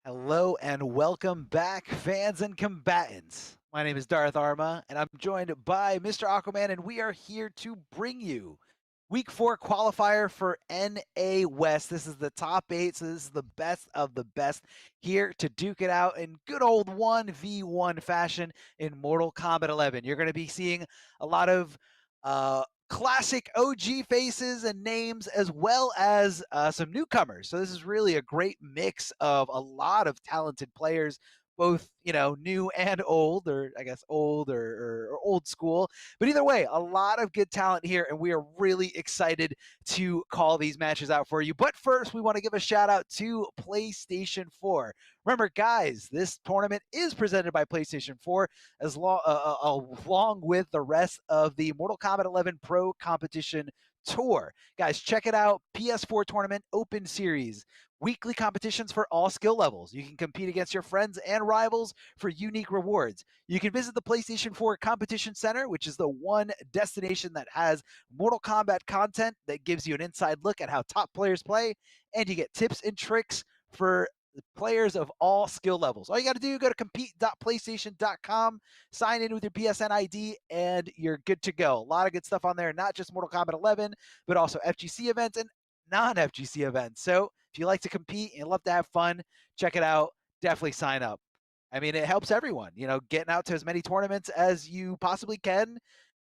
Hello and welcome back, fans and combatants. My name is Darth Arma, and I'm joined by Mr. Aquaman, and we are here to bring you Week 4 qualifier for NA West. This is the top 8, so this is the best of the best here to duke it out in good old 1v1 fashion in Mortal Kombat 11. You're going to be seeing a lot of classic OG faces and names, as well as some newcomers. So this is really a great mix of a lot of talented players, both new and old, or I guess old or old school. But either way, a lot of good talent here, and we are really excited to call these matches out for you. But first, we want to give a shout out to PlayStation 4. Remember, guys, this tournament is presented by PlayStation 4, along with the rest of the Mortal Kombat 11 Pro Competition Tour. Guys, check it out. PS4 Tournament Open Series. Weekly competitions for all skill levels. You can compete against your friends and rivals for unique rewards. You can visit the PlayStation 4 Competition Center, which is the one destination that has Mortal Kombat content that gives you an inside look at how top players play, and you get tips and tricks for players of all skill levels. All you got to do, go to compete.playstation.com, sign in with your PSN ID, and you're good to go. A lot of good stuff on there, not just Mortal Kombat 11, but also FGC events and non-FGC events. So if you like to compete and you love to have fun, check it out. Definitely sign up. I mean, it helps everyone, getting out to as many tournaments as you possibly can,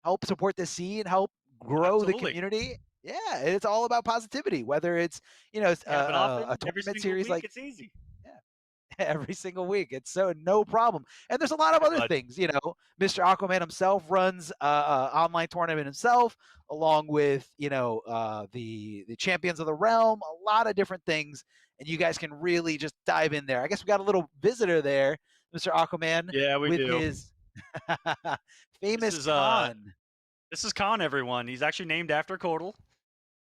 help support the scene, help grow the Absolutely. community. Yeah, it's all about positivity, whether it's, Happen a often, every tournament single series week, like, it's easy. yeah, every single week. It's so no problem. And there's a lot of other But things. Mr. Aquaman himself runs online tournament himself, along with the champions of the realm. A lot of different things, and you guys can really just dive in there. I guess we got a little visitor there, Mr. Aquaman, yeah, we with do. his This famous is con. this is Khan, everyone. He's actually named after Cordal.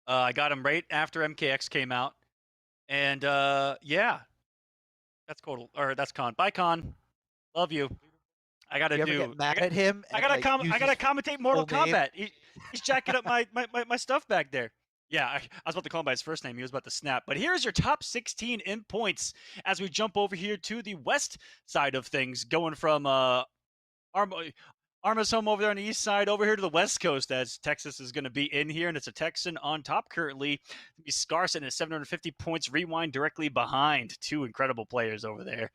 I got him right after MKX came out. And yeah, that's Cordal or that's Khan. Bye Khan. Love you. I gotta You ever do get mad at him I and gotta use I gotta his commentate Mortal full name? Kombat. He's jacking up my stuff back there. Yeah, I was about to call him by his first name. He was about to snap. But here's your top 16 in points as we jump over here to the west side of things, going from Arma's home over there on the east side, over here to the west coast, as Texas is going to be in here, and it's a Texan on top currently. Scar sitting at 750 points, Rewind directly behind. Two incredible players over there.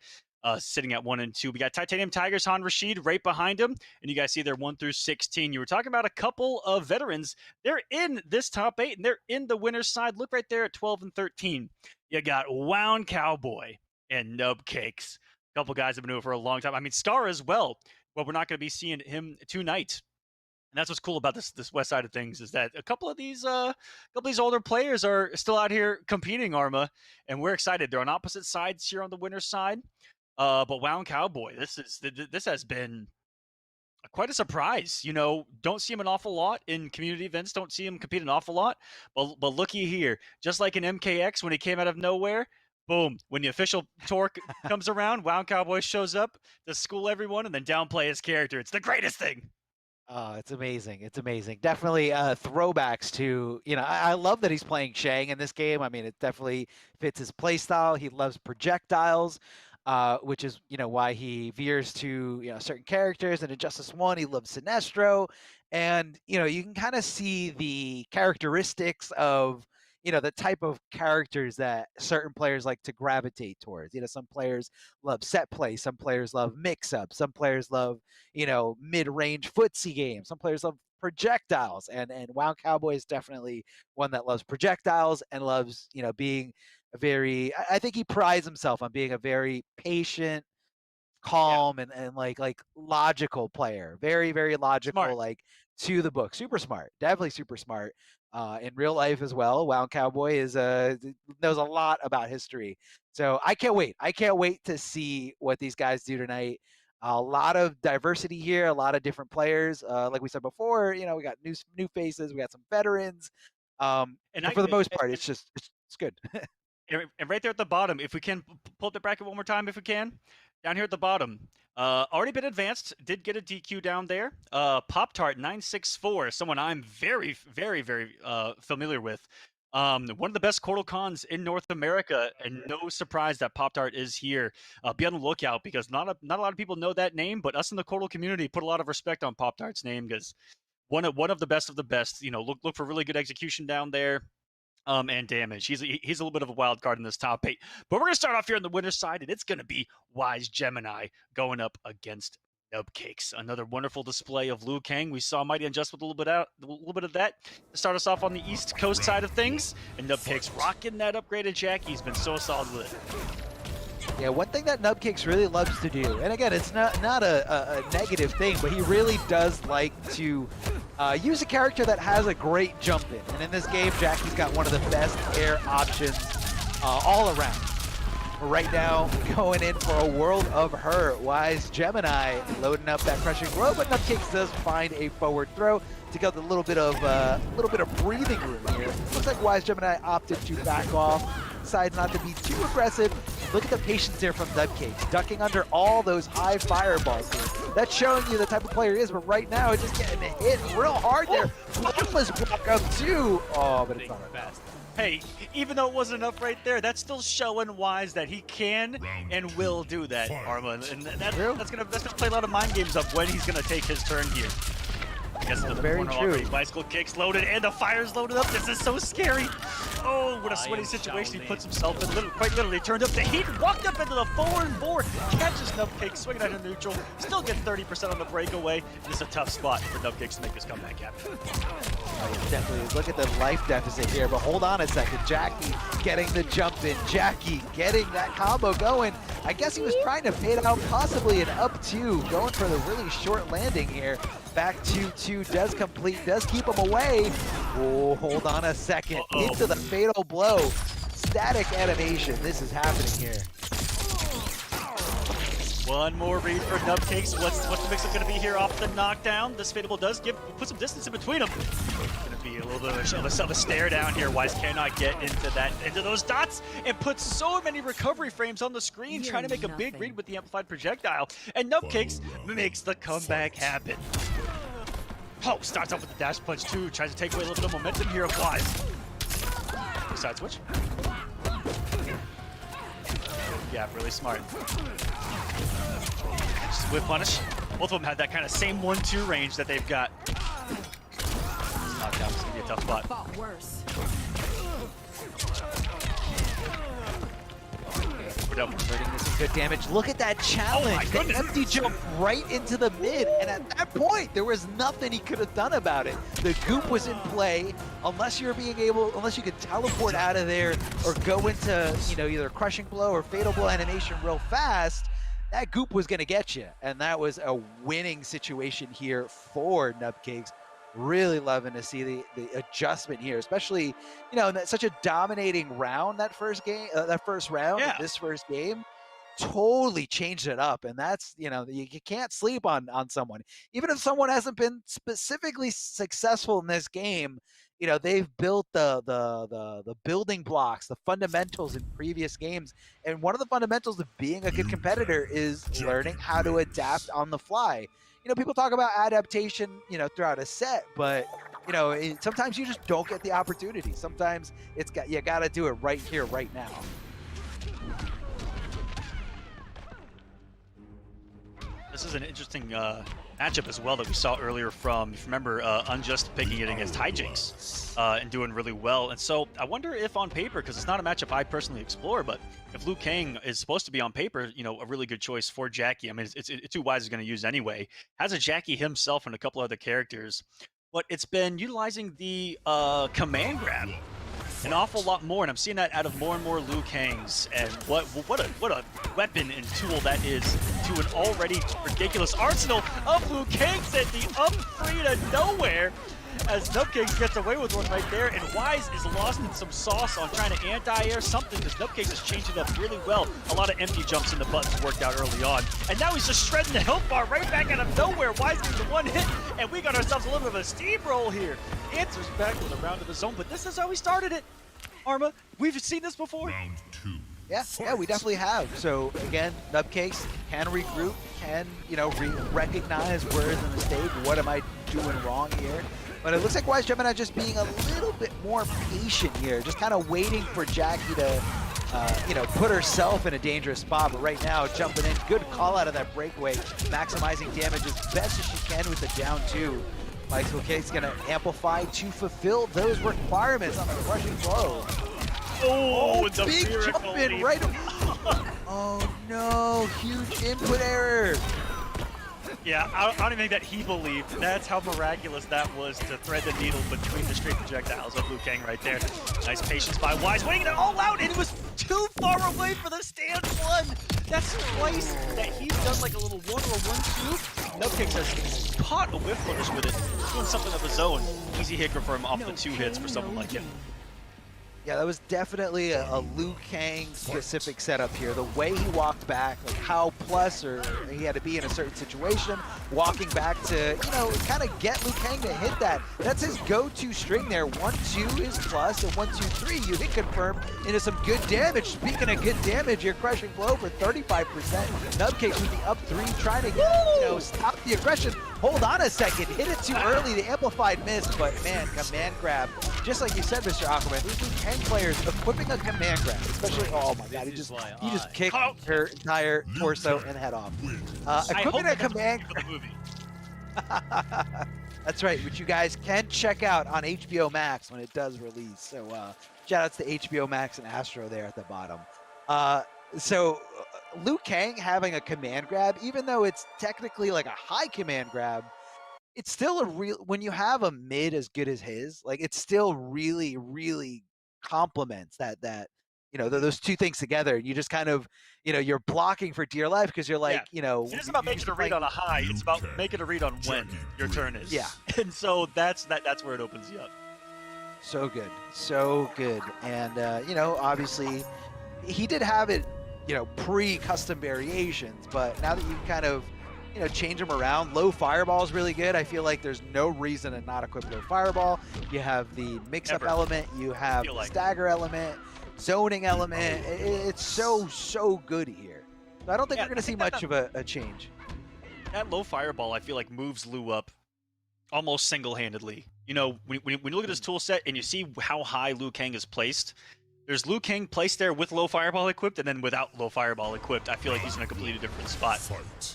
Sitting at 1 and 2. We got Titanium Tigers, Han Rashid right behind him. And you guys see they're 1 through 16. You were talking about a couple of veterans. They're in this top 8, and they're in the winner's side. Look right there at 12 and 13. You got Wound Cowboy and Nub Cakes. A couple guys have been doing it for a long time. I mean, Scar as well. Well, we're not going to be seeing him tonight. And that's what's cool about this west side of things, is that a couple of these older players are still out here competing, Arma, and we're excited. They're on opposite sides here on the winner's side. But Wound Cowboy, this has been quite a surprise. Don't see him an awful lot in community events. Don't see him compete an awful lot. But looky here, just like in MKX when he came out of nowhere, boom! When the official tour comes around, Wound Cowboy shows up to school everyone and then downplay his character. It's the greatest thing. Oh, it's amazing. It's amazing. Definitely throwbacks to, I love that he's playing Shang in this game. I mean, it definitely fits his play style. He loves projectiles, which is, why he veers to, certain characters. And in Justice 1, he loves Sinestro. And, you can kind of see the characteristics of, the type of characters that certain players like to gravitate towards. Some players love set play. Some players love mix up. Some players love mid-range footsie games. Some players love projectiles, and Wound Cowboy is definitely one that loves projectiles and loves being a very. I think he prides himself on being a very patient, Yeah, calm, and like logical player. Very very logical, smart. like to the book. Super smart, definitely super smart. In real life as well, Wound Cowboy is knows a lot about history. So I can't wait. I can't wait to see what these guys do tonight. A lot of diversity here, a lot of different players. Like we said before, we got new faces, we got some veterans. And But I for the most part, and, it's good. and right there at the bottom, if we can pull up the bracket one more time, if we can, down here at the bottom, already been advanced, did get a DQ down there. Pop Tart 964, someone I'm very, very, very familiar with. One of the best Kotal cons in North America, and no surprise that Pop-Tart is here. Be on the lookout because not a lot of people know that name, but us in the Kotal community put a lot of respect on Pop-Tart's name because one of the best of the best. You know, look for really good execution down there. And damage. He's a little bit of a wild card in this top 8. But we're gonna start off here on the winner's side, and it's gonna be Wise Gemini going up against Nubcakes. Another wonderful display of Liu Kang. We saw Mighty Unjust with a little bit of that to start us off on the East Coast side of things, and Nubcakes rocking that upgraded Jackie. He's been so solid with it. Yeah, one thing that Nubcakes really loves to do, and again, it's not a negative thing, but he really does like to use a character that has a great jump in. And in this game, Jackie's got one of the best air options all around. Right now, going in for a world of hurt. Wise Gemini loading up that crushing blow, but Nubcakes does find a forward throw to get a little bit of breathing room here. Looks like Wise Gemini opted to back off, decides not to be too aggressive. Look at the patience here from Nubcakes, ducking under all those high fireballs here. That's showing you the type of player he is, but right now it's just getting hit real hard there. Flawless block up too. Oh, but it's not fast. Hey, even though it wasn't enough right there, that's still showing Wise that he can and will do that, Arma. And that's gonna play a lot of mind games of when he's gonna take his turn here. I guess another corner already. Bicycle kicks loaded and the fire's loaded up. This is so scary. Oh, what a sweaty situation he puts himself in. Quite literally turned up the heat, walked up into the forward board, catches Nubcakes, swinging out of neutral, still gets 30% on the breakaway. And it's a tough spot for Nubcakes to make this comeback happen. Oh, definitely. Look at the life deficit here, but hold on a second. Jackie getting the jump in. Jackie getting that combo going. I guess he was trying to fade out possibly an up 2, going for the really short landing here. Back to 2 does complete, does keep him away. Oh, hold on a second. Into the fatal blow. Static animation. This is happening here. One more read for Nubcakes. What's the mix-up going to be here off the knockdown? This fatal blow does put some distance in between them. Going to be a little bit of a stare down here. Wise cannot get into those dots and put so many recovery frames on the screen, trying to make a big read with the amplified projectile. And Nubcakes makes the comeback happen. Oh, starts off with the dash punch too. Tries to take away a little bit of momentum here of Wise. Side switch. Yeah, really smart. Just whip punish. Both of them had that kind of same 1-2 range that they've got. Knockdown is gonna be a tough spot. This is good damage. Look at that challenge. Oh, the empty jump right into the mid. And at that point, there was nothing he could have done about it. The goop was in play. Unless you could teleport out of there or go into, either crushing blow or fatal blow animation real fast, that goop was going to get you. And that was a winning situation here for Nubcakes. Really loving to see the adjustment here, especially in such a dominating round, that first round, yeah. This first game totally changed it up. And that's you can't sleep on someone, even if someone hasn't been specifically successful in this game. They've built the building blocks, the fundamentals in previous games, and one of the fundamentals of being a good competitor is learning how to adapt on the fly. People talk about adaptation, throughout a set, but sometimes you just don't get the opportunity. Sometimes you got to do it right here, right now. This is an interesting matchup as well that we saw earlier from, if you remember, Unjust picking it against Hijinks and doing really well. And so I wonder if on paper, because it's not a matchup I personally explore, but if Liu Kang is supposed to be on paper, a really good choice for Jackie. I mean, it's who Wise is going to use anyway. Has a Jackie himself and a couple other characters, but it's been utilizing the command grab an awful lot more, and I'm seeing that out of more and more Liu Kangs. And what a weapon and tool that is to an already ridiculous arsenal of Liu Kangs at the up free to nowhere. As Nubcakes gets away with one right there, and Wise is lost in some sauce on trying to anti-air something, because Nubcakes has changed it up really well. A lot of empty jumps in the buttons worked out early on. And now he's just shredding the health bar right back out of nowhere. Wise gets the one hit, and we got ourselves a little bit of a steamroll here. Answers back with a round of his own, but this is how we started it. Arma, we've seen this before. Round 2. Yeah, we definitely have. So again, Nubcakes can regroup, can recognize where is the mistake, what am I doing wrong here. But it looks like Wise Gemini just being a little bit more patient here, just kind of waiting for Jackie to, put herself in a dangerous spot. But right now, jumping in, good call out of that breakaway, maximizing damage as best as she can with the down 2. Bicycle Kick's gonna amplify to fulfill those requirements on the crushing blow. Oh, the big jump in right. Oh no, huge input error. Yeah, I don't even think that he believed. That's how miraculous that was to thread the needle between the straight projectiles of Liu Kang right there. Nice patience by Wise, waiting it all out, and it was too far away for the stand 1. That's twice that he's done like a little 1 or a 1-2. Nubcakes has caught a whiff footage with it, doing something of his own. Easy hicker for him off the 2 hits for someone like him. Yeah, that was definitely a Liu Kang specific setup here. The way he walked back, like how plus or he had to be in a certain situation, walking back to, kind of get Liu Kang to hit that. That's his go-to string there. 1-2 is plus, and 1-2-3 you hit confirm into some good damage. Speaking of good damage, you're crushing blow for 35%. Nubcakes with the up 3, trying to stop the aggression. Hold on a second, hit it too early, the amplified miss, but man, command grab. Just like you said, Mr. Aquaman, these Liu Kang players equipping a command grab, especially, oh my god, he just kicked her entire torso and head off. Equipping a command grab. That's right, which you guys can check out on HBO Max when it does release. So shout outs to HBO Max and Astro there at the bottom. Liu Kang having a command grab, even though it's technically like a high command grab, it's still a real, when you have a mid as good as his, like it still really, really complements that those two things together. You just kind of, you're blocking for dear life because you're like, It isn't about making a read on a high, it's about making a read on when your turn is. Yeah. And so that's where it opens you up. So good. So good. And, obviously he did have it, pre-custom variations, but now that you kind of, change them around, low fireball is really good. I feel like there's no reason to not equip low fireball. You have the mix-up element, you have the stagger element, zoning element. It's so good here. So I don't think we're going to see much of a change. That low fireball, I feel like, moves Liu up almost single-handedly. When you look at his tool set and you see how high Liu Kang is placed, there's Liu Kang placed there with low fireball equipped, and then without low fireball equipped. I feel like he's in a completely different spot.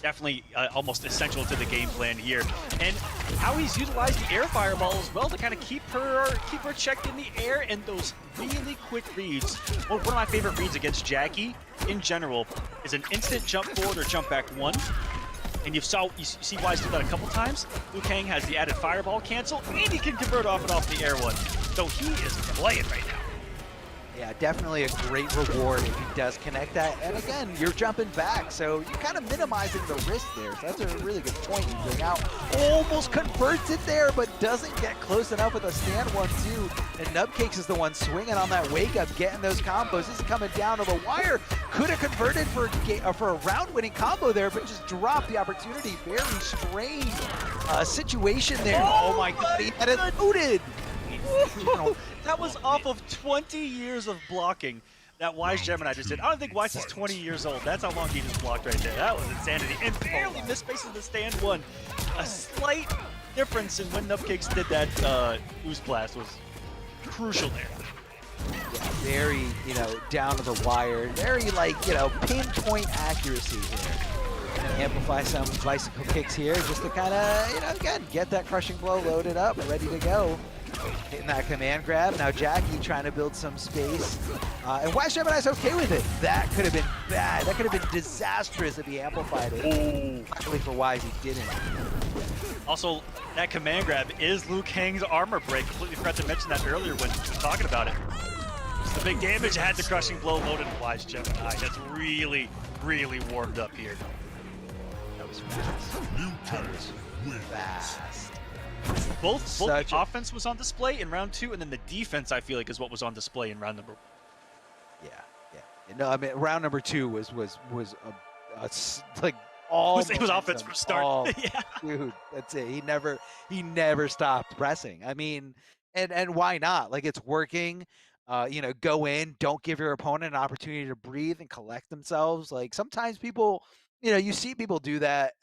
Definitely almost essential to the game plan here. And how he's utilized the air fireball as well to kind of keep her checked in the air, and those really quick reads. Well, one of my favorite reads against Jackie in general is an instant jump forward or jump back 1. And you see Wise do that a couple times. Liu Kang has the added fireball cancel, and he can convert off and off the air 1. So he is playing right now. Yeah, definitely a great reward if he does connect that. And again, you're jumping back, so you're kind of minimizing the risk there. So that's a really good point you bring out. Almost converts it there, but doesn't get close enough with a stand 1-2. And Nubcakes is the one swinging on that wake up, getting those combos. This is coming down to the wire. Could have converted for a round-winning combo there, but just dropped the opportunity. Very strange situation there. Oh my god, he had it loaded. That was off of 20 years of blocking that Wise Gemini just did. I don't think Wise is 20 years old. That's how long he just blocked right there. That was insanity. And barely misspaces the stand 1. A slight difference in when Nubcakes did that Ooze Blast was crucial there. Yeah, very, down to the wire. Very, pinpoint accuracy here. Gonna amplify some bicycle kicks here just to kind of, again, get that crushing blow loaded up and ready to go. Hitting that command grab. Now Jackie trying to build some space. And Wise Gemini's okay with it. That could have been bad. That could have been disastrous if he amplified it. Luckily for Wise, he didn't. Also, that command grab is Liu Kang's armor break. Completely forgot to mention that earlier when talking about it. The big damage had the crushing blow loaded in Wise Gemini. That's really, really warmed up here. That was fast. That was fast. Both the offense was on display in round 2, and then the defense, I feel like, is what was on display in round number 1. Yeah. No, I mean, round number 2 was like all. It was offense from start. Yeah. Dude, that's it. He never stopped pressing. I mean, and why not? Like, it's working. Go in, don't give your opponent an opportunity to breathe and collect themselves. Like, sometimes people, you see people do that,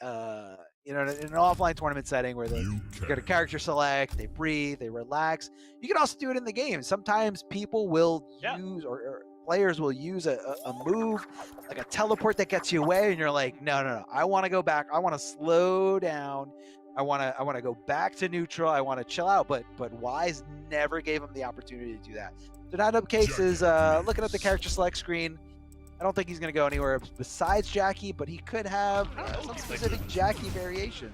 in an offline tournament setting where you got a character select, they breathe, they relax. You can also do it in the game. Sometimes people will use or players will use a move like a teleport that gets you away, and you're like, no, I want to go back. I want to slow down. I want to go back to neutral. I want to chill out. But Wise never gave him the opportunity to do that. So now Cakes is looking at the character select screen. I don't think he's going to go anywhere besides Jackie, but he could have some specific Jackie variation.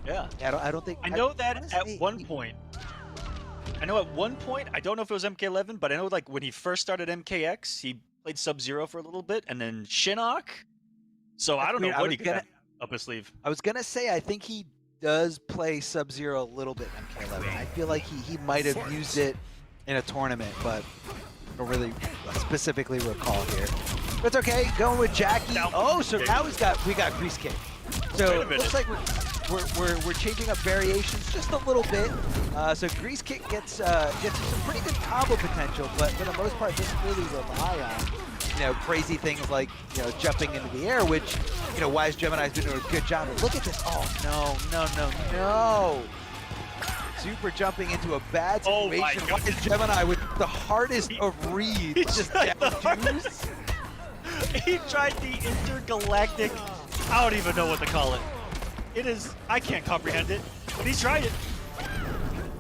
Yeah. I don't think. I know that at one point. I know at one point, I don't know if it was MK11, but I know like when he first started MKX, he played Sub-Zero for a little bit, and then Shinnok. So I don't know what he could have up his sleeve. I was going to say, I think he does play Sub-Zero a little bit in MK11. I feel like he might have used it in a tournament, but I don't really specifically recall here. But it's okay, going with Jackie. Oh, so now we got Grease Kick. So it looks like we're changing up variations just a little bit. So Grease Kick gets some pretty good combo potential, but for the most part doesn't really rely on crazy things like jumping into the air, which Wise Gemini's been doing a good job. But look at this! Oh no! Super jumping into a bad situation. Oh Wise Gemini with the hardest of reads, just down twos. He tried the intergalactic. I don't even know what to call it. It is. I can't comprehend it, but he tried it.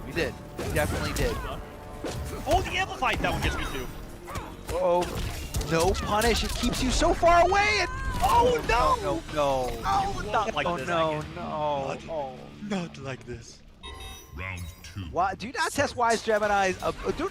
He did. He definitely did. Oh, the amplified. That one gets me too. Oh, no punish. It keeps you so far away. And oh no! No! Oh, not like this. No! Not like this. Round 2. Why, do not test Wise Gemini's.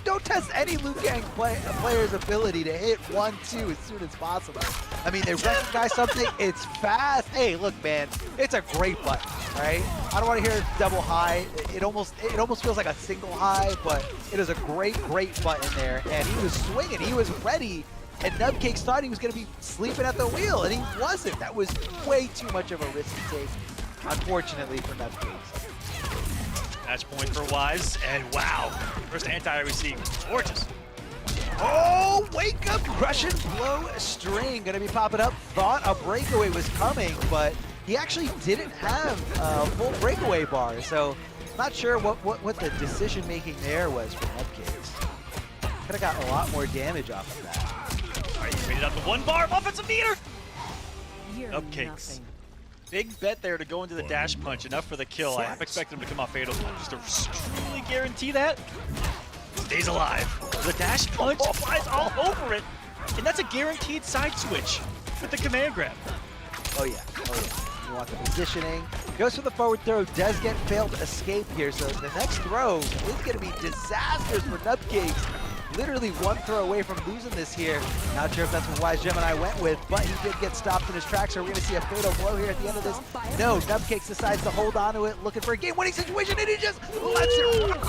Don't test any Liu Kang player's ability to hit 1-2 as soon as possible. I mean, they recognize something. It's fast. Hey, look, man, it's a great button, right? I don't want to hear double high. It almost feels like a single high, but it is a great button there. And he was swinging. He was ready. And Nubcakes thought he was going to be sleeping at the wheel, and he wasn't. That was way too much of a risk to take, unfortunately, for Nubcakes. Match point for Wise, and wow, first anti-air we see, gorgeous. Oh, wake up, Russian blow string gonna be popping up. Thought a breakaway was coming, but he actually didn't have a full breakaway bar, so not sure what the decision making there was for Nubcakes. Could have got a lot more damage off of that. All right, he made it up to 1 bar, offensive meter. Nubcakes. Big bet there to go into the dash punch, enough for the kill. I'm expecting him to come off fatal punch just to truly guarantee that. Stays alive. The dash punch flies all over it, and that's a guaranteed side switch with the command grab. Oh yeah. You want the positioning. Goes for the forward throw, does get failed escape here, so the next throw is going to be disastrous for Nubcakes. Literally 1 throw away from losing this here. Not sure if that's what Wise Gemini went with, but he did get stopped in his tracks, so we're going to see a fatal blow here at the end of this. No, Nubcakes decides to hold on to it, looking for a game-winning situation, and he just lets it rock.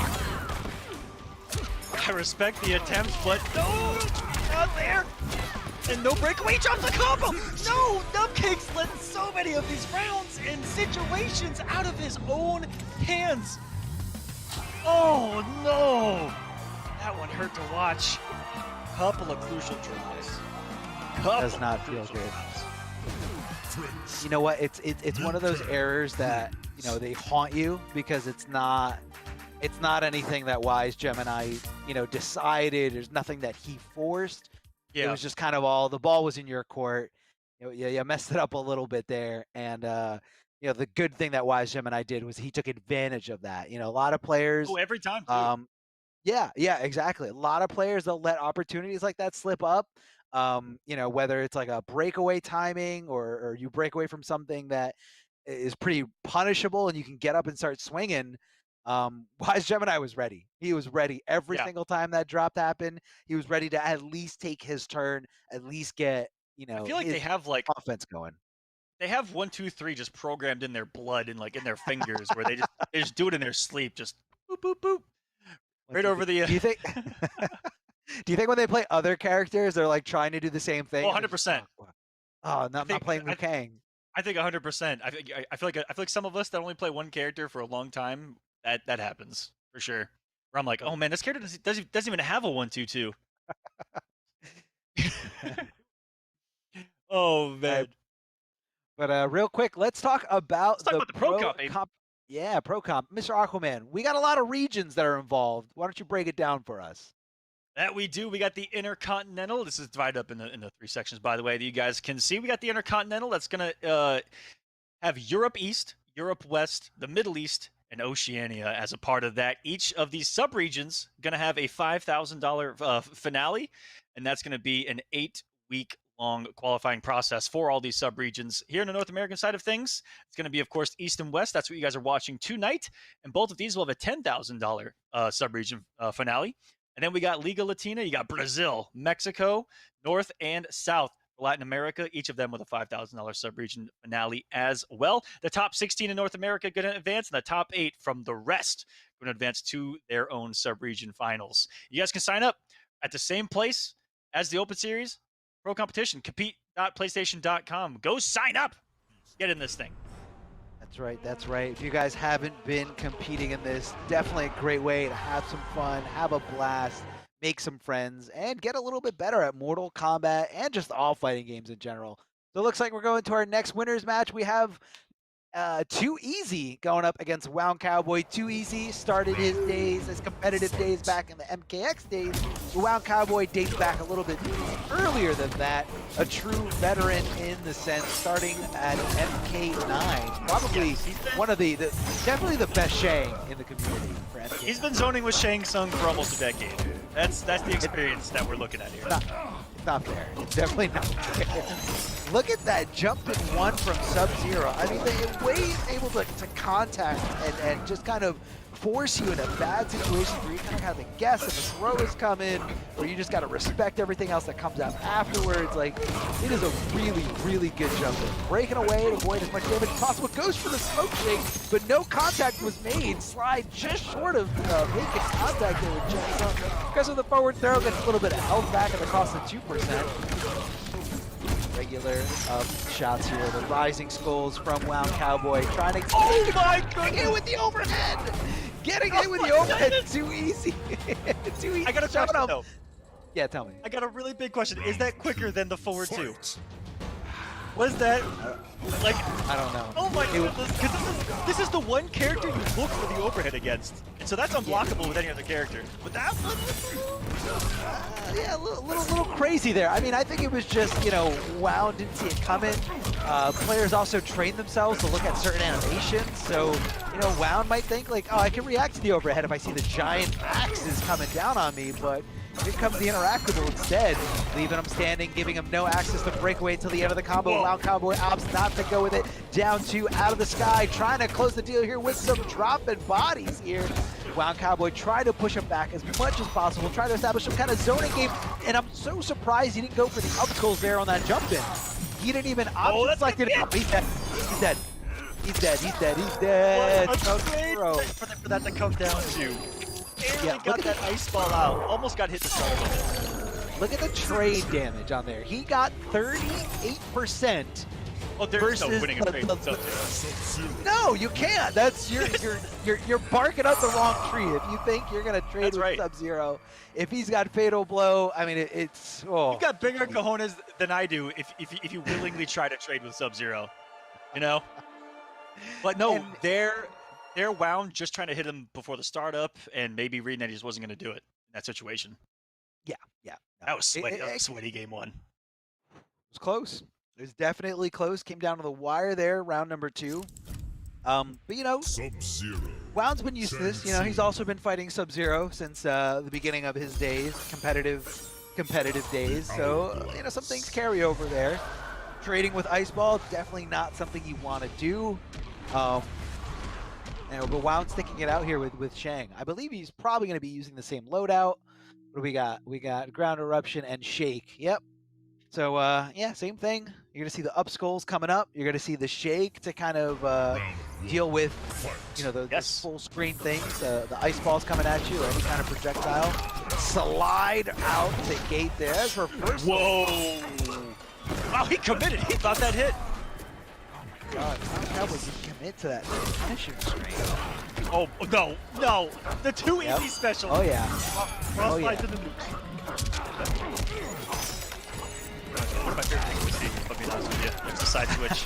I respect the attempts, but no, not there. And no breakaway, drops the combo. No, Nubcakes let so many of these rounds and situations out of his own hands. Oh no. That one hurt to watch. Couple of crucial draws. Does not feel good. You know what? It's one of those errors that they haunt you because it's not anything that Wise Gemini decided. There's nothing that he forced. Yeah. It was just kind of all the ball was in your court. You messed it up a little bit there, and the good thing that Wise Gemini did was he took advantage of that. A lot of players. Oh, every time. Too. Yeah, exactly. A lot of players, they'll let opportunities like that slip up. Whether it's like a breakaway timing or you break away from something that is pretty punishable and you can get up and start swinging. Wise Gemini was ready. He was ready every single time that drop happened. He was ready to at least take his turn, at least get, I feel like they have like offense going. They have 1, 2, 3 just programmed in their blood and like in their fingers where they just do it in their sleep. Just boop, boop, boop. Right over the. Do you think? Do you think when they play other characters, they're like trying to do the same thing? Oh, 100%. Oh, not playing Liu Kang. I think 100%. I feel like some of us that only play one character for a long time, that happens for sure. Where I'm like, oh man, this character doesn't even have a 1, 2, 2. Oh man. But real quick, let's talk about Let's talk about the Pro Comp, baby. comp. Yeah, Pro Comp. Mr. Aquaman, we got a lot of regions that are involved. Why don't you break it down for us? That we do. We got the Intercontinental. This is divided up in the three sections, by the way, that you guys can see. We got the Intercontinental. That's going to have Europe East, Europe West, the Middle East, and Oceania as a part of that. Each of these subregions going to have a $5,000 finale, and that's going to be an 8-week long qualifying process for all these subregions. Here in the North American side of things, it's going to be, of course, East and West. That's what you guys are watching tonight, and both of these will have a $10,000 subregion finale. And then we got Liga Latina. You got Brazil, Mexico, North and South. Latin America, each of them with a $5,000 subregion finale as well. The top 16 in North America going to advance, and the top 8 from the rest going to advance to their own subregion finals. You guys can sign up at the same place as the Open Series Pro Competition, compete.playstation.com. Go sign up. Get in this thing. That's right, that's right. If you guys haven't been competing in this, definitely a great way to have some fun, have a blast, make some friends, and get a little bit better at Mortal Kombat and just all fighting games in general. So it looks like we're going to our next winners match. We have Too Easy going up against Wound Cowboy. Too Easy started his days, his competitive days back in the MKX days. The Wound Cowboy dates back a little bit earlier than that. A true veteran in the sense, starting at MK9. Probably one of the definitely the best Shang in the community for MK9. He's been zoning with Shang Tsung for almost a decade. That's the experience that we're looking at here. It's not fair. It's definitely not fair. Look at that jump in one from Sub-Zero. I mean, the way he's able to contact and just kind of force you in a bad situation where you kind of have to guess if a throw is coming, or you just got to respect everything else that comes out afterwards. Like, it is a really, really good jump in. Breaking away to avoid as much damage as possible. Goes for the smoke shake, but no contact was made. Slide just short of making contact there with Jackson. Because of the forward throw, gets a little bit of health back at the cost of 2%. Regular shots here. The rising skulls from Wound Cowboy trying to getting in with the overhead. Getting in with the overhead. Too easy. Too easy. I got a question though. Yeah, tell me. I got a really big question. Is that quicker than the forward 2? Was that like? I don't know. Oh my goodness! Because this is the one character you look for the overhead against, and so that's unblockable with any other character. But that one, yeah, a little crazy there. I mean, I think it was just, you know, Wound didn't see it coming. Players also train themselves to look at certain animations, so you know, Wound might think like, oh, I can react to the overhead if I see the giant axes coming down on me, but here comes the interactable instead, leaving him standing, giving him no access to break away until the end of the combo. Whoa. Wound Cowboy opts not to go with it. Down 2 out of the sky, trying to close the deal here with some dropping bodies here. Wound Cowboy trying to push him back as much as possible, trying to establish some kind of zoning game, and I'm so surprised he didn't go for the upskulls there on that jump in. He didn't even option select it. Oh, he's dead. He's dead. He's dead. He's dead. He's dead. What a great thing for that to come down to. Barely got that ice ball out. Almost got hit the start of it. Look at the trade damage on there. He got 38%. Oh, there's no winning a trade. No, you can't. That's you're barking up the wrong tree if you think you're gonna trade with Sub-Zero. If he's got Fatal Blow, I mean it's. Oh. You've got bigger cojones than I do if you willingly try to trade with Sub-Zero, you know. But no, they're Wound just trying to hit him before the startup, and maybe reading that he just wasn't going to do it in that situation. Yeah. No. That was sweaty. That was sweaty game 1. It was close. It was definitely close. Came down to the wire there, round number 2. But you know, Wound's been used to this. You know, he's also been fighting Sub-Zero since the beginning of his days, competitive days. So you know, some things carry over there. Trading with Ice Ball, definitely not something you want to do. But Wound's thinking it out here with Shang. I believe he's probably going to be using the same loadout. What do we got? We got Ground Eruption and Shake. Yep. So, yeah, same thing. You're going to see the up skulls coming up. You're going to see the Shake to kind of deal with, you know, the full screen things. The ice balls coming at you, or any kind of projectile. Slide out the gate there. That's her first. Whoa. Wow, he committed. He thought that hit. God, how would you commit to that finishing screen? Oh, no. The Too Easy special. Oh, yeah. Crossfire to the mooch. One of my favorite things to see, if I'll be honest with you. There's the side switch.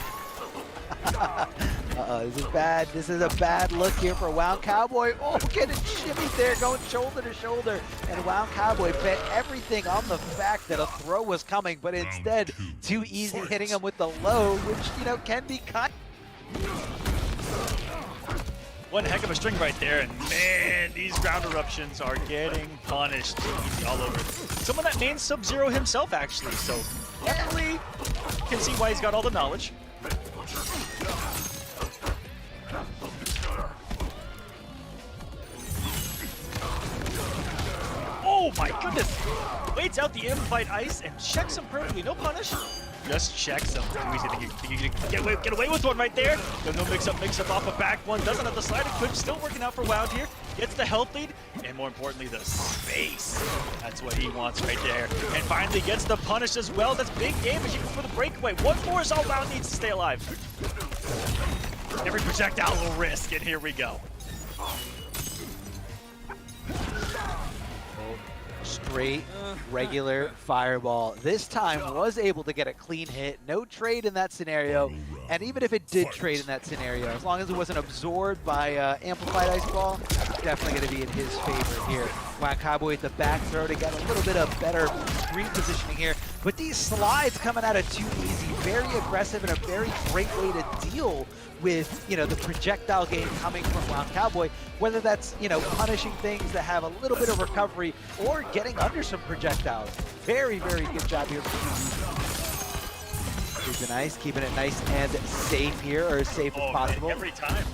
Uh-oh, this is bad. This is a bad look here for Wound Cowboy. Oh, getting shimmied there, going shoulder to shoulder. And Wound Cowboy bet everything on the fact that a throw was coming, but instead, too easy hitting him with the low, which, you know, can be kind. One heck of a string right there, and man, these ground eruptions are getting punished easy all over. Someone that mains Sub-Zero himself, actually, so definitely can see why he's got all the knowledge. Oh my goodness! Waits out the amplified ice and checks him perfectly. No punish. Just checks him. Too easy. Think you can get away with one right there. No mix up off a back one. Doesn't have the slide equip. Still working out for Wound here. Gets the health lead, and more importantly, the space. That's what he wants right there. And finally gets the punish as well. That's big damage even for the breakaway. One more is all Wound needs to stay alive. Every projectile will risk, and here we go. Straight, regular fireball. This time was able to get a clean hit. No trade in that scenario. And even if it did trade in that scenario, as long as it wasn't absorbed by amplified ice ball, definitely going to be in his favor here. Wound Cowboy at the back throw to get a little bit of better screen positioning here. But these slides coming out of Too Easy, very aggressive and a very great way to deal with, you know, the projectile game coming from Wound Cowboy, whether that's, you know, punishing things that have a little bit of recovery or getting under some projectiles. Very, very good job here for Too Easy. Nice, keeping it nice and safe here, or as safe as possible. Man, every time.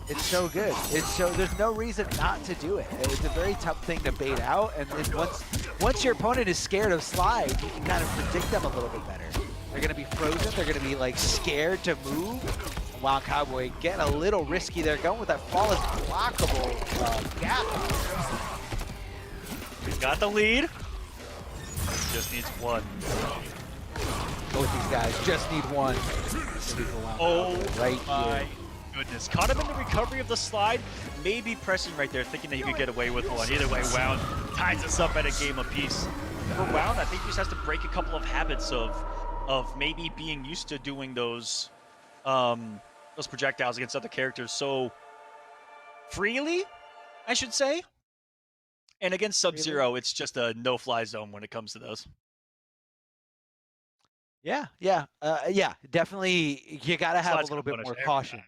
It's so good. It's so, there's no reason not to do it. It's a very tough thing to bait out, and once your opponent is scared of slide, you can kind of predict them a little bit better. They're gonna be frozen, they're gonna be like scared to move. Wound Cowboy getting a little risky there, going with that flawless blockable gap. He's got the lead. Just needs one. Both these guys just need one. Oh right my here. goodness. Caught him in the recovery of the slide. Maybe pressing right there, thinking that he could get away with one. Either way, Wound ties us up at a game apiece. For Wound, I think he just has to break a couple of habits of maybe being used to doing those projectiles against other characters so freely, I should say. And against Sub-Zero, it's just a no-fly zone when it comes to those. Yeah, definitely. You gotta have a little bit more caution. Time,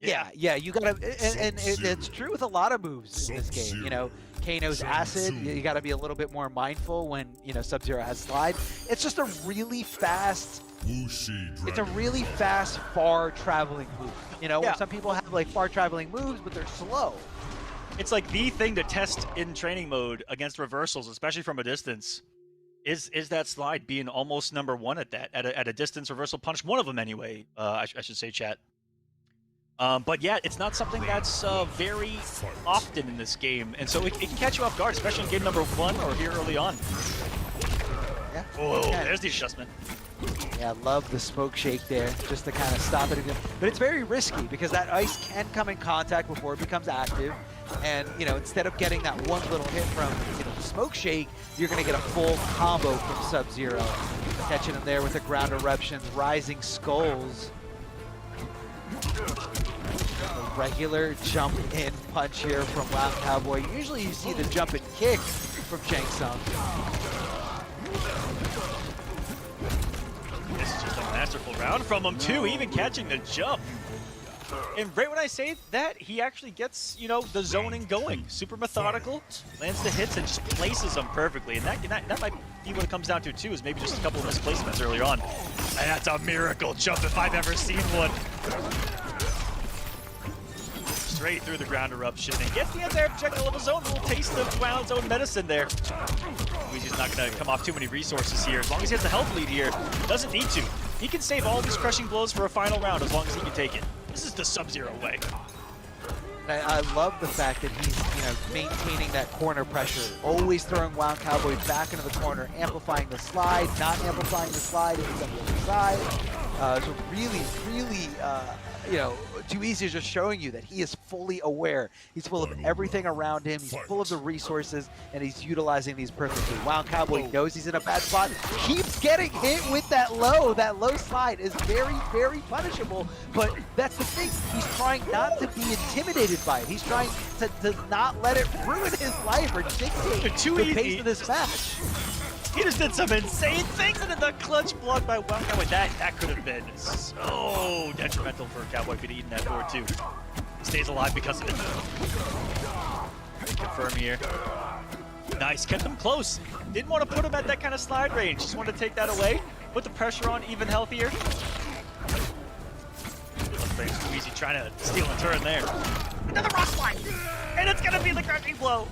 you know? Yeah, you gotta, and it's true with a lot of moves in this game. You know, Kano's acid, you gotta be a little bit more mindful when, you know, Sub-Zero has slide. It's just a really fast, it's a really fast, far-traveling move. You know, some people have like far-traveling moves, but they're slow. It's like the thing to test in training mode against reversals, especially from a distance. Is that slide being almost number one at that, at a distance reversal punch? One of them anyway, I should say, chat. But yeah, it's not something that's very often in this game, and so it can catch you off guard, especially in game number 1 or here early on. Yeah. Oh, there's the adjustment. Yeah, I love the smoke shake there, just to kind of stop it again. But it's very risky because that ice can come in contact before it becomes active. And, you know, instead of getting that one little hit from, you know, the smoke shake, you're going to get a full combo from Sub-Zero. Catching him there with the ground eruptions, rising skulls. A regular jump in punch here from Wound Cowboy. Usually you see the jump and kick from Shang Tsung. This is just a masterful round from him too, even catching the jump. And right when I say that, he actually gets, you know, the zoning going. Super methodical, lands the hits, and just places them perfectly. And that might be what it comes down to too, is maybe just a couple of misplacements earlier on. And that's a miracle jump if I've ever seen one. Straight through the ground eruption and gets the anti-air projectile of his own. A little taste of Wound's own medicine there. He's not going to come off too many resources here. As long as he has the health lead here, doesn't need to. He can save all these crushing blows for a final round as long as he can take it. This is the Sub-Zero way. I love the fact that he's, you know, maintaining that corner pressure, always throwing Wound Cowboy back into the corner, amplifying the slide, not amplifying the slide if he's on the other side. So really, you know, Too Easy is just showing you that he is fully aware. He's full of everything around him. He's full of the resources, and he's utilizing these perfectly. Wild Cowboy knows he's in a bad spot. Keeps getting hit with that low. That low slide is very punishable. But that's the thing. He's trying not to be intimidated by it. He's trying to not let it ruin his life or dictate the pace of this match. He just did some insane things into the clutch blood by Wild Cowboy. That could have been so detrimental for a Cowboy. Could have eaten that board too. He stays alive because of it. Confirm here. Nice, kept him close. Didn't want to put him at that kind of slide range. Just wanted to take that away. Put the pressure on even healthier. Too Easy trying to steal a turn there. Another rock slide! And it's gonna be the crushing blow.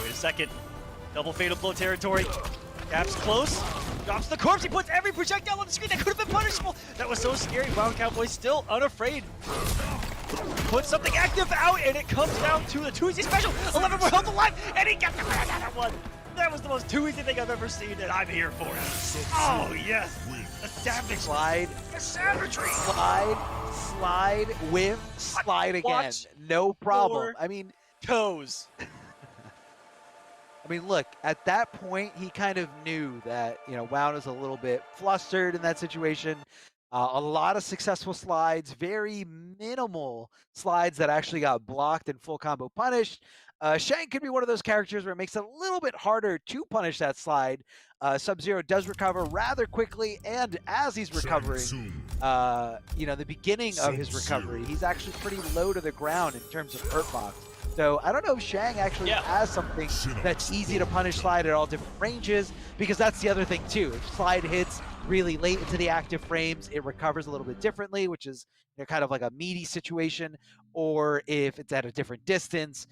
Wait a second. Double fatal blow territory. Gap's close. Drops the corpse. He puts every projectile on the screen. That could have been punishable. That was so scary. Wild Cowboy still unafraid. Puts something active out, and it comes down to the Too Easy special. 11 more health alive, and he gets the another one. That was the most Too Easy thing I've ever seen, and I'm here for it. Oh, yes. The savage. Slide. The savagery. Slide, whiff, slide again. Watch No problem. your I mean, toes. I mean, look, at that point, he kind of knew that, you know, Wound was a little bit flustered in that situation. A lot of successful slides, very minimal slides that actually got blocked and full combo punished. Shang could be one of those characters where it makes it a little bit harder to punish that slide. Sub-Zero does recover rather quickly, and as he's recovering, you know, the beginning of his recovery, he's actually pretty low to the ground in terms of hurt box. So I don't know if Shang actually has something that's easy to punish slide at all different ranges, because that's the other thing too. If slide hits really late into the active frames, it recovers a little bit differently, which is, you know, kind of like a meaty situation, or if it's at a different distance.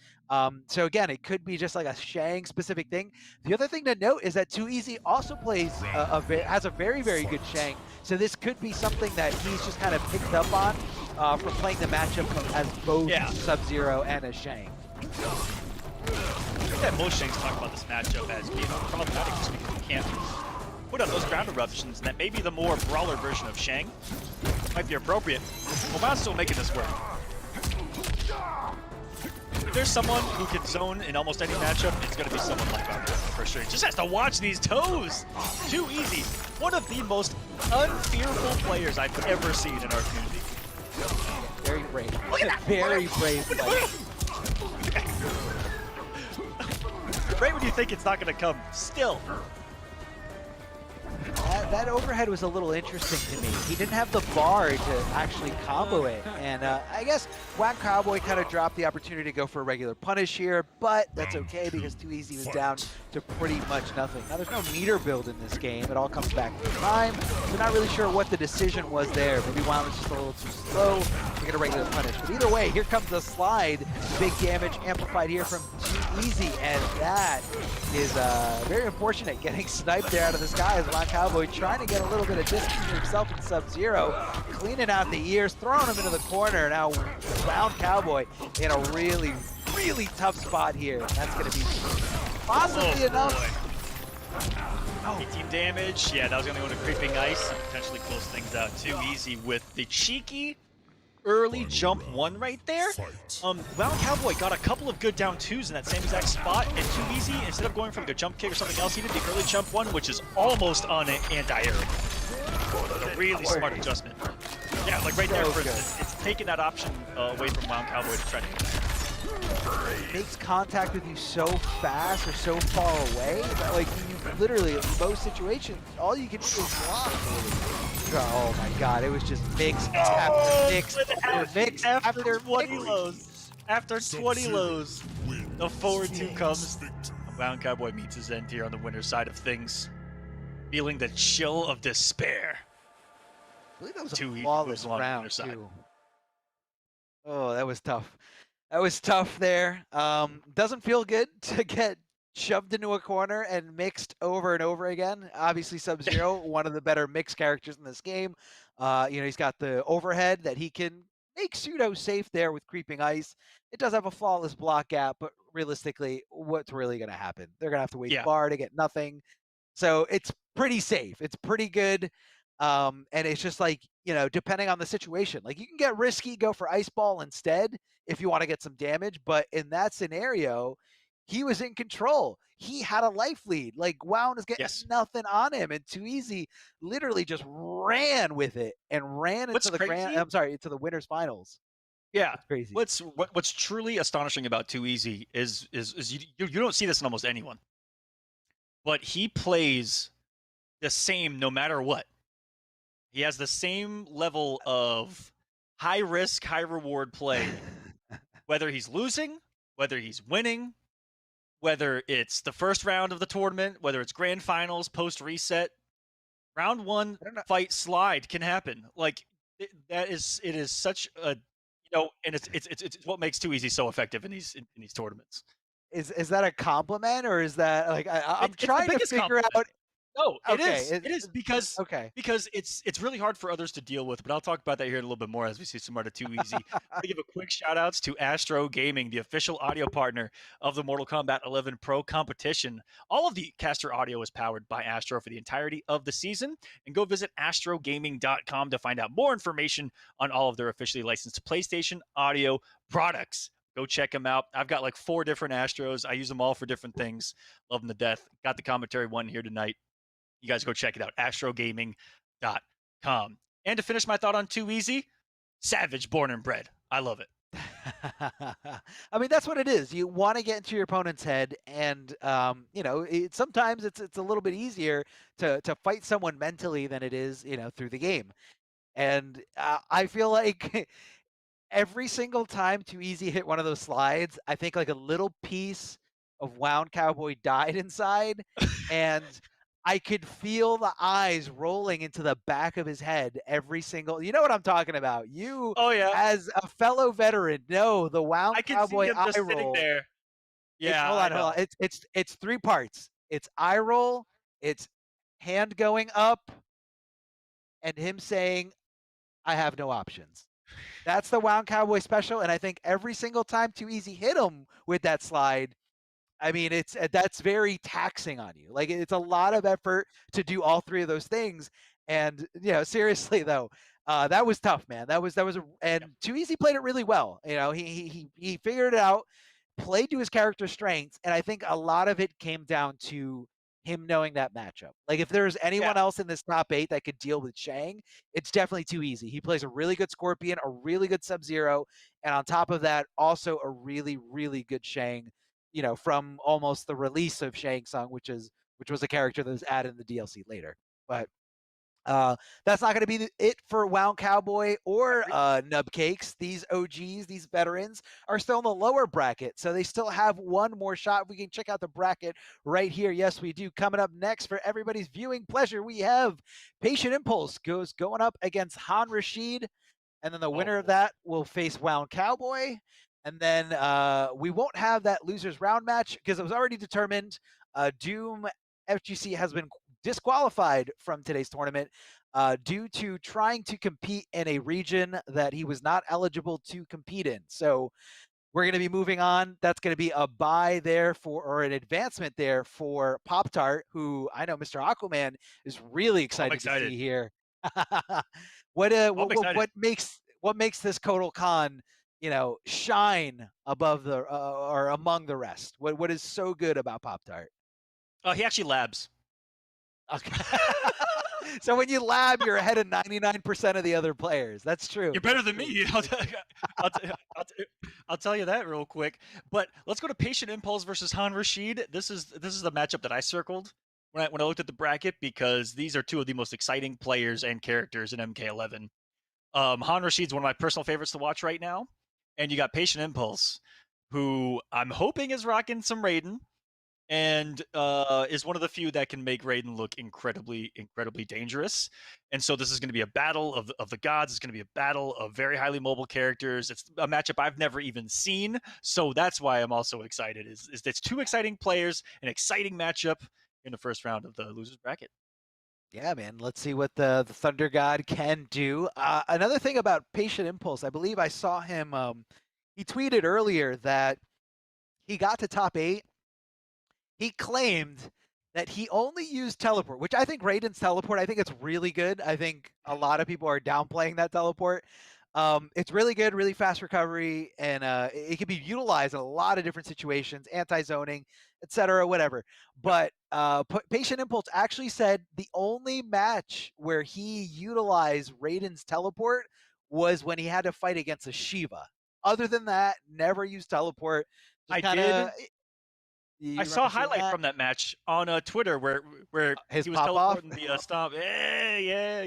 So again, it could be just like a Shang specific thing. The other thing to note is that Too Easy also plays has a very good Shang. So this could be something that he's just kind of picked up on from playing the matchup as both Sub-Zero and as Shang. I think that most Shangs talk about this matchup as being problematic just because you can't put on those ground eruptions, and that maybe the more brawler version of Shang might be appropriate. Well, Wound's still making this work. If there's someone who can zone in almost any matchup, it's going to be someone like Wound for sure. He just has to watch these toes. Too Easy. One of the most unfearful players I've ever seen in our community. Very brave. Look at that. Very brave player. Right when you think it's not going to come, still. That overhead was a little interesting to me. He didn't have the bar to actually combo it. And I guess Wild Cowboy kind of dropped the opportunity to go for a regular punish here, but that's okay because Too Easy was down to pretty much nothing. Now, there's no meter build in this game. It all comes back to time. So not really sure what the decision was there. Maybe Wild was just a little too slow to get a regular punish. But either way, here comes the slide. Big damage amplified here from Too Easy, and that is very unfortunate. Getting sniped there out of the sky as Wild Cowboy trying to get a little bit of distance to himself and Sub-Zero, cleaning out the ears, throwing him into the corner. Now Wild Cowboy in a really tough spot here. That's going to be possibly enough. Oh. 18 damage. Yeah, that was going to go to Creeping Ice and potentially close things out. Too Easy with the cheeky early jump one right there. Wild Cowboy got a couple of good down twos in that same exact spot, and Too Easy, instead of going for like a jump kick or something else, he did the early jump one, which is almost on an anti-air. A really smart adjustment. Yeah, like right there, for instance, it's taking that option away from Wild Cowboy to try to get back. It makes contact with you so fast or so far away that, like, you literally, in most situations, all you can do is block. Oh my god, it was just mix after mix after mix after 20 lows. After 20 lows, the forward two comes. Wound Cowboy meets his end here on the winner's side of things, feeling the chill of despair. I believe that was a flawless round, too. Oh, that was tough. That was tough there. Doesn't feel good to get shoved into a corner and mixed over and over again. Obviously, Sub-Zero, one of the better mixed characters in this game. You know, he's got the overhead that he can make pseudo-safe there with Creeping Ice. It does have a flawless block gap, but realistically, what's really going to happen? They're going to have to wait bar to get nothing. So it's pretty safe. It's pretty good. And it's just like, depending on the situation, like you can get risky, go for ice ball instead if you want to get some damage. But in that scenario, he was in control. He had a life lead. Like Wound is getting Yes. nothing on him, and Too Easy literally just ran with it and ran What's into the crazy? I'm sorry, into the winners finals. Yeah. It's crazy. What's truly astonishing about Too Easy is you don't see this in almost anyone, but he plays the same no matter what. He has the same level of high risk, high reward play, whether he's losing, whether he's winning, whether it's the first round of the tournament, whether it's grand finals, post reset. Round one I don't know. fight slide can happen. Like it is such a and it's what makes Too Easy so effective in these tournaments. Is that a compliment or is that like I'm It's the trying to biggest figure compliment. out? No, it Okay, is. It is okay. because it's really hard for others to deal with, but I'll talk about that here in a little bit more as we see some more to Too Easy. I want to give a quick shout outs to Astro Gaming, the official audio partner of the Mortal Kombat 11 Pro competition. All of the caster audio is powered by Astro for the entirety of the season. And go visit astrogaming.com to find out more information on all of their officially licensed PlayStation audio products. Go check them out. I've got like 4 different Astros. I use them all for different things. Love them to death. Got the commentary one here tonight. You guys go check it out, astrogaming.com. And to finish my thought on Too Easy, savage born and bred. I love it. I mean, that's what it is. You want to get into your opponent's head, and sometimes it's a little bit easier to fight someone mentally than it is, through the game. And I feel like every single time Too Easy hit one of those slides, I think like a little piece of Wound Cowboy died inside, and I could feel the eyes rolling into the back of his head every single. You know what I'm talking about? You, Oh, yeah. as a fellow veteran, know the Wound I can see Cowboy him eye just sitting roll. there. It's Yeah, hold I on, hold on. know. It's 3 parts. It's eye roll, it's hand going up, and him saying, "I have no options." That's the Wound Cowboy special, and I think every single time Too Easy hit him with that slide, I mean, it's that's very taxing on you. Like it's a lot of effort to do all 3 of those things. And seriously though, that was tough, man. And Too Easy played it really well. He figured it out, played to his character's strengths, and I think a lot of it came down to him knowing that matchup. Like if there's Yeah. anyone else in this top 8 that could deal with Shang, it's definitely Too Easy. He plays a really good Scorpion, a really good Sub-Zero, and on top of that, also a really, really good Shang, from almost the release of Shang Tsung, which was a character that was added in the DLC later. But that's not going to be it for Wound Cowboy or Nub Cakes. These OGs, these veterans, are still in the lower bracket, so they still have one more shot. We can check out the bracket right here. Yes, we do. Coming up next for everybody's viewing pleasure, we have Patient Impulse going up against Han Rashid, and then the winner of that will face Wound Cowboy. And then we won't have that losers round match because it was already determined. Doom FGC has been disqualified from today's tournament due to trying to compete in a region that he was not eligible to compete in. So we're going to be moving on. That's going to be a bye there or an advancement there for Pop Tart, who I know Mr. Aquaman is really excited to see here. what makes this Kotal Khan, shine above the or among the rest? What is so good about Pop Tart? Oh, he actually labs. Okay. So when you lab, you're ahead of 99% of the other players. That's true. You're better than me. I'll tell you that real quick. But let's go to Patient Impulse versus Han Rashid. This is the matchup that I circled when I looked at the bracket because these are 2 of the most exciting players and characters in MK11. Han Rashid's one of my personal favorites to watch right now, and you got Patient Impulse, who I'm hoping is rocking some Raiden, and is one of the few that can make Raiden look incredibly, incredibly dangerous. And so this is going to be a battle of the gods. It's going to be a battle of very highly mobile characters. It's a matchup I've never even seen, so that's why I'm also excited. Is it's 2 exciting players, an exciting matchup in the first round of the losers bracket. Yeah, man. Let's see what the Thunder God can do. Another thing about Patient Impulse, I believe I saw him. He tweeted earlier that he got to top 8. He claimed that he only used teleport, which I think Raiden's teleport, I think it's really good. I think a lot of people are downplaying that teleport. It's really good, really fast recovery, and it can be utilized in a lot of different situations, anti-zoning, etc., whatever. Yep. But Patient Impulse actually said the only match where he utilized Raiden's teleport was when he had to fight against a Shiva. Other than that, never used teleport. Just I kind of, did. I you saw remember a seeing highlight that? from that match on Twitter where His he was pop off. teleporting the stomp. Yeah.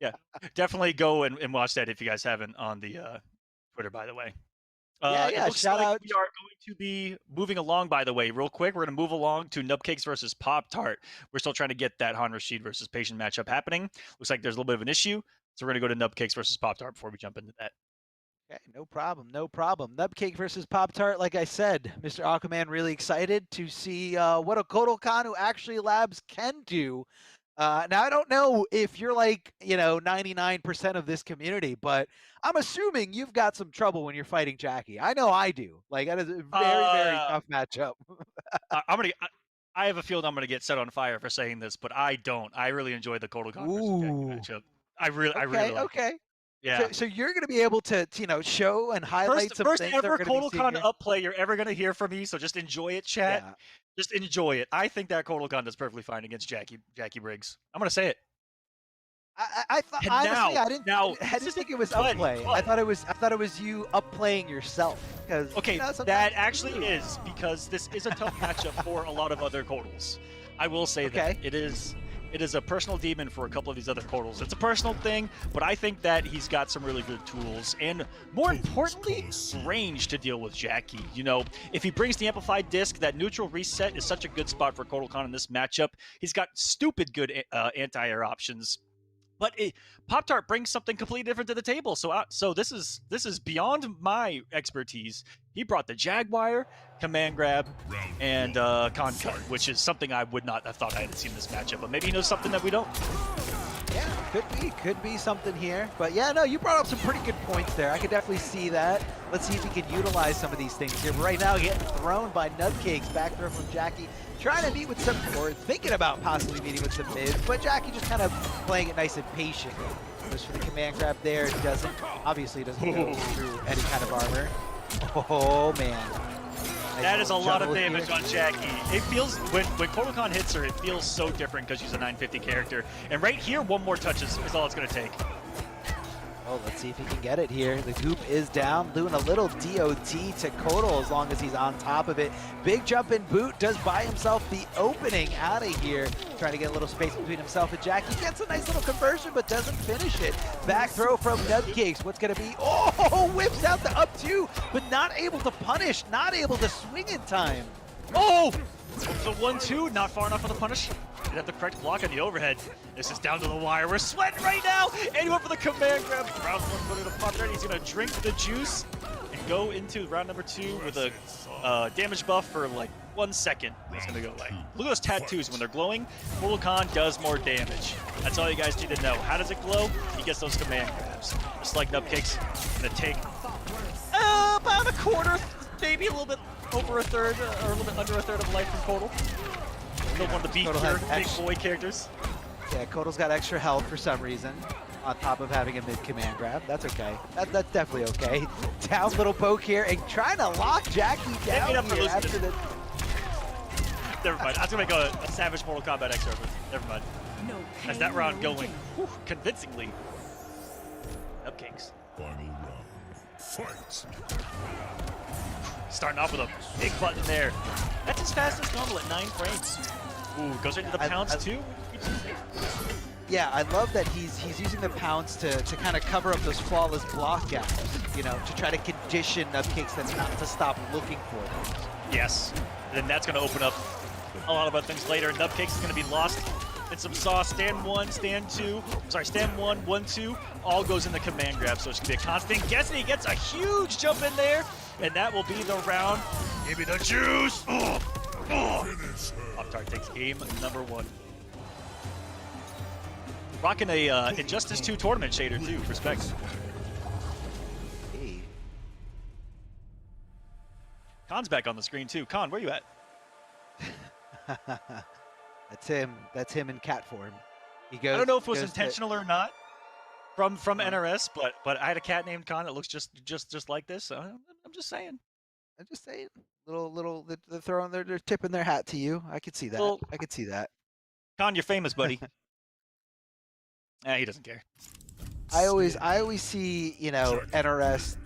Yeah, definitely go and watch that if you guys haven't on the Twitter, by the way. Yeah, It yeah. looks Shout like out. we are going to be moving along, by the way, real quick. We're going to move along to Nubcakes versus Pop Tart. We're still trying to get that Han Rashid versus Patient matchup happening. Looks like there's a little bit of an issue. So we're going to go to Nubcakes versus Pop Tart before we jump into that. Okay, no problem, no problem. Nubcake versus Pop Tart. Like I said, Mr. Aquaman really excited to see what a Kodokan who actually labs can do. Now I don't know if you're like 99% of this community, but I'm assuming you've got some trouble when you're fighting Jackie. I know I do. Like that is a very very Uh, tough matchup. I'm gonna. I have a feeling I'm gonna get set on fire for saying this, but I don't. I really enjoy the Kodokan versus Jackie Ooh. matchup. I really Okay. like it. Okay. Yeah. So you're going to be able to show and highlight some First things that we're ever going to be seeing Kodokan here. up play you're ever gonna hear from me. So just enjoy it, chat. Yeah. Just enjoy it. I think that Kodokan does perfectly fine against Jackie Briggs. I'm gonna say it. I thought And honestly, now I this didn't is think it was but- upplay. I thought it was you upplaying yourself. Because Okay, sometimes that actually is because this is a tough matchup for a lot of other Kodals. I will say that Okay. it is a personal demon for a couple of these other Kodals. It's a personal thing, but I think that he's got some really good tools and more importantly, range to deal with Jackie. You know, if he brings the amplified disc, that neutral reset is such a good spot for Kodokan in this matchup. He's got stupid good anti-air options. But Pop-Tart brings something completely different to the table. So this is beyond my expertise. He brought the Jaguar, Command Grab, and Con Cut, which is something I would not have thought I had seen in this matchup. But maybe he knows something that we don't. Yeah, could be something here. But yeah, no, you brought up some pretty good points there. I could definitely see that. Let's see if we can utilize some of these things here. But right now, getting thrown by Nubcakes, back throw from Jackie, trying to meet with some, or thinking about possibly meeting with some mids, but Jackie just kind of playing it nice and patient. Goes for the command grab there, obviously doesn't go through any kind of armor. Oh man. That is a lot of damage here. on Jackie. It feels, when Kodokan hits her, it feels so different because she's a 950 character. And right here, one more touch is all it's going to take. Oh, let's see if he can get it here. The goop is down, doing a little DOT to Kodal as long as he's on top of it. Big jump in boot, does buy himself the opening out of here. Trying to get a little space between himself and Jackie. Gets a nice little conversion, but doesn't finish it. Back throw from Nubcakes. What's going to be? Oh, whips out the up two, but not able to punish, not able to swing in time. Oh! The 1-2, not far enough for the punish. Did have the correct block on the overhead. This is down to the wire. We're sweating right now. And he went for the command grab. Round one, put it a pop there. He's going to drink the juice and go into round number 2 with a damage buff for like 1 second. It's going to go away. Look at those tattoos. When they're glowing, Kodokan does more damage. That's all you guys need to know. How does it glow? He gets those command grabs. Just like Nubcakes, going to take about a quarter, maybe a little bit over a third, or a little bit under a third of life from Kodal. Still one of the big boy characters. Yeah, Kodal's got extra health for some reason, on top of having a mid-command grab. That's okay. That's definitely okay. Down little poke here, and trying to lock Jackie down here after the... Never mind. I was going to make a Savage Mortal Kombat X reference. Never mind. As that round going convincingly. Nubcakes. Final round. Fight. Starting off with a big button there. That's his fastest normal at 9 frames. Ooh, goes into the pounce too. Yeah, I love that he's using the pounce to kind of cover up those flawless block gaps, to try to condition Nubcakes that's not to stop looking for them. Yes. And then that's going to open up a lot of other things later. Nubcakes is going to be lost in some sauce. Stand 1, stand 2. Sorry, stand 1, 1, 2. All goes in the command grab, so it's going to be a constant guess, and he gets a huge jump in there. And that will be the round. Give me the juice! Pop-Tart takes game number 1. Rocking a Injustice 2 tournament shader too, respect. Hey. Khan's back on the screen too. Khan, where you at? That's him. That's him in cat form. He goes. I don't know if it was goes to- intentional or not from NRS, but I had a cat named Khan that looks just like this. So I'm just saying. I'm just saying, they're throwing, they're tipping their hat to you. I could see that. Well- I could see that. Khan, you're famous, buddy. He doesn't care. I always see, you know, NRS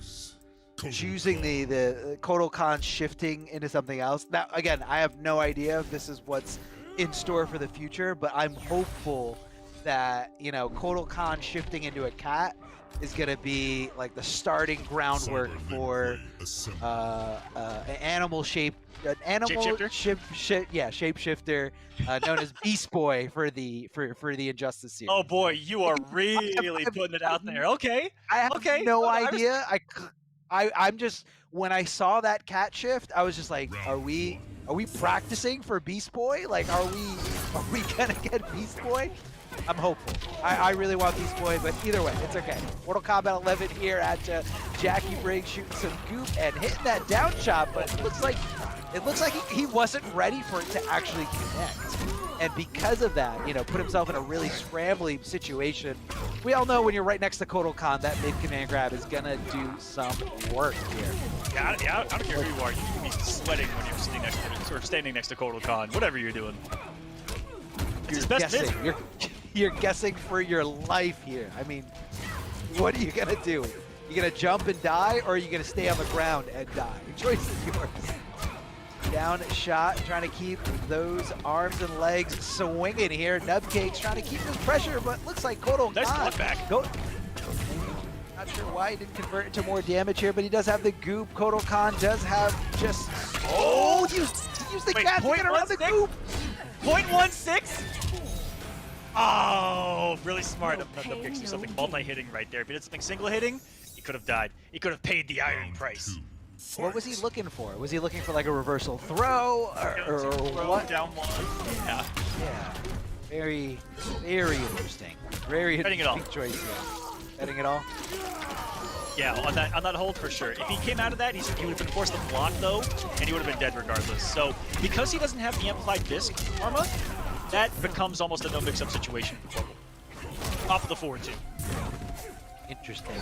choosing the Kotal Khan shifting into something else. Now, again, I have no idea if this is what's in store for the future, but I'm hopeful that, you know, Kotal Khan shifting into a cat is going to be like the starting groundwork for an animal shapeshifter known as Beast Boy for the Injustice series. Oh boy, you are really putting it out there. Okay. I have Okay, no well, idea. I'm just, when I saw that cat shift, I was just like, are we practicing for Beast Boy? Like, are we gonna get Beast Boy? I'm hopeful. I really want Beast Boy, but either way, it's okay. Mortal Kombat 11 here at Jackie Briggs shooting some goop and hitting that down chop, but it looks like he wasn't ready for it to actually connect. And because of that, you know, put himself in a really scrambly situation. We all know when you're right next to Kotal Khan, that mid-command grab is gonna do some work here. Yeah, I don't care who you are. You can be sweating when you're sitting next to, or standing next to Kotal Khan. Whatever you're doing. It's his best guessing. mid. You're guessing for your life here. I mean, what are you gonna do? You gonna jump and die, or are you gonna stay on the ground and die? The choice is yours. Down shot, trying to keep those arms and legs swinging here. Nubcake's trying to keep this pressure, but looks like Kotal Nice Khan. block back. Not sure why he didn't convert into more damage here, but he does have the goop. Kotal Khan does have just... Oh, he used the cat to get around the goop. 0.16? Oh, really smart. Nubcake's do something multi-hitting right there. If he did something single-hitting, he could have died. He could have paid the iron price. What was he looking for? Was he looking for like a reversal throw or what? Down one. Yeah. Yeah. Very, very interesting. Very Betting it all. interesting choice here. Betting it all? Yeah, on that hold for sure. If he came out of that, he would have been forced to block though, and he would have been dead regardless. So because he doesn't have the amplified disc armor, that becomes almost a no mix-up situation for Kotal. Off of the forward two. Interesting.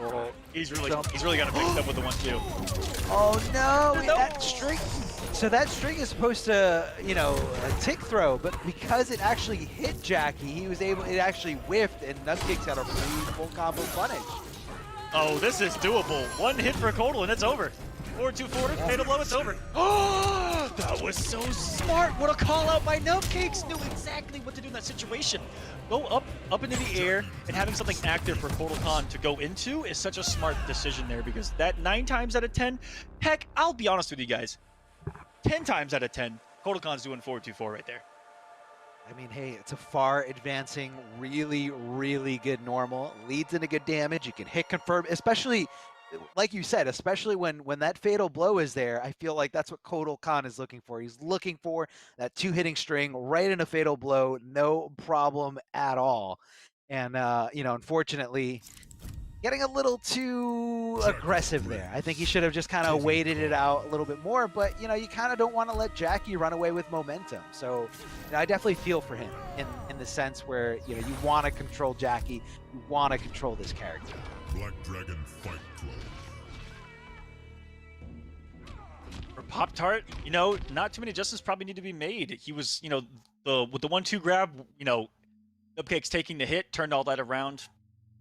Oh, he's really got to mix up with the 1-2. Oh no, No. that string. So that string is supposed to, you know, tick throw, but because it actually hit Jackie, it actually whiffed, and Nubcake's got a free full combo punish. Oh, this is doable. One hit for Kotal and it's over. 4-2 forward, fatal blow, it's over. Oh, that was so smart. What a call out by Nubcakes. Knew exactly what to do in that situation. Go up into the air, and having something active for Kotal Khan to go into is such a smart decision there, because that 9 times out of 10, heck, I'll be honest with you guys, 10 times out of 10, Kotal Khan's doing 4-2-4 right there. I mean, hey, it's a far advancing, really, really good normal. Leads into good damage. You can hit confirm, especially, like you said, especially when that fatal blow is there. I feel like that's what Kotal Khan is looking for. He's looking for that 2-hitting string right in a fatal blow, no problem at all. And, you know, unfortunately, getting a little too aggressive there. I think he should have just kind of waited it out a little bit more, but, you know, you kind of don't want to let Jackie run away with momentum. So, you know, I definitely feel for him in the sense where, you know, you want to control Jackie, you want to control this character. Black Dragon Fight Club. For Pop-Tart, you know, not too many adjustments probably need to be made. He was, you know, with the 1-2 grab, you know, Nubcake's taking the hit, turned all that around,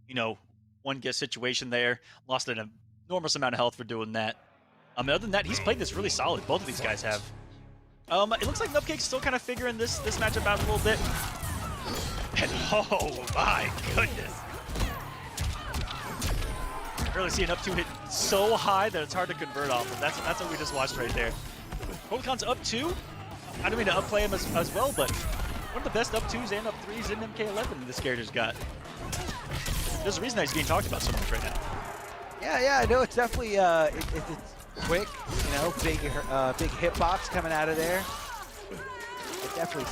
you know, one guess situation there, lost an enormous amount of health for doing that. Other than that, he's played this really solid. Both of these guys have. It looks like Nubcake's still kind of figuring this matchup out a little bit. And oh my goodness. Really see an up 2 hit so high that it's hard to convert off of. That's what we just watched right there. Kotal Khan's up 2. I don't mean to upplay him as well, but one of the best up 2s and up 3s in MK11 this character's got. There's a reason that he's being talked about so much right now. Yeah, no, it's definitely it's quick, you know, big hitbox coming out of there. I definitely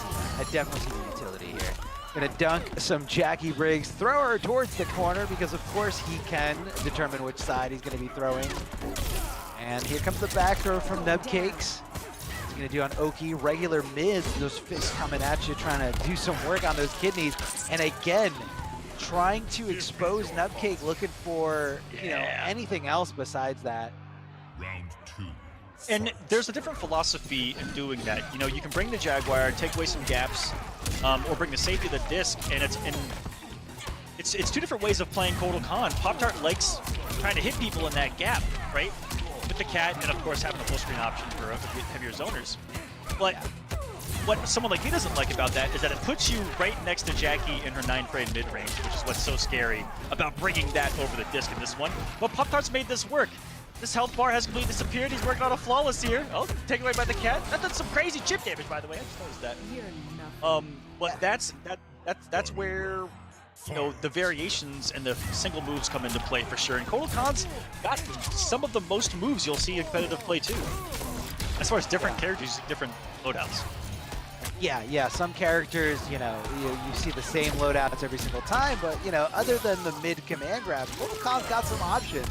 see the utility here. Gonna dunk some Jackie Briggs, throw her towards the corner because of course he can determine which side he's gonna be throwing. And here comes the back throw from Nubcakes. He's gonna do on Oki, regular mids, those fists coming at you, trying to do some work on those kidneys. And again, trying to expose Nubcake, looking for, you know, anything else besides that. Round 2. And there's a different philosophy in doing that. You know, you can bring the Jaguar, take away some gaps, or bring the safety of the disc, and it's two different ways of playing Kotal Khan. Pop-Tart likes trying to hit people in that gap, right? With the cat, and of course having a full screen option for heavier zoners. But what someone like me doesn't like about that is that it puts you right next to Jackie in her 9-frame mid-range, which is what's so scary about bringing that over the disc in this one. But Pop-Tart's made this work. This health bar has completely disappeared. He's working on a flawless here. Oh, taken away by the cat. That did some crazy chip damage, by the way. I just noticed that. But that's where, you know, the variations and the single moves come into play for sure. And Kotal Khan's got some of the most moves you'll see in competitive play too. As far as different characters using different loadouts. Yeah, some characters, you know, you see the same loadouts every single time, but, you know, other than the mid command grab, Kotal Khan's got some options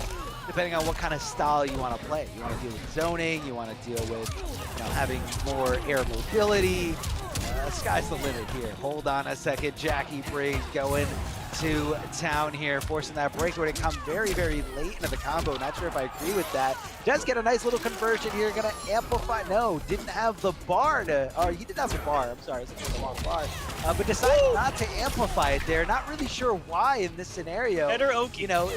depending on what kind of style you want to play. You want to deal with zoning, you want to deal with, you know, having more air mobility. Sky's the limit here. Hold on a second. Jackie Briggs going to town here, forcing that breakaway to come very, very late into the combo. Not sure if I agree with that. Does get a nice little conversion here. Gonna amplify. No, didn't have the bar to, or he didn't have the bar. I'm sorry, it's the wrong bar. But decided not to amplify it there. Not really sure why in this scenario. Better Oki. You know,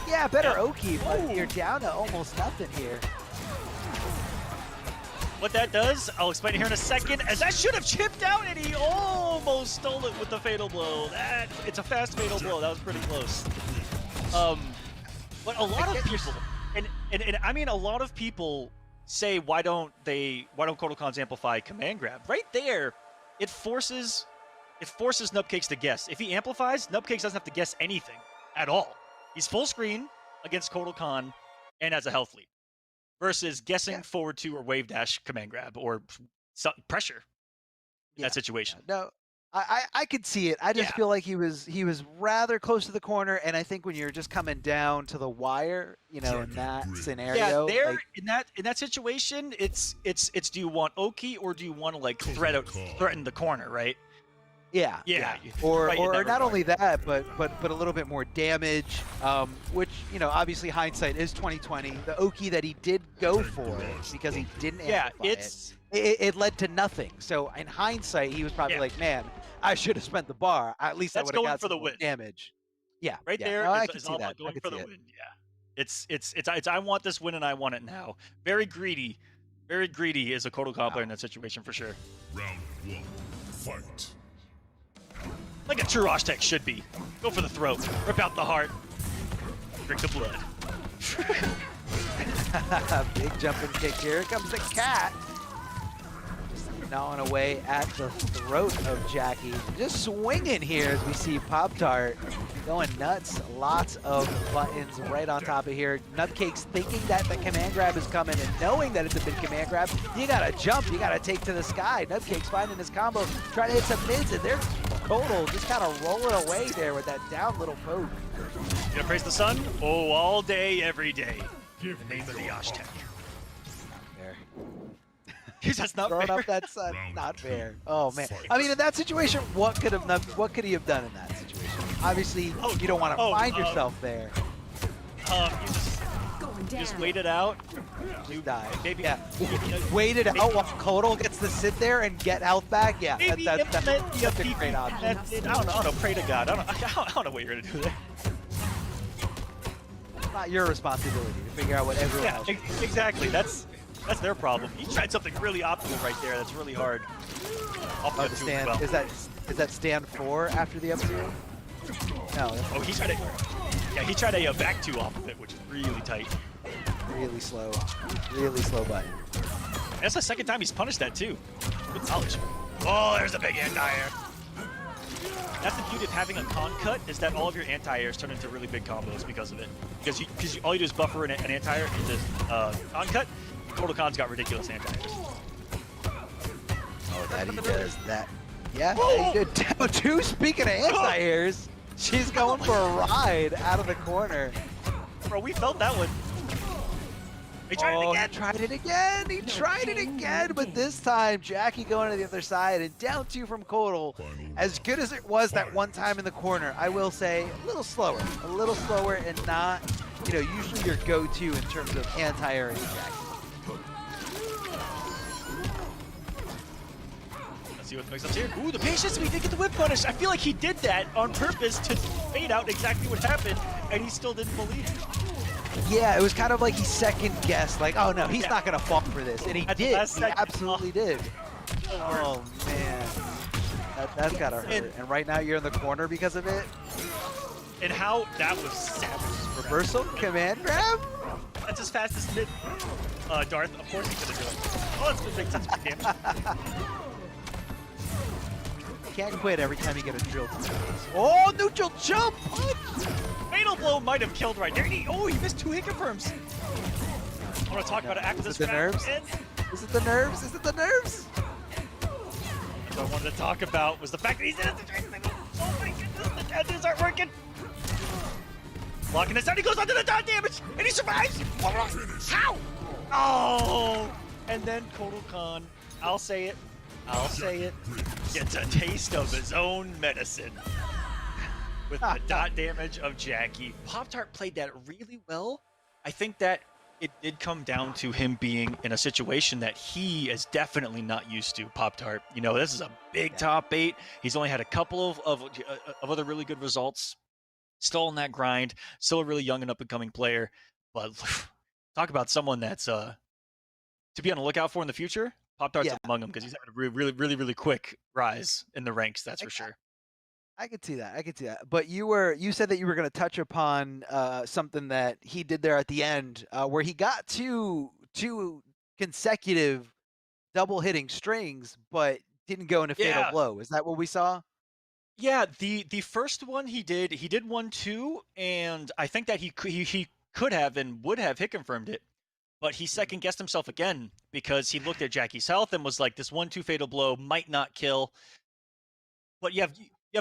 yeah, better Oki, but you're down to almost nothing here. What that does, I'll explain it here in a second, as that should have chipped out and he almost stole it with the fatal blow. It's a fast fatal blow. That was pretty close. But a lot of people, and I mean a lot of people say, why don't Kotal Khans amplify command grab? Right there, it forces Nubcakes to guess. If he amplifies, Nubcakes doesn't have to guess anything at all. He's full screen against Kotal Khan and has a health lead. Versus guessing forward 2 or wave dash command grab or pressure in that situation. No, I could see it. I just feel like he was rather close to the corner, and I think when you're just coming down to the wire, you know, in that scenario, in that situation, it's do you want Oki or do you want to like threaten the corner, right? Yeah. Or not only that, but a little bit more damage, which, you know, obviously hindsight is 2020. The Oki that he did go for because he didn't amplify it led to nothing. So in hindsight, he was probably like, man, I should have spent the bar. At least I would have got some more damage. Yeah, there. No, I it's can see all that. about going for the win. Yeah, it's I want this win and I want it now. Very greedy is a Kotal Khan player in that situation for sure. Round 1, fight. Like a true Aztec should be. Go for the throat, rip out the heart, drink the blood. Big jumping kick here. Here comes the cat. Just gnawing away at the throat of Jackie. Just swinging here as we see Pop-Tart going nuts. Lots of buttons right on top of here. Nubcakes thinking that the command grab is coming and knowing that it's a big command grab. You gotta jump, you gotta take to the sky. Nubcakes finding his combo, trying to hit some mids, and they're Kotal just kind of rolling away there with that down little poke. You gonna praise the sun? Oh, all day, every day. In the name of the Aztec. Fair. That's not Throwing fair. up that sun, not fair. Oh man. I mean, in that situation, what could he have done in that situation? Obviously, you don't want to find yourself there. You just wait it out. You die. Maybe wait it out while Kotal gets to sit there and get health back. Yeah, that's a great option. I don't know. Pray to God. I don't know what you're gonna do there. It's not your responsibility to figure out what everyone else. Exactly. That's their problem. He tried something really optimal right there. That's really hard. Oh, the stand. Well. Is that stand 4 after the up-0? No. Oh, he tried it. Yeah, he tried a back 2 off of it, which is really tight. Really slow button. That's the second time he's punished that too. Good knowledge. Oh, there's a big anti-air. That's the beauty of having a con cut, is that all of your anti-airs turn into really big combos because of it. Because all you do is buffer an anti-air into con cut. Kotal Khan's got ridiculous anti-airs. Oh, that he does that. Yeah, he did down 2. Speaking of anti-airs, she's going for a ride out of the corner. Bro, we felt that one. He tried it again. He tried it again. He tried it again, but this time Jackie going to the other side and down 2 from Kodal. As good as it was that one time in the corner, I will say a little slower and not, usually your go-to in terms of anti-airing Jackie. Let's see what the mix-up's here. Ooh, the patience, he did get the whip punish. I feel like he did that on purpose to fade out exactly what happened, and he still didn't believe it. Yeah, it was kind of like he second-guessed, like, oh no, he's not going to fall for this. And he At the did. last He second. absolutely did. Oh, man. That's got to hurt. And right now you're in the corner because of it. And how that was savage. Reversal, command grab. That's as fast as mid. Darth, of course he's going to do it. Oh, that's going to make such big damage. Can't quit every time you get a drill. Oh, neutral jump! Fatal blow might have killed right there. Oh, he missed 2 hit confirms. I want to talk about it after this. Is it the nerves? Is it the nerves? Is it the nerves? What I wanted to talk about was the fact that he's in at the dragon. Oh my goodness, the gadgets aren't working. Blocking this out, he goes onto the dot damage, and he survives. How? Oh! And then Kotal Khan, I'll say it, gets a taste of his own medicine. With the dot damage of Jackie. Pop-Tart played that really well. I think that it did come down to him being in a situation that he is definitely not used to. Pop-Tart, this is a big top 8. He's only had a couple of other really good results. Still on that grind. Still a really young and up-and-coming player. But talk about someone that's to be on the lookout for in the future. Pop-Tart's among them because he's having a really quick rise in the ranks. That's for sure. I could see that. But you said that you were going to touch upon something that he did there at the end, where he got two consecutive double hitting strings, but didn't go into fatal blow. Is that what we saw? Yeah, the first one he did 1-2, and I think that he could have and would have hit confirmed it, but he second guessed himself again because he looked at Jackie's health and was like, this 1-2 fatal blow might not kill, but you have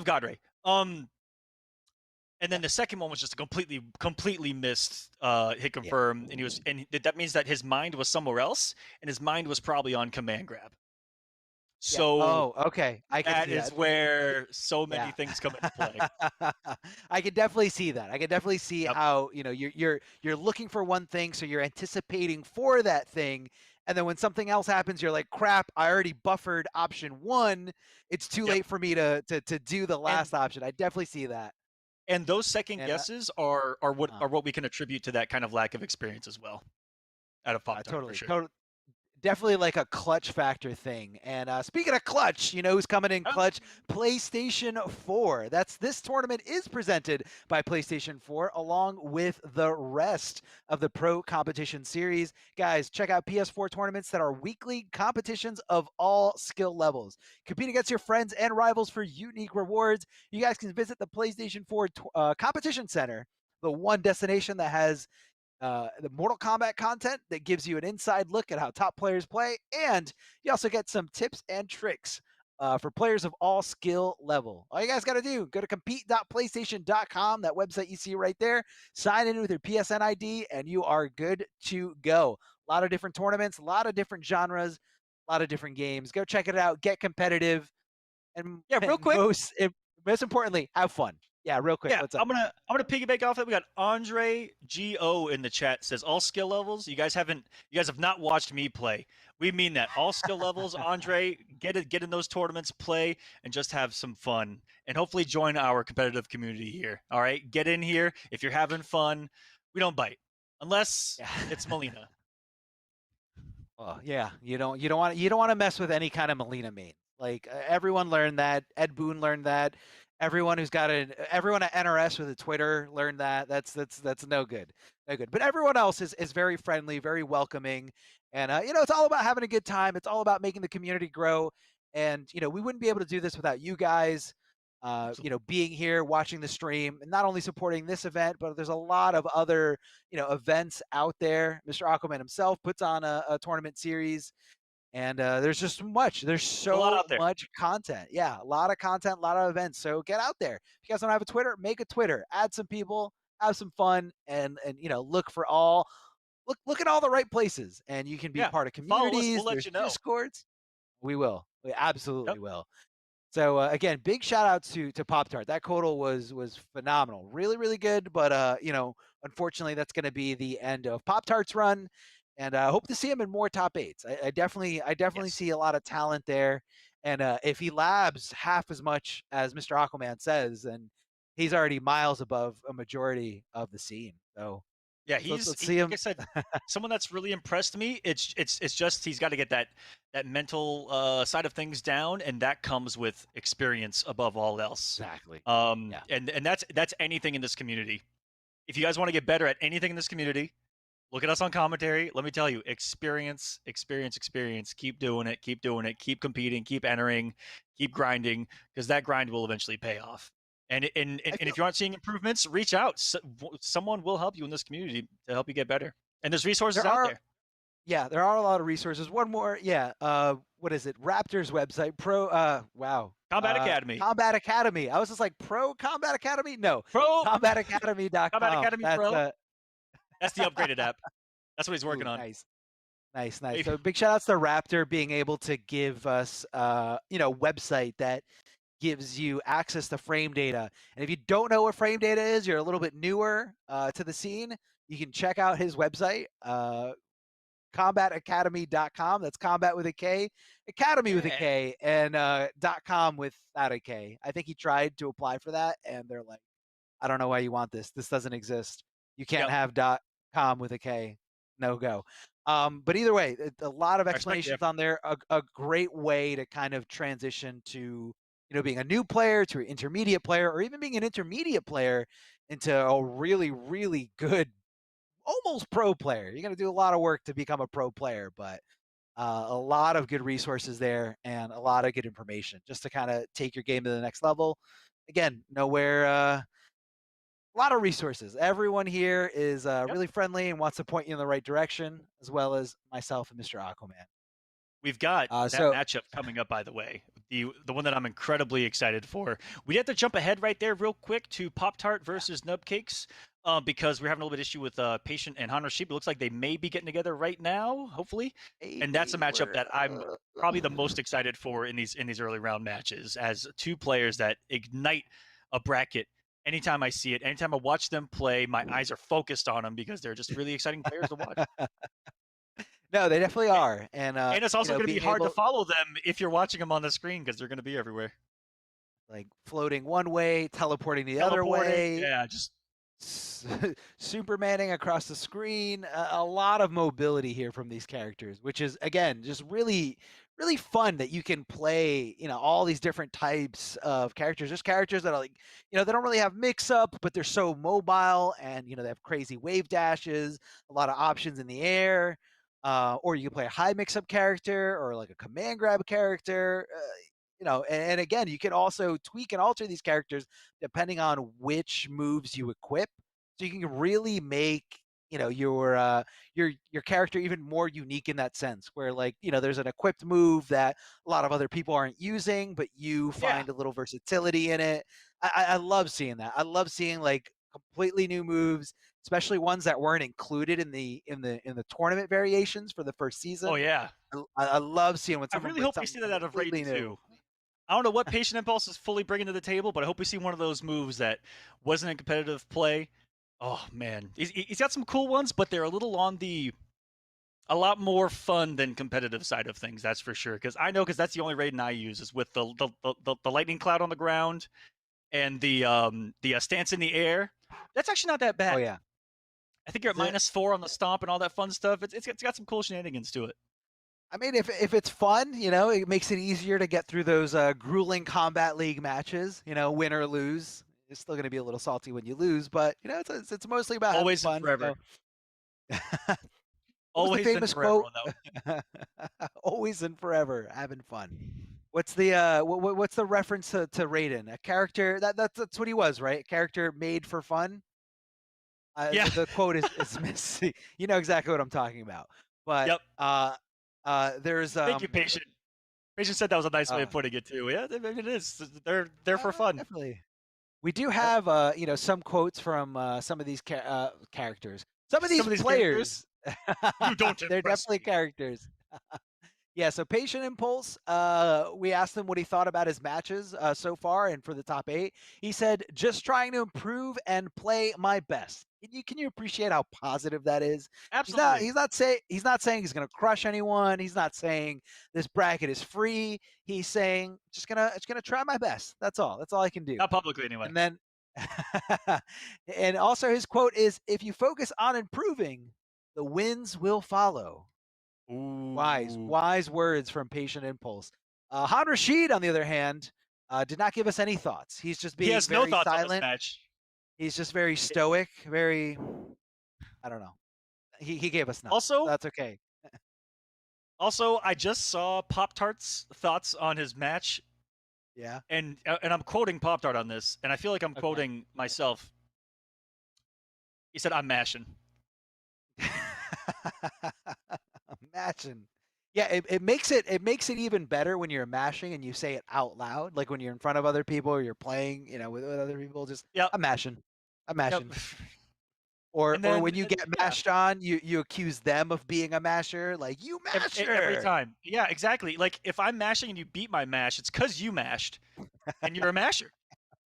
Godray. And then the second one was just a completely missed hit confirm, and that means that his mind was somewhere else, and his mind was probably on command grab. So okay. That is where so many things come into play. I could definitely see that. I could definitely see how you're looking for one thing, so you're anticipating for that thing, and then when something else happens, you're like, crap, I already buffered option 1. It's too late for me to do the last option. I definitely see that. And those second guesses are what we can attribute to that kind of lack of experience as well. Out of Pop-Tart, for sure. Definitely like a clutch factor thing. And speaking of clutch, who's coming in clutch? PlayStation 4. This tournament is presented by PlayStation 4 along with the rest of the Pro Competition series. Guys, check out PS4 tournaments that are weekly competitions of all skill levels. Compete against your friends and rivals for unique rewards. You guys can visit the PlayStation 4 Competition Center, the one destination that has the Mortal Kombat content that gives you an inside look at how top players play, and you also get some tips and tricks for players of all skill level. All you guys got to do, go to compete.playstation.com, that website you see right there, sign in with your PSN ID, and you are good to go. A lot of different tournaments, a lot of different genres, a lot of different games. Go check it out, get competitive, and real quick, most importantly, have fun. Yeah, real quick. What's up? I'm gonna piggyback off that. We got Andre Go in the chat, says all skill levels. You guys have not watched me play. We mean that. All skill levels, Andre, get in those tournaments, play, and just have some fun. And hopefully join our competitive community here. All right? Get in here. If you're having fun, we don't bite. Unless it's Melina. Oh yeah, you don't want to mess with any kind of Melina main. Like everyone learned that. Ed Boon learned that. Everyone who's got everyone at NRS with a Twitter learned that. That's no good. No good. But everyone else is very friendly, very welcoming. And it's all about having a good time. It's all about making the community grow. And we wouldn't be able to do this without you guys. Being here, watching the stream, and not only supporting this event, but there's a lot of other, events out there. Mr. Aquaman himself puts on a tournament series. And there's just much. There's so much content. Yeah, a lot of content, a lot of events. So get out there. If you guys don't have a Twitter, make a Twitter. Add some people, have some fun, and look for all look at all the right places, and you can be Yeah. part of Follow us. We'll communities. let There's you know. discords. We will. We absolutely Yep. will. So again, big shout out to Pop Tart. That Kodal was phenomenal, really good. But unfortunately, that's going to be the end of Pop Tart's run, and I hope to see him in more top eights. I definitely Yes. see a lot of talent there, and if he labs half as much as Mr. Aquaman says, then he's already miles above a majority of the scene. So Yeah, let's see like I him. said, someone that's really impressed me. It's just he's got to get that mental side of things down, and that comes with experience above all else. Exactly. Yeah. And that's anything in this community. If you guys want to get better at anything in this community, look at us on commentary. Let me tell you, experience. Keep doing it. Keep competing. Keep entering. Keep grinding, because that grind will eventually pay off. And I feel if you aren't seeing improvements, reach out. Someone will help you in this community to help you get better. And there's resources there out are there. Yeah, there are a lot of resources. One more, yeah. What is it? Raptors website, Combat Academy, Combat Academy. I was just like, Pro Combat Academy? No, Pro Combat combatacademy.com. Academy That's Pro. That's the upgraded app. That's what he's working ooh, on. nice. Hey, So big shout outs to Raptor being able to give us, website that gives you access to frame data. And if you don't know what frame data is, you're a little bit newer to the scene. You can check out his website. Combatacademy.com. That's combat with a K, academy with a Yeah. K, and .com without a K. I think he tried to apply for that, and they're like, I don't know why you want this. This doesn't exist. You can't Yep. have .com with a K. No go. But either way, a lot of I respect the explanations effort. on there. A great way to kind of transition to being a new player to an intermediate player, or even being an intermediate player into a really good almost pro player. You're going to do a lot of work to become a pro player, but a lot of good resources there and a lot of good information just to kind of take your game to the next level. Again, nowhere. A lot of resources. Everyone here is Yep. really friendly and wants to point you in the right direction, as well as myself and Mr. Aquaman. We've got that So matchup coming up, by the way. The one that I'm incredibly excited for. We have to jump ahead right there, real quick, to Pop Tart versus Nubcakes, because we're having a little bit issue with Patient and Hunter Sheep. It looks like they may be getting together right now, hopefully. And that's a maybe matchup we're that I'm probably the most excited for in these early round matches, as two players that ignite a bracket. Anytime I see it, anytime I watch them play, my eyes are focused on them because they're just really exciting players to watch. no, they definitely are, and And it's also going to be being hard to able follow them if you're watching them on the screen, because they're going to be everywhere. like floating one way, teleporting the other Teleporting, way, yeah, just Supermaning across the screen. A lot of mobility here from these characters, which is again just really fun that you can play. All these different types of characters. There's characters that are like they don't really have mix up, but they're so mobile, and they have crazy wave dashes, a lot of options in the air. Or you can play a high mix up character or like a command grab character. And again, you can also tweak and alter these characters depending on which moves you equip. So you can really make your character even more unique in that sense, where like there's an equipped move that a lot of other people aren't using, but you yeah. find a little versatility in it. I love seeing that. I love seeing like completely new moves, especially ones that weren't included in the tournament variations for the first Oh season. yeah. I love seeing when I someone really brings hope we something see that out of completely Raiden new. too. I don't know what Patient Impulse is fully bringing to the table, but I hope we see one of those moves that wasn't in competitive play. Oh man, he's got some cool ones, but they're a lot more fun than competitive side of things. That's for sure. Because that's the only Raiden I use is with the lightning cloud on the ground and the stance in the air. That's actually not that Oh bad. yeah. I think you're at The, -4 on the stomp and all that fun stuff. It's got some cool shenanigans to it. I mean, if it's fun, it makes it easier to get through those grueling combat league matches. Win or lose. It's still going to be a little salty when you lose, but it's mostly about having Always and fun. forever. What was the Always and famous forever quote? on that one. Always and forever having fun. What's the what's the reference to Raiden? A character that's what he was, right? A character made for fun. Yeah. The quote is missing. You know exactly what I'm talking about. But Yep. there's Thank you, Patient. Patient said that was a nice way uh, of putting it too. Yeah, it is. They're for fun. definitely. We do have some quotes from some of these characters. Some of Some these of these players characters. You don't They're impress definitely me. characters. Yeah, so Patient Impulse, we asked him what he thought about his matches so far and for the top 8. He said, just trying to improve and play my best. Can you appreciate how positive that is? Absolutely. He's not saying he's gonna crush anyone. He's not saying this bracket is free. He's saying just gonna try my best. That's all. That's all I can do. Not publicly, anyway. And then and also his quote is, if you focus on improving, the wins will follow. Ooh. Wise words from Patient Impulse. Han Rashid, on the other hand, did not give us any thoughts. He's just He being has no very thoughts on this silent. match. He's just very stoic, very, I don't know. He gave us nothing. Also, That's okay. I just saw Pop Tart's thoughts on his match, Yeah. and I'm quoting Pop Tart on this, and I feel like I'm Okay. quoting myself. He said, "I'm mashing." Imagine. Yeah, it makes it even better when you're mashing and you say it out loud, like when you're in front of other people or you're playing, with other people. Just Yep. I'm mashing. I'm mashing. Yep. Or And then, when you get yeah, mashed on, you accuse them of being a masher, like you masher. every time. Yeah, exactly. Like if I'm mashing and you beat my mash, it's because you mashed, and you're a masher,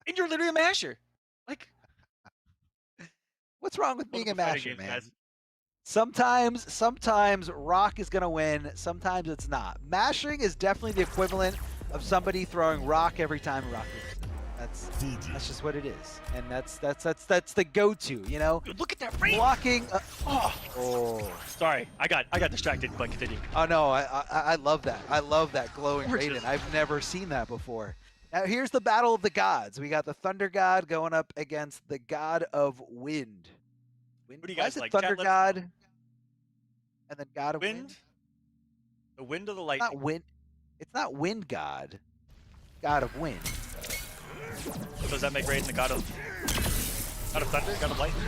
and you're literally a masher. Like, What's wrong with welcome being a to fighting masher, games, man? guys. Sometimes Rock is gonna win, sometimes it's not. Mashing is definitely the equivalent of somebody throwing Rock every time Rock loses. That's just what it is, and that's the go-to, Dude, look at that range. blocking. Oh, sorry, I got distracted, but continue. Oh no, I love that. I love that glowing Gorgeous. Raiden. I've never seen that before. Now here's the battle of the gods. We got the Thunder God going up against the God of Wind. What do you Why guys is it like? Thunder Chat, let us God know. and then God of Wind? Wind, the wind of the Not lightning. wind. It's not Wind God. God of Wind. Does that make Raiden the god of thunder, god of lightning?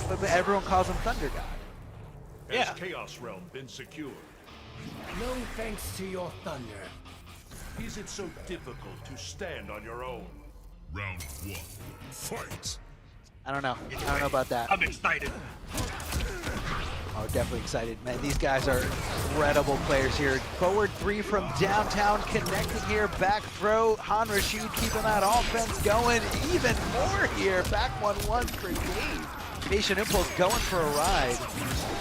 But everyone calls him Thunder God. Yeah. Has Chaos Realm been secured? No thanks to your thunder. Is it so difficult to stand on your own? Round 1. Fight! I don't know. I don't know about that. I'm excited. Oh, definitely excited, man. These guys are incredible players here. Forward 3 from downtown, connecting here. Back throw. Han Rashid keeping that offense going. Even more here. Back 1-1 for Dave. Patient Impulse going for a ride.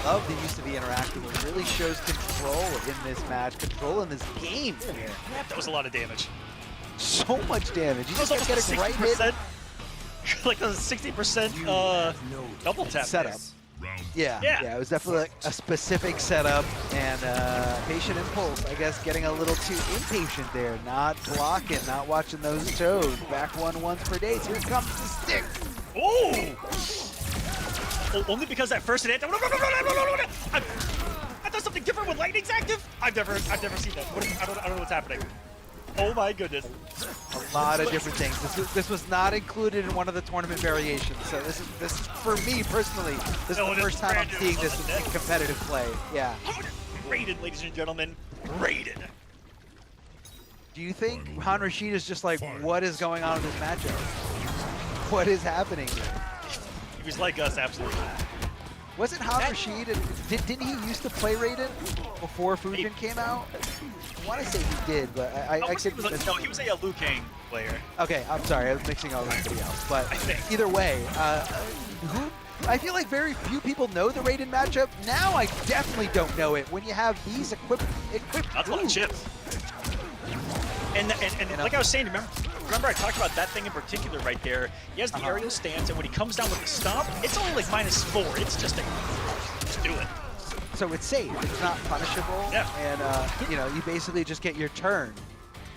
Love the use of the interactable. It really shows control in this match, control in this game here. That was a lot of damage. So much damage. You That was just kept almost getting right hit. 60%. Like a 60% double tap Setup. there. Round Yeah, it was definitely like a specific setup, and Patient Impulse, I guess, getting a little too impatient there, not blocking, not watching those toes. Back 1-1 per days. Here comes the stick. Oh! Only because that first hit. I thought something different with lightning's active. I've never seen that. I don't know what's happening. Oh my goodness. A lot of different things. This was not included in one of the tournament variations, so this is for me personally. This is No, the this first is time I'm brand new. seeing this Love in it. competitive play. Yeah. Raiden, ladies and gentlemen. Raiden. Do you think Han Rashid is just like, what is going on in this matchup? What is happening here? He was like us, absolutely. Wasn't Han Rashid, didn't he used to play Raiden before Fujin came out? I want to say he did, but I could. No, he was a Liu Kang player. Okay, I'm sorry, I was mixing all with somebody else. But I think. either way, I feel like very few people know the Raiden matchup. Now I definitely don't know it when you have these equipped That's a lot of moves. chips. And like I was saying, remember I talked about that thing in particular right there. He has the aerial stance, and when he comes down with the stomp, it's only like -4. It's just do it. So it's safe. It's not punishable. Yeah. And you basically just get your turn.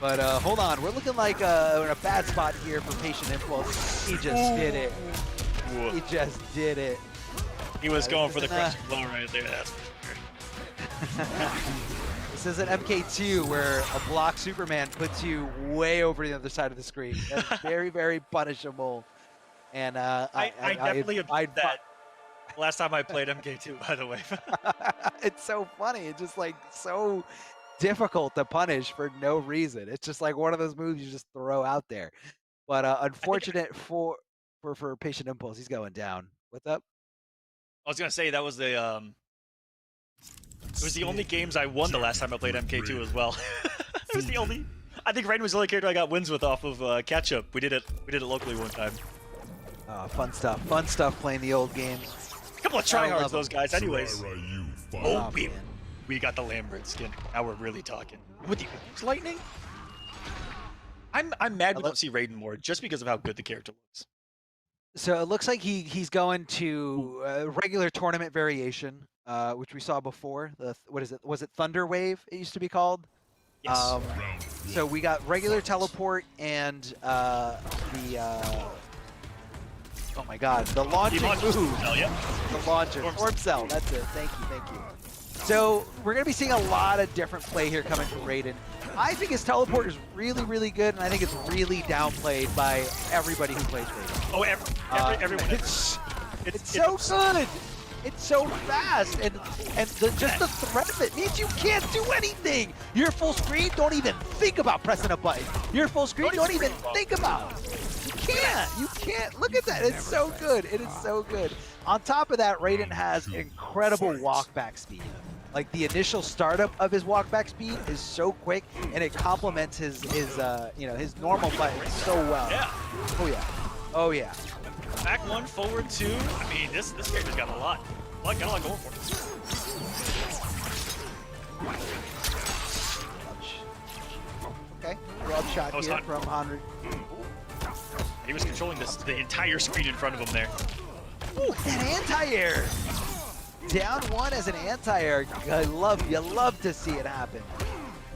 But hold on, we're looking like we're in a bad spot here for Patient Impulse. He just did it. He just did it. He was going for the this crushing blow right there. That's for sure. This is an MK2 where a block Superman puts you way over the other side of the screen. That's very, very punishable. And I definitely abused that last time I played MK2, by the way. It's so funny. It's just like so difficult to punish for no reason. It's just like one of those moves you just throw out there. But unfortunate for Patient Impulse, he's going down. What's up? I was gonna say that was the It was the only games I won the last time I played MK2 as well. It was the only. I think Raiden was the only character I got wins with off of catch up. We did it locally one time. Fun stuff. Fun stuff playing the old games. A couple of tryhards, those guys. Anyways. Oh, we got the Lambert skin. Now we're really talking. With the lightning. I'm mad we don't see Raiden more just because of how good the character looks. So it looks like he's going to regular tournament variation, which we saw before. What is it? Was it Thunder Wave? It used to be called. Yes. So we got regular teleport and the oh my god, the launching move. Yeah. The launcher. Orb Cell. That's it. Thank you. So we're gonna be seeing a lot of different play here coming from Raiden. I think his teleport is really, really good, and I think it's really downplayed by everybody who plays Raiden. Oh, everyone. It's so good. It's so fast, and just the threat of it means you can't do anything. Your full screen, don't even think about pressing a button. Your full screen, don't even think about. You can't. Look at that. It's so good. It is so good. On top of that, Raiden has incredible walkback speed. Like the initial startup of his walkback speed is so quick, and it complements his normal button so well. Yeah. Oh yeah. Back one, forward two. I mean, this character's got a lot going for it. Okay. Rub shot here from Henry. He was controlling the entire screen in front of him there. Ooh, that anti-air. Down one as an anti-air. You love to see it happen.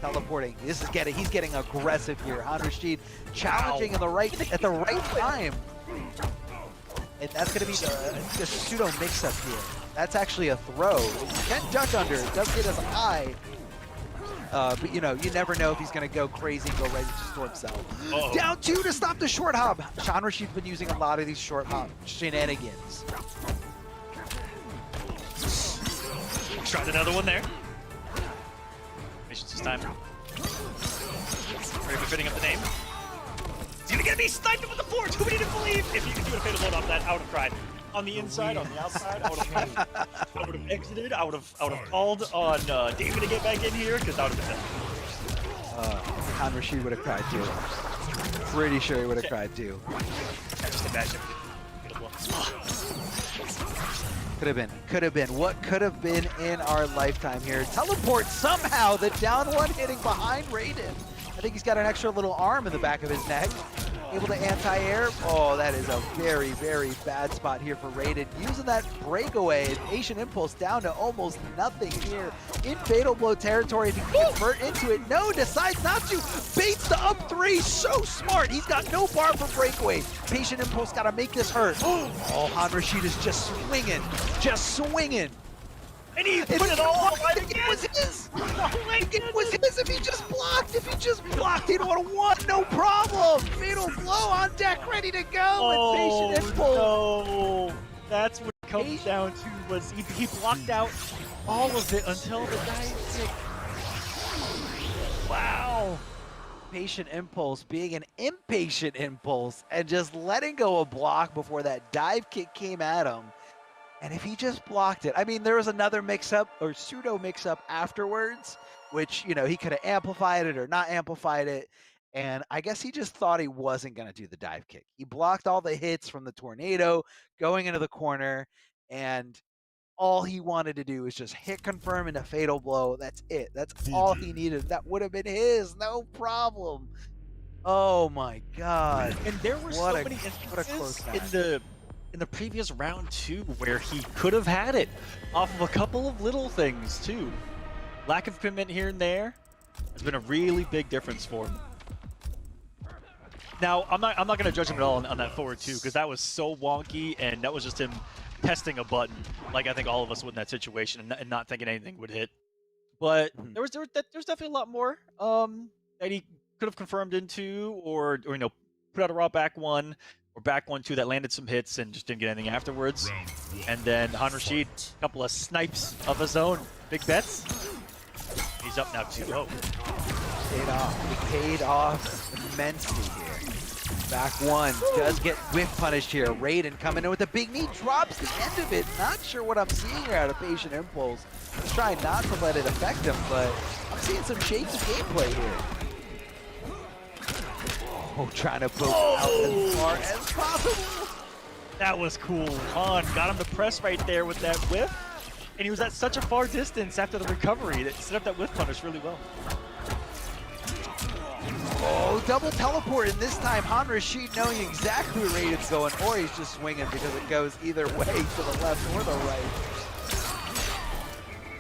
Teleporting. He's getting aggressive here. Rashid challenging at the right time. And that's going to be the pseudo mix-up here. That's actually a throw. You can duck under. It does get as high. But you never know if he's going to go crazy and go right into Storm Cell. Down two to stop the short hop. Sean Rashid's been using a lot of these short hop shenanigans. Tried another one there. Patience this time. Ready for fitting up the name. He's gonna get me sniped with the forge. Who didn't believe? If you would have paid a load off that, I would have cried. On the inside, on the outside, I would have exited. I would have called on David to get back in here because that would have been it. Khan Rashid would have cried too. Pretty sure he would have cried too. Just imagine. Could have been. What could have been in our lifetime here? Teleport somehow. The down one hitting behind Raiden. I think he's got an extra little arm in the back of his neck. Able to anti-air. Oh, that is a very, very bad spot here for Raiden. Using that breakaway, Patient Impulse down to almost nothing here. In Fatal Blow territory, if he can convert into it. No, decides not to. Baits the up three. So smart. He's got no bar for breakaway. Patient Impulse got to make this hurt. Oh, Han Rashid is just swinging. And he put it all right again. It was his. It was his if he just blocked. He'd would have won, no problem. Fatal Blow on deck, ready to go. And Patient Impulse. No. That's what it comes down to. Was he blocked out all of it until the dive kick. Wow. Patient Impulse being an impatient impulse and just letting go a block before that dive kick came at him. And if he just blocked it, I mean, there was another mix-up or pseudo mix-up afterwards, which, he could have amplified it or not amplified it. And I guess he just thought he wasn't going to do the dive kick. He blocked all the hits from the tornado going into the corner, and all he wanted to do was just hit confirm into Fatal Blow. That's it. That's all he needed. That would have been his, no problem. Oh my God. And there were so many instances in the previous round too, where he could have had it off of a couple of little things too. Lack of commitment here and there has been a really big difference for him. Now, I'm not going to judge him at all on that forward two, because that was so wonky, and that was just him testing a button, like I think all of us would in that situation, and not thinking anything would hit. But there was definitely a lot more that he could have confirmed into, or put out a raw back one. Or back 1-2 that landed some hits and just didn't get anything afterwards. And then Han Rashid, a couple of snipes of his own. Big bets. He's up now 2-0. Paid off. It paid off immensely here. Back one, does get whiff punished here. Raiden coming in with a big knee, drops the end of it. Not sure what I'm seeing here out of Patient Impulse. He's trying not to let it affect him, but I'm seeing some shaky gameplay here. Oh, trying to poke out as far as possible. That was cool. Han got him to press right there with that whiff, and he was at such a far distance after the recovery that set up that whiff punish really well. Oh, double teleport, and this time Han Rashid knowing exactly where Raiden's going, or he's just swinging because it goes either way, to the left or the right.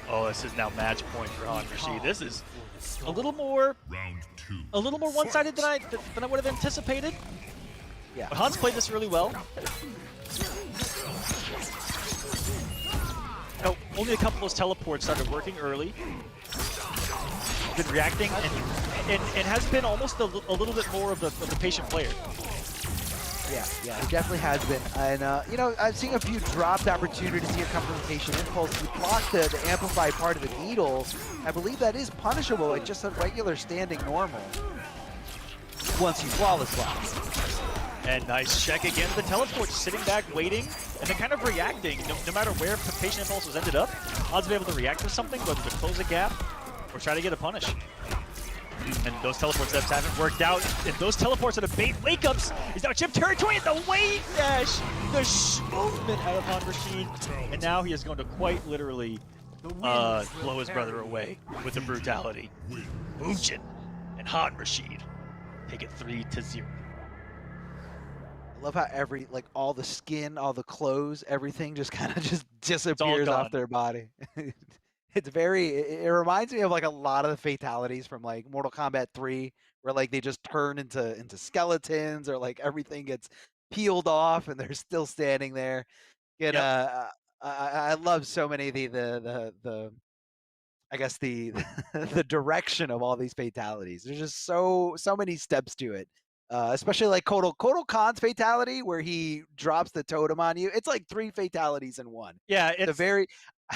Oh, this is now match point for Han Rashid. This is a little more one-sided than I would have anticipated. Yeah. But Han's played this really well. No, only a couple of those teleports started working early. Been reacting and has been almost a little bit more of the patient player. Yeah, he definitely has been. And, you know, I've seen a few dropped opportunities here come from Patient Impulse. He blocked the amplified part of the needle. I believe that is punishable at just a regular standing normal once you flawless block. And nice check again. The teleport sitting back, waiting, and then kind of reacting. No matter where Patient Impulse was ended up, odds of being able to react to something, whether to close a gap or try to get a punish. And those teleport steps haven't worked out. And those teleports are the bait wake-ups. He's now Chip territory at the wave dash. The movement out of Han Rashid. And now he is going to quite literally blow his brother away with the brutality. Munchin and Han Rashid take it 3-0. I love how all the skin, all the clothes, everything just kind of just disappears off their body. It's it reminds me of like a lot of the fatalities from like Mortal Kombat 3, where like they just turn into skeletons, or like everything gets peeled off and they're still standing there. I love so many of the I guess the the direction of all these fatalities. There's just so many steps to it. Especially like Kotal Khan's fatality, where he drops the totem on you. It's like 3 fatalities in one. Yeah, it's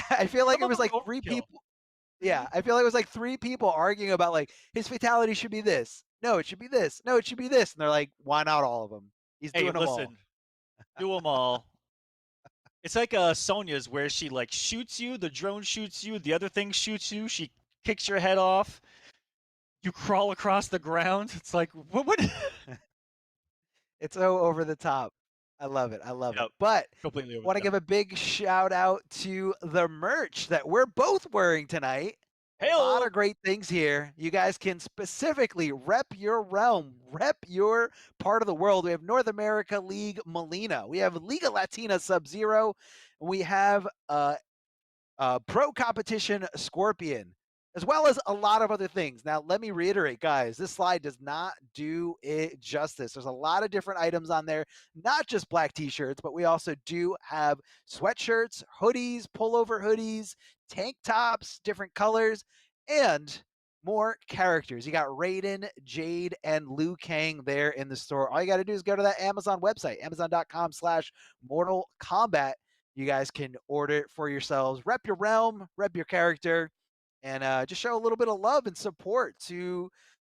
I feel like it was like 3 overkill. people. Yeah, I feel like it was like 3 people arguing about like his fatality should be this. No, it should be this. No, it should be this. And they're like, why not all of them? He's doing them all. Do them all. It's like Sonya's, where she like shoots you, the drone shoots you, the other thing shoots you, she kicks your head off. You crawl across the ground. It's like, what? It's so over the top. I love it. I love it. But Completely over want to give a big shout out to the merch that we're both wearing tonight. A lot of great things here. You guys can specifically rep your realm, rep your part of the world. We have North America League Molina. We have Liga Latina Sub-Zero. And we have Pro Competition Scorpion, as well as a lot of other things. Now, let me reiterate, guys, this slide does not do it justice. There's a lot of different items on there, not just black t-shirts, but we also do have sweatshirts, hoodies, pullover hoodies, tank tops, different colors, and more characters. You got Raiden, Jade, and Liu Kang there in the store. All you got to do is go to that Amazon website, amazon.com/Mortal Kombat. You guys can order it for yourselves. Rep your realm, rep your character, and just show a little bit of love and support to,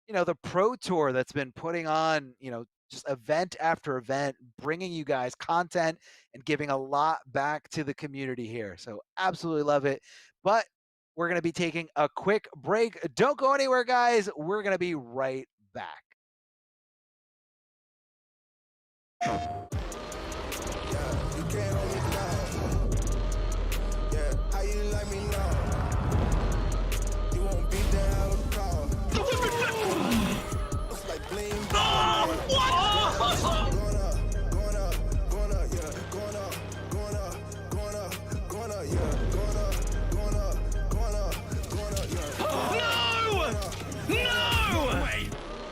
the Pro Tour that's been putting on, just event after event, bringing you guys content and giving a lot back to the community here. So absolutely love it. But we're going to be taking a quick break. Don't go anywhere, guys. We're going to be right back.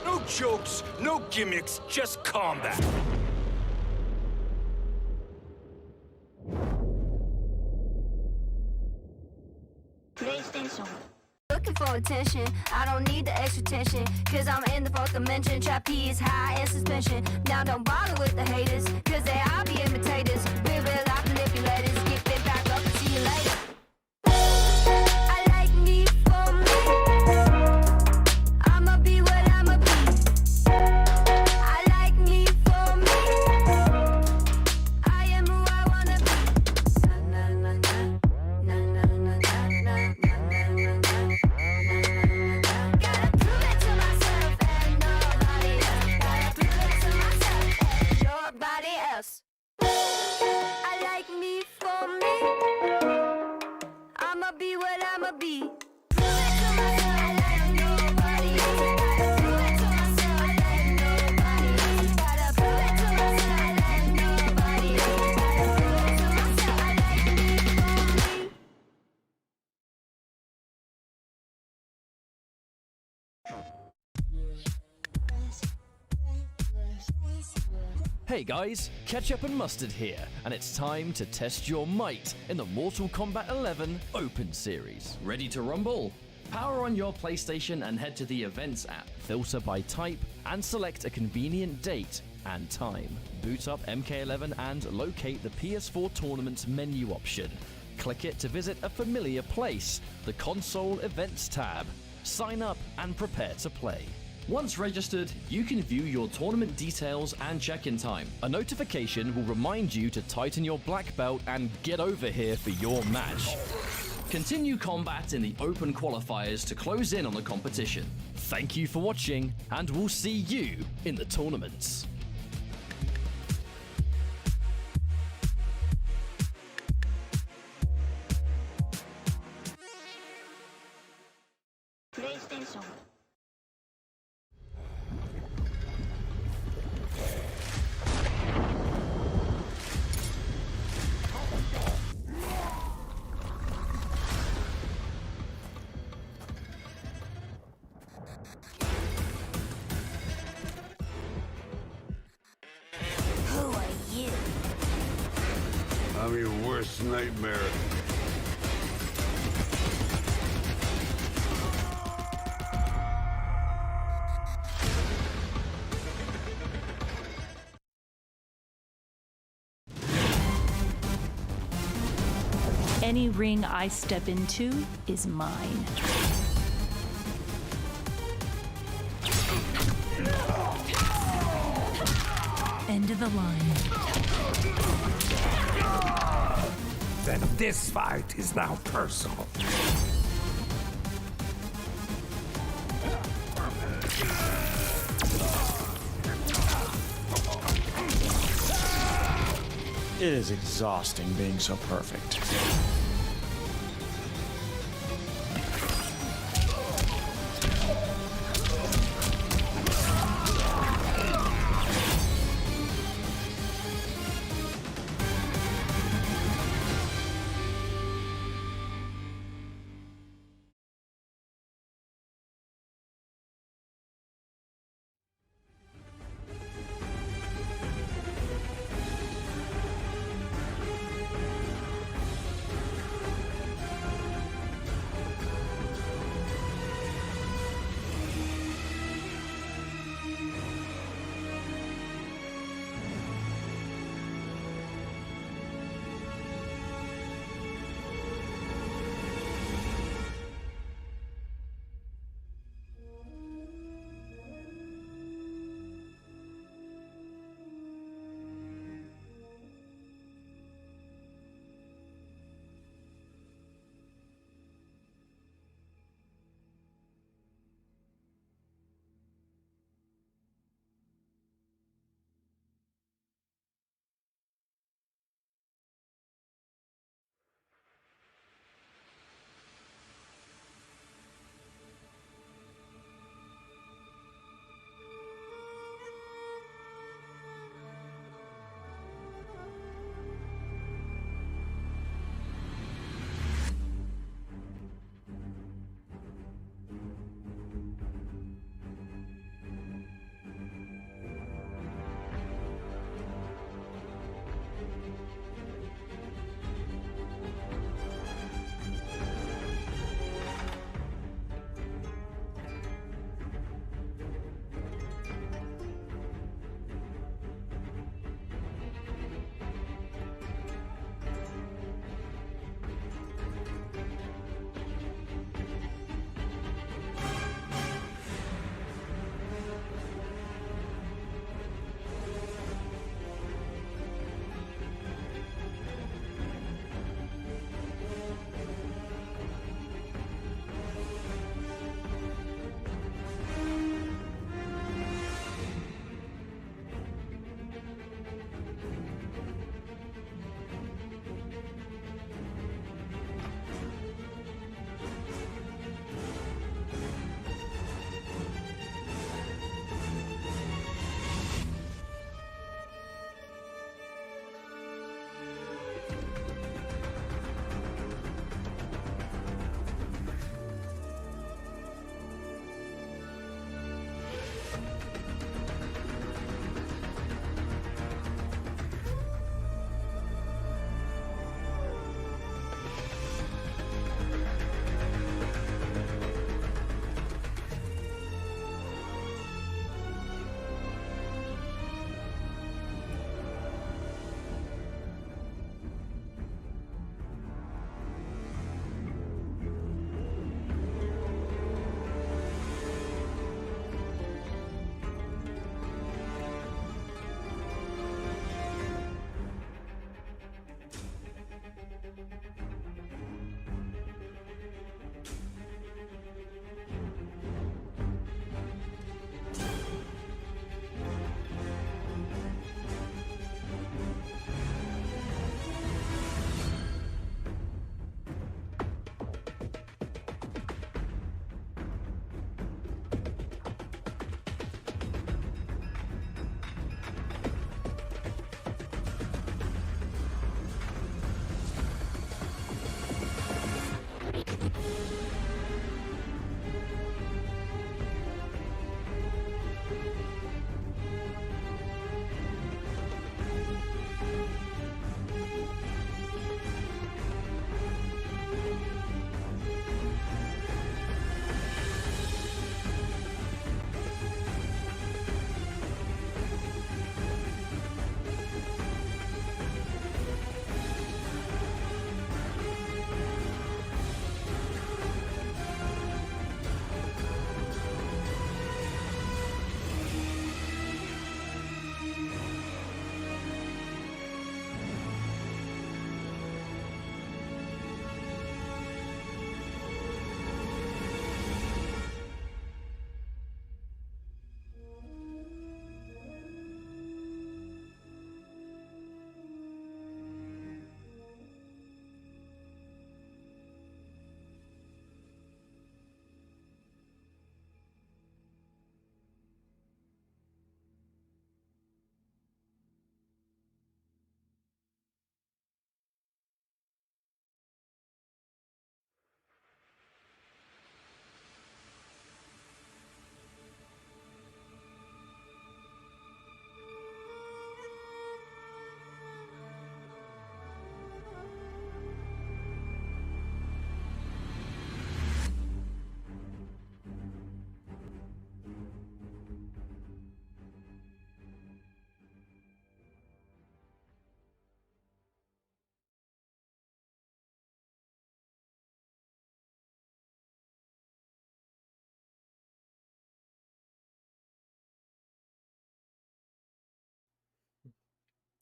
No jokes, no gimmicks, just combat. PlayStation. Looking for attention, I don't need the extra tension, cause I'm in the 4th dimension, trapeze high in suspension. Now don't bother with the haters, cause they all be imitators. We real life manipulators, get it back up and see you later. I like me for me, I'ma be what I'ma be. I like me Hey guys, Ketchup and Mustard here, and it's time to test your might in the Mortal Kombat 11 Open Series. Ready to rumble? Power on your PlayStation and head to the Events app. Filter by type and select a convenient date and time. Boot up MK11 and locate the PS4 Tournaments menu option. Click it to visit a familiar place, the Console Events tab. Sign up and prepare to play. Once registered, you can view your tournament details and check-in time. A notification will remind you to tighten your black belt and get over here for your match. Continue combat in the open qualifiers to close in on the competition. Thank you for watching, and we'll see you in the tournaments. PlayStation. Who are you? I'm your worst nightmare. Any ring I step into is mine. End of the line. Then this fight is now personal. It is exhausting being so perfect.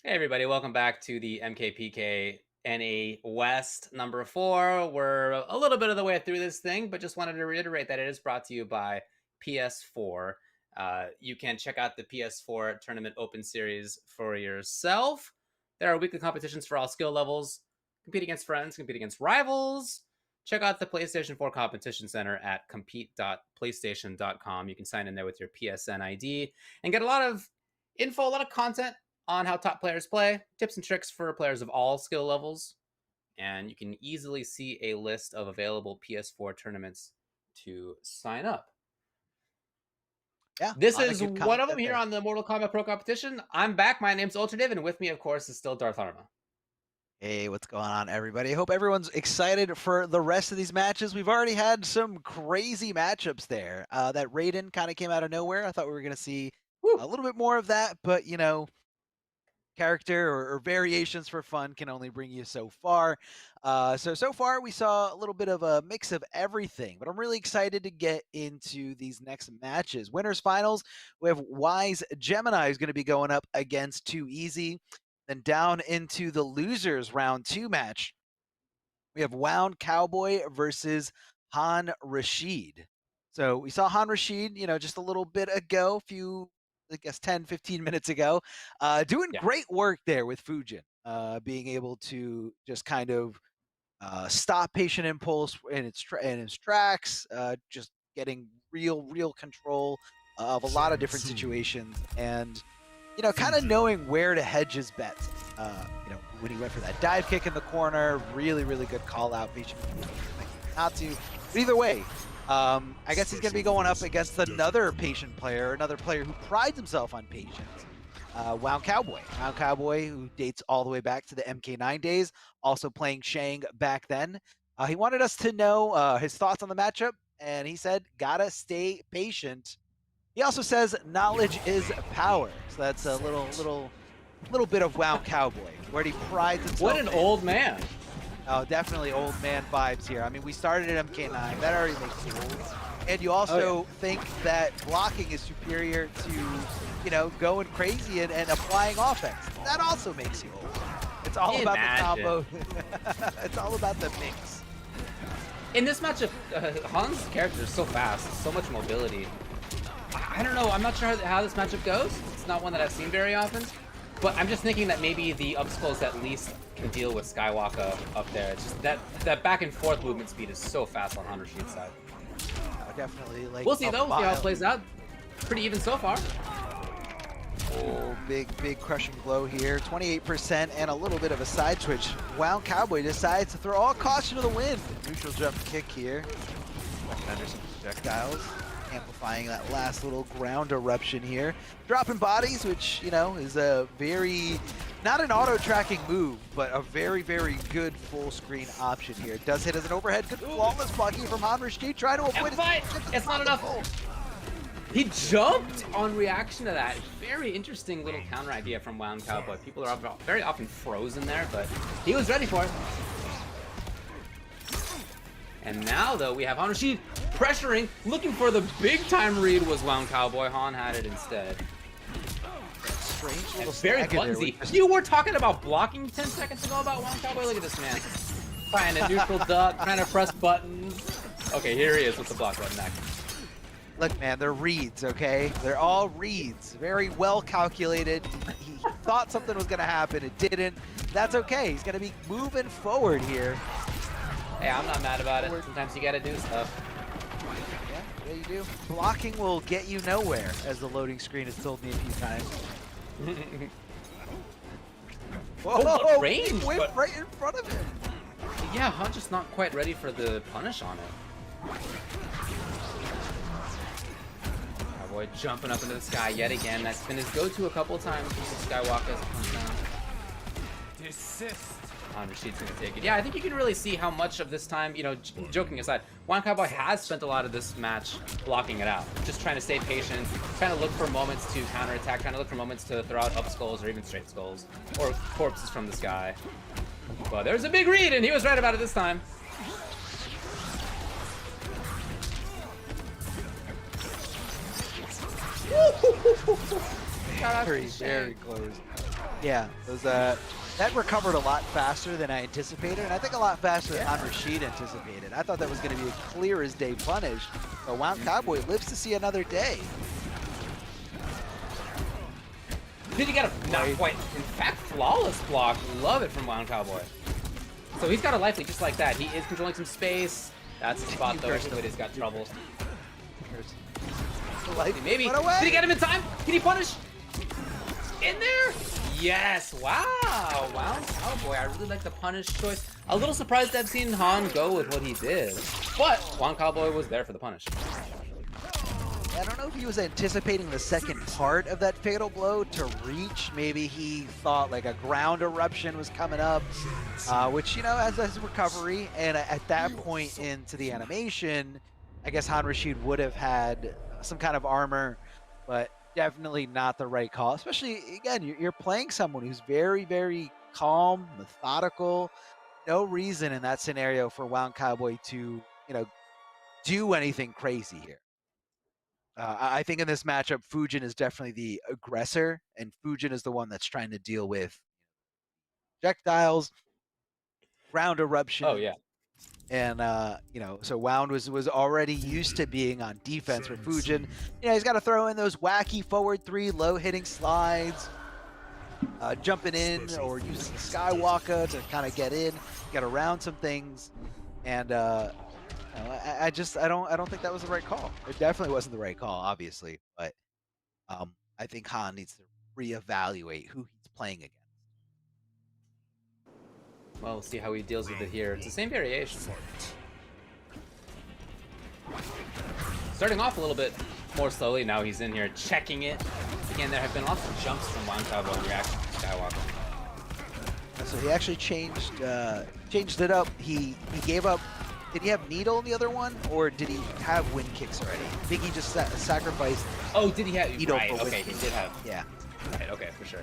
Hey everybody, welcome back to the MKPK NA West number 4. We're a little bit of the way through this thing, but just wanted to reiterate that it is brought to you by PS4. You can check out the PS4 Tournament Open Series for yourself. There are weekly competitions for all skill levels. Compete against friends, compete against rivals. Check out the PlayStation 4 Competition Center at compete.playstation.com. You can sign in there with your PSN ID and get a lot of info, a lot of content on how top players play, tips and tricks for players of all skill levels, and you can easily see a list of available PS4 tournaments to sign up. Yeah, this is one of them here on the Mortal Kombat Pro Competition. I'm back. My name's Ultradiv, and with me, of course, is still Darth Arma. Hey, what's going on, everybody? I hope everyone's excited for the rest of these matches. We've already had some crazy matchups there. That Raiden kind of came out of nowhere. I thought we were going to see a little bit more of that, but, you know, character or variations for fun can only bring you so far. So far we saw a little bit of a mix of everything, but I'm really excited to get into these next matches. Winners finals, we have Wise Gemini is going to be going up against Too Easy. Then down into the losers round 2 match, we have Wound Cowboy versus Han Rashid. So we saw Han Rashid, you know, just a little bit ago, I guess 10, 15 minutes ago, doing great work there with Fujin, being able to just kind of stop Patient Impulse in its tracks, just getting real control of a lot of different situations, and you know, kind of knowing where to hedge his bets. You know, when he went for that dive kick in the corner, really good call out. Patient not to, but either way. I guess he's going to be going up against another patient player, another player who prides himself on patience. Wound Cowboy. Wound Cowboy, who dates all the way back to the MK9 days, also playing Shang back then. He wanted us to know his thoughts on the matchup, and he said, gotta stay patient. He also says, knowledge is power. So that's a little bit of Wound Cowboy, where he prides himself. What an old man. Oh, definitely old man vibes here. I mean, we started at MK9. That already makes you old. And you also think that blocking is superior to, you know, going crazy and applying offense. That also makes you old. It's all about the combo. It's all about the mix. In this matchup, Han's character is so fast, so much mobility. I don't know. I'm not sure how this matchup goes. It's not one that I've seen very often. But I'm just thinking that maybe the upscrolls at least can deal with Skywalker up there. It's just that back and forth movement speed is so fast on Han Rashid's side. Definitely. Like, we'll see though. See how it plays out. Pretty even so far. Oh, big crushing blow here. 28% and a little bit of a side switch. Wound Cowboy decides to throw all caution to the wind. Neutral jump kick here. Under some projectiles. Amplifying that last little ground eruption here. Dropping bodies, which, you know, is a very, not an auto-tracking move, but a very good full screen option here. It does hit as an overhead. Good flawless blocking from Han Rashid. Try to avoid it. It's not enough. He jumped on reaction to that. Very interesting little counter idea from Wound Cowboy. People are very often frozen there, but he was ready for it. And now, though, we have Han Rashid pressuring, looking for the big-time read was Wound Cowboy. Han had it instead. Strange little very clumsy. You were talking about blocking 10 seconds ago about Wound Cowboy. Look at this man. Trying to neutral duck, trying to press buttons. Okay, here he is with the block button action. Look, man, they're reads, okay? They're all reads. Very well calculated. He thought something was going to happen. It didn't. That's okay. He's going to be moving forward here. Hey, I'm not mad about it. Sometimes you gotta do stuff. Yeah, you do. Blocking will get you nowhere, as the loading screen has told me a few times. Whoa, range, went right in front of him. Yeah, Han just not quite ready for the punish on it. Cowboy jumping up into the sky yet again. That's been his go-to a couple of times since Skywalker has come down. Desist. Han Rashid's gonna take it. Yeah, I think you can really see how much of this time, you know, joking aside, Wound Cowboy has spent a lot of this match blocking it out. Just trying to stay patient, trying to look for moments to counterattack, trying to look for moments to throw out up skulls or even straight skulls, or corpses from the sky. Well, there's a big read, and he was right about it this time. Very close. Yeah, those that recovered a lot faster than I anticipated, and I think a lot faster than Rashid anticipated. I thought that was going to be a clear as day punish, but Wound Cowboy lives to see another day. Did he get a not quite, in fact, flawless block? Love it from Wound Cowboy. So he's got a life lead just like that. He is controlling some space. That's the spot though. Everybody's got trouble. Maybe. Did he get him in time? Can he punish? In there? Yes. Wow. Wound Cowboy. I really like the punish choice. A little surprised I've seen Han go with what he did, but Wound Cowboy was there for the punish. I don't know if he was anticipating the second part of that fatal blow to reach. Maybe he thought like a ground eruption was coming up, which, you know, as recovery. And at that point into the animation, I guess Han Rashid would have had some kind of armor, but definitely not the right call. Especially, again, you're playing someone who's very, very calm, methodical. No reason in that scenario for Wound Cowboy to, you know, do anything crazy here. I think in this matchup, Fujin is definitely the aggressor, and Fujin is the one that's trying to deal with projectiles, ground eruption. Oh yeah. And you know, so Wound was already used to being on defense with Fujin. You know, he's got to throw in those wacky forward three, low hitting slides, jumping in or using the Skywalker to kind of get in, get around some things, and. I don't think that was the right call. It definitely wasn't the right call, obviously, but I think Han needs to reevaluate who he's playing against. Well, we'll see how he deals with it here. It's the same variation. Starting off a little bit more slowly. Now he's in here checking it. Again, there have been lots of jumps from Wound Cowboy in reaction to Skywalker. So he actually changed it up. He gave up. Did he have Needle in the other one, or did he have wind kicks already? I think he just sacrificed. Oh, did he have Needle? Right, for okay, wind he did have. Yeah. Right, okay, for sure.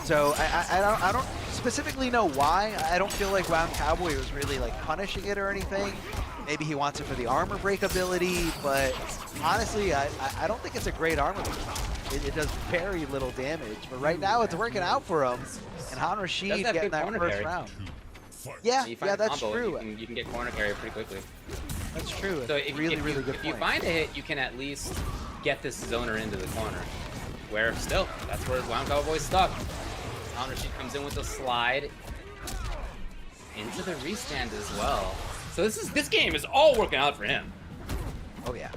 So I don't specifically know why. I don't feel like Wound Cowboy was really like punishing it or anything. Maybe he wants it for the armor break ability, but honestly, I don't think it's a great armor break. It does very little damage, but right now it's working out for him. And Han Rashid getting that first round. Yeah, that's true. You can get corner carry pretty quickly. That's true. So if, really if good you point. find a hit, you can at least get this zoner into the corner. Where still, that's where Wound Cowboy's stuck. Han Rashid comes in with a slide into the restand as well. So this game is all working out for him. Oh yeah.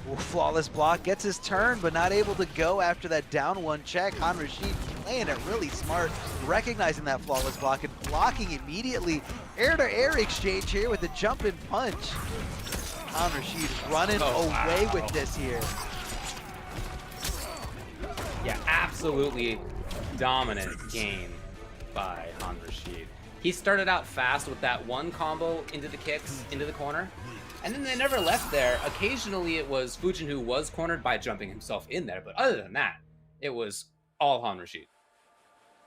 Well, flawless block, gets his turn, but not able to go after that down one check. Han Rashid playing it really smart, recognizing that flawless block and blocking immediately. Air-to-air exchange here with the jump and punch. Han Rashid running away with this here. Yeah, absolutely dominant game by Han Rashid. He started out fast with that one combo into the kicks, into the corner, and then they never left there. Occasionally it was Fujin who was cornered by jumping himself in there, but other than that, it was all Han Rashid.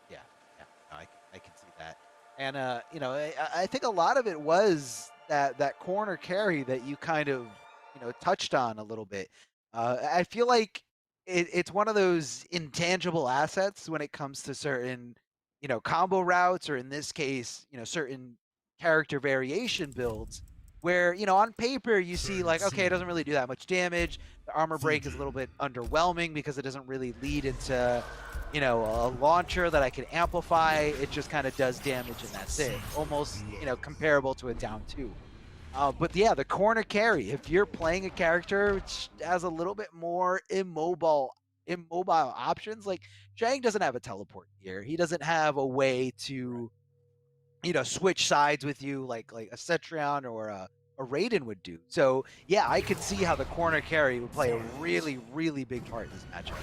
Yeah, no, I can see that. And, you know, I think a lot of it was that corner carry that you kind of, you know, touched on a little bit. I feel like it's one of those intangible assets when it comes to certain, you know, combo routes, or in this case, you know, certain character variation builds where, you know, on paper you see like, okay, it doesn't really do that much damage. The armor break is a little bit underwhelming because it doesn't really lead into, you know, a launcher that I can amplify. It just kind of does damage and that's it. Almost, you know, comparable to a down 2. But yeah, the corner carry, if you're playing a character which has a little bit more immobile options, like Zhang doesn't have a teleport here. He doesn't have a way to, you know, switch sides with you like a Cetrion or a Raiden would do. So yeah, I could see how the corner carry would play a really, really big part in this matchup.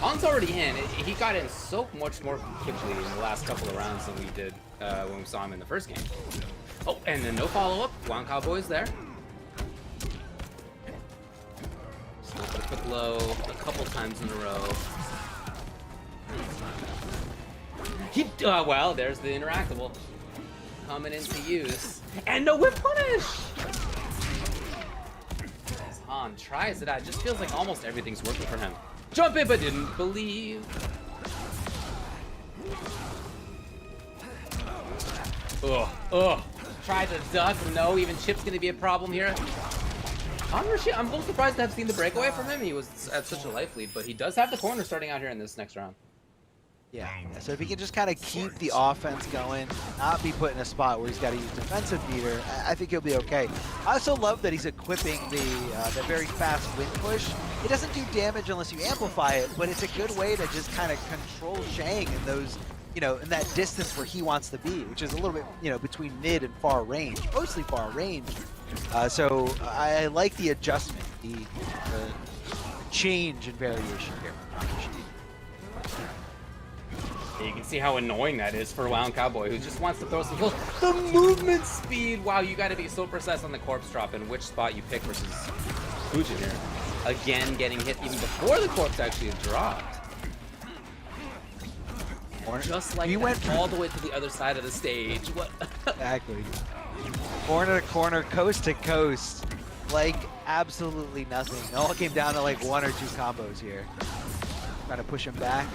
Han's already in. He got in so much more quickly in the last couple of rounds than we did when we saw him in the first game. Oh, and then no follow-up. Wound Cowboy's there. Just a quick low a couple times in a row. Well, there's the interactable coming into use. And no whip punish! Han tries it out. It just feels like almost everything's working for him. Jump in, but didn't believe. Ugh. Try to duck. No, even Chip's gonna be a problem here. I'm a little surprised to have seen the breakaway from him. He was at such a life lead, but he does have the corner starting out here in this next round. Yeah, so if he can just kind of keep the offense going, not be put in a spot where he's got to use defensive meter, I think he'll be okay. I also love that he's equipping the very fast wind push. It doesn't do damage unless you amplify it, but it's a good way to just kind of control Shang in those, in that distance where he wants to be, which is a little bit, between mid and far range, mostly far range. So I like the adjustment, the change in variation here. You can see how annoying that is for Wound Cowboy, who just wants to throw some kills. The movement speed! Wow, you gotta be so precise on the corpse drop and which spot you pick versus Fujin here. Again, getting hit even before the corpse actually dropped. And just like we went all the way to the other side of the stage. What? Exactly. Corner to corner, coast to coast, like absolutely nothing. It all came down to like 1 or 2 combos here. Trying to push him back.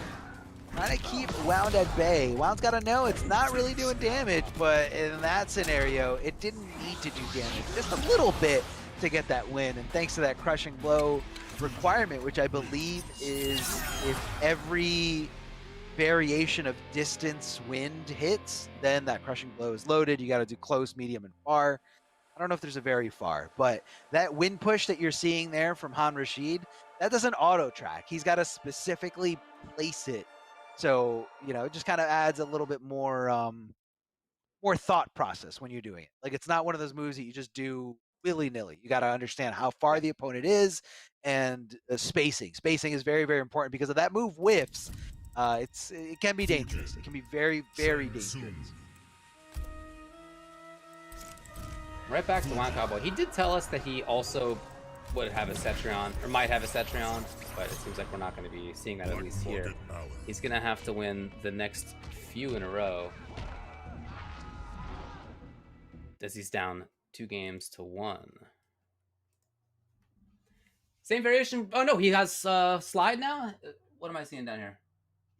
Trying to keep Wound at bay. Wound's got to know it's not really doing damage, but in that scenario, it didn't need to do damage. Just a little bit to get that win, and thanks to that crushing blow requirement, which I believe is if every variation of distance wind hits, then that crushing blow is loaded. You got to do close, medium, and far. I don't know if there's a very far, but that wind push that you're seeing there from Han Rashid, that doesn't auto track. He's got to specifically place it. So, it just kind of adds a little bit more more thought process when you're doing it. Like, it's not one of those moves that you just do willy-nilly. You got to understand how far the opponent is and spacing. Spacing is very, very important because if that move whiffs, it can be dangerous. It can be very, very dangerous. Right back to Wound Cowboy. He did tell us that he also would have a Cetrion, or might have a Cetrion, but it seems like we're not going to be seeing that at least here. He's going to have to win the next few in a row, as he's down 2 games to 1. Same variation. Oh no, he has slide now. What am I seeing down here?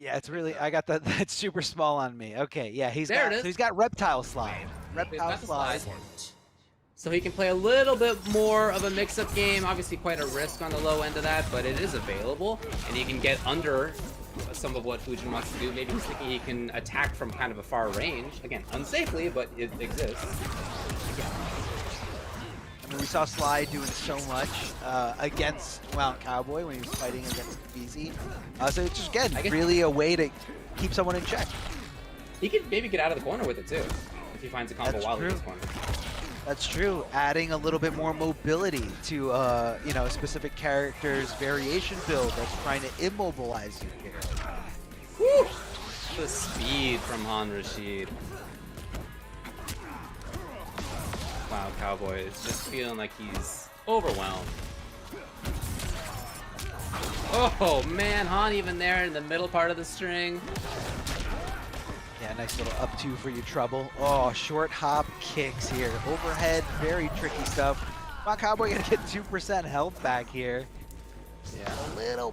Yeah, it's really, I got that's super small on me. Okay, yeah, There it is. so he's got reptile slide. Reptile got the slide. So he can play a little bit more of a mix-up game. Obviously quite a risk on the low end of that, but it is available. And he can get under some of what Fujin wants to do. Maybe he's thinking he can attack from kind of a far range. Again, unsafely, but it exists. I mean, we saw Slide doing so much against Wound Cowboy when he was fighting against BZ. So it's just, again, really a way to keep someone in check. He could maybe get out of the corner with it, too, if he finds a combo while in his corner. That's true. Adding a little bit more mobility to, a specific character's variation build that's trying to immobilize you here. Woo! The speed from Han Rashid. Wow, Cowboy is just feeling like he's overwhelmed. Oh man, Han even there in the middle part of the string. Yeah, nice little up 2 for your trouble. Oh, short hop kicks here. Overhead, very tricky stuff. Wow, Cowboy gonna get 2% health back here. Yeah, a little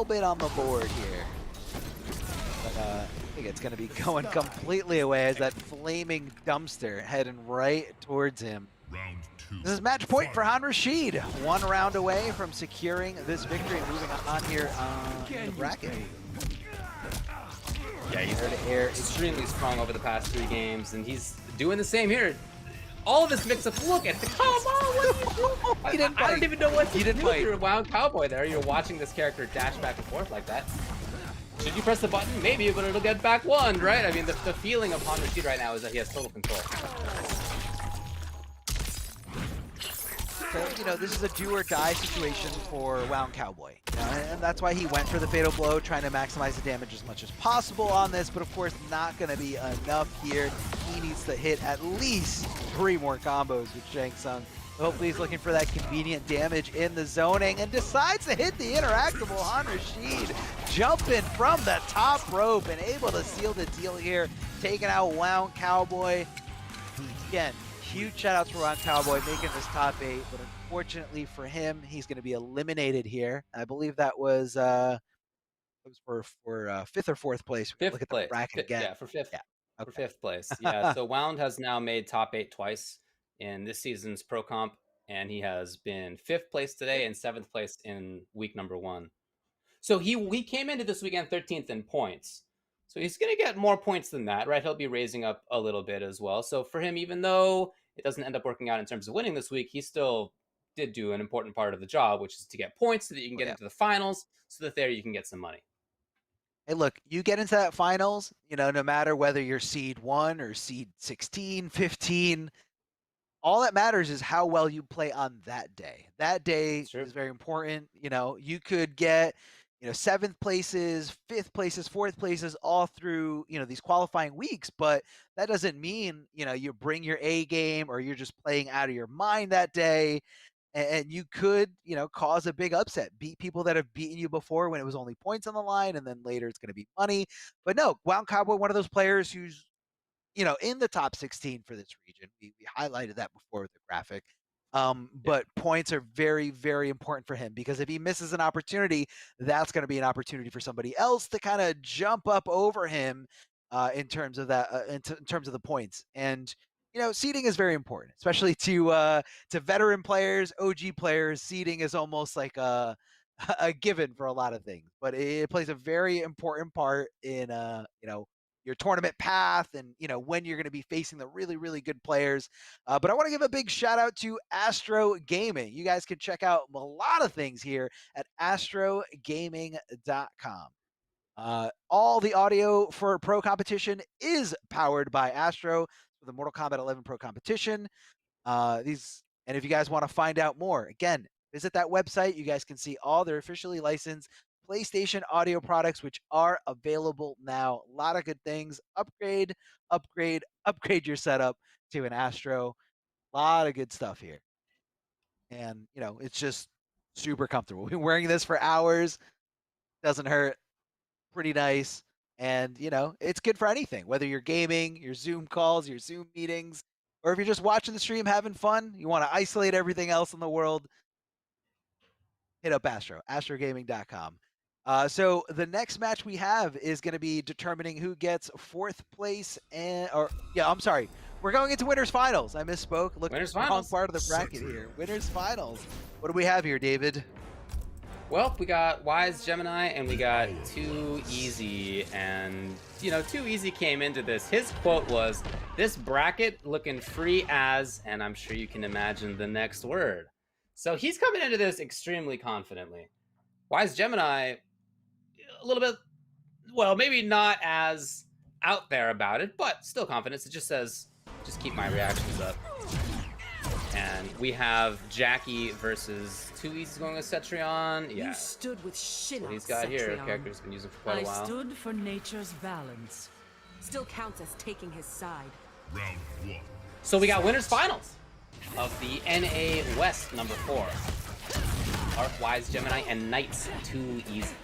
bit on the board here. But I think it's gonna be going completely away as that flaming dumpster heading right towards him. This is match point for Han Rashid. 1 round away from securing this victory and moving on here in the bracket. Yeah, he's air extremely strong over the past 3 games, and he's doing the same here. All of this mix-up, look at it. Come on, what are you doing? I don't even know what to do. You're a Wound Cowboy there. You're watching this character dash back and forth like that. Should you press the button? Maybe, but it'll get back 1, right? I mean, the feeling of Han Rashid right now is that he has total control. So, this is a do-or-die situation for Wound Cowboy. And that's why he went for the Fatal Blow, trying to maximize the damage as much as possible on this, but of course not going to be enough here. He needs to hit at least 3 more combos with Shang Tsung. Hopefully he's looking for that convenient damage in the zoning and decides to hit the interactable Han Rashid, jumping from the top rope and able to seal the deal here, taking out Wound Cowboy. Again, huge shout outs for Ron Cowboy making this top 8, but unfortunately for him, he's going to be eliminated here. I believe that was it was for 5th or 4th place. Look Fifth at the place. bracket again. Yeah, for fifth. Yeah. For Okay. 5th place. Yeah. So Wound has now made top 8 twice in this season's Pro Comp, and he has been 5th place today and 7th place in week number 1. So we came into this weekend 13th in points. So he's going to get more points than that, right? He'll be raising up a little bit as well. So for him, even though it doesn't end up working out in terms of winning this week, he still did do an important part of the job, which is to get points so that you can get into the finals, so that there you can get some money. Hey, look, you get into that finals, you know, no matter whether you're seed 1 or seed 16, 15, all that matters is how well you play on that day. That day is very important. You know, you could get, 7th places, 5th places, 4th places all through, these qualifying weeks, but that doesn't mean, you bring your A game or you're just playing out of your mind that day. And you could, cause a big upset, beat people that have beaten you before when it was only points on the line, and then later it's going to be money. But no, Wound Cowboy, one of those players who's, in the top 16 for this region. We highlighted that before with the graphic. But points are very, very important for him, because if he misses an opportunity, that's going to be an opportunity for somebody else to kind of jump up over him in terms of that, in terms of the points. And seeding is very important, especially to veteran players, OG players. Seeding is almost like a given for a lot of things, but it plays a very important part in your tournament path and when you're going to be facing the really, really good players. But I want to give a big shout out to Astro Gaming. You guys can check out a lot of things here at astrogaming.com. All the audio for Pro Competition is powered by Astro for the Mortal Kombat 11 Pro Competition. And if you guys want to find out more, again, visit that website. You guys can see all their officially licensed PlayStation audio products, which are available now. A lot of good things. Upgrade your setup to an Astro. A lot of good stuff here. And, it's just super comfortable. We've been wearing this for hours. Doesn't hurt. Pretty nice. And, it's good for anything, whether you're gaming, your Zoom calls, your Zoom meetings, or if you're just watching the stream, having fun, you want to isolate everything else in the world, hit up Astro, astrogaming.com. So the next match we have is going to be determining who gets 4th place we're going into winners finals. I misspoke. Look, winners wrong finals. part of the bracket here. Winners finals. What do we have here, David? Well, we got Wise Gemini and we got Too Easy, and Too Easy came into this. His quote was, "This bracket looking free as," and I'm sure you can imagine the next word. So he's coming into this extremely confidently. Wise Gemini, a little bit, well, maybe not as out there about it, but still confidence. It just says, just keep my reactions up. And we have Jackie versus Too Easy going with Cetrion. Yeah. You stood with shit. What he's got here, a character's been using for quite a while. I stood for nature's balance. Still counts as taking his side. Round 1. So we got winners finals of the NA West number 4. Arc, Wise Gemini, and Knights Too Easy.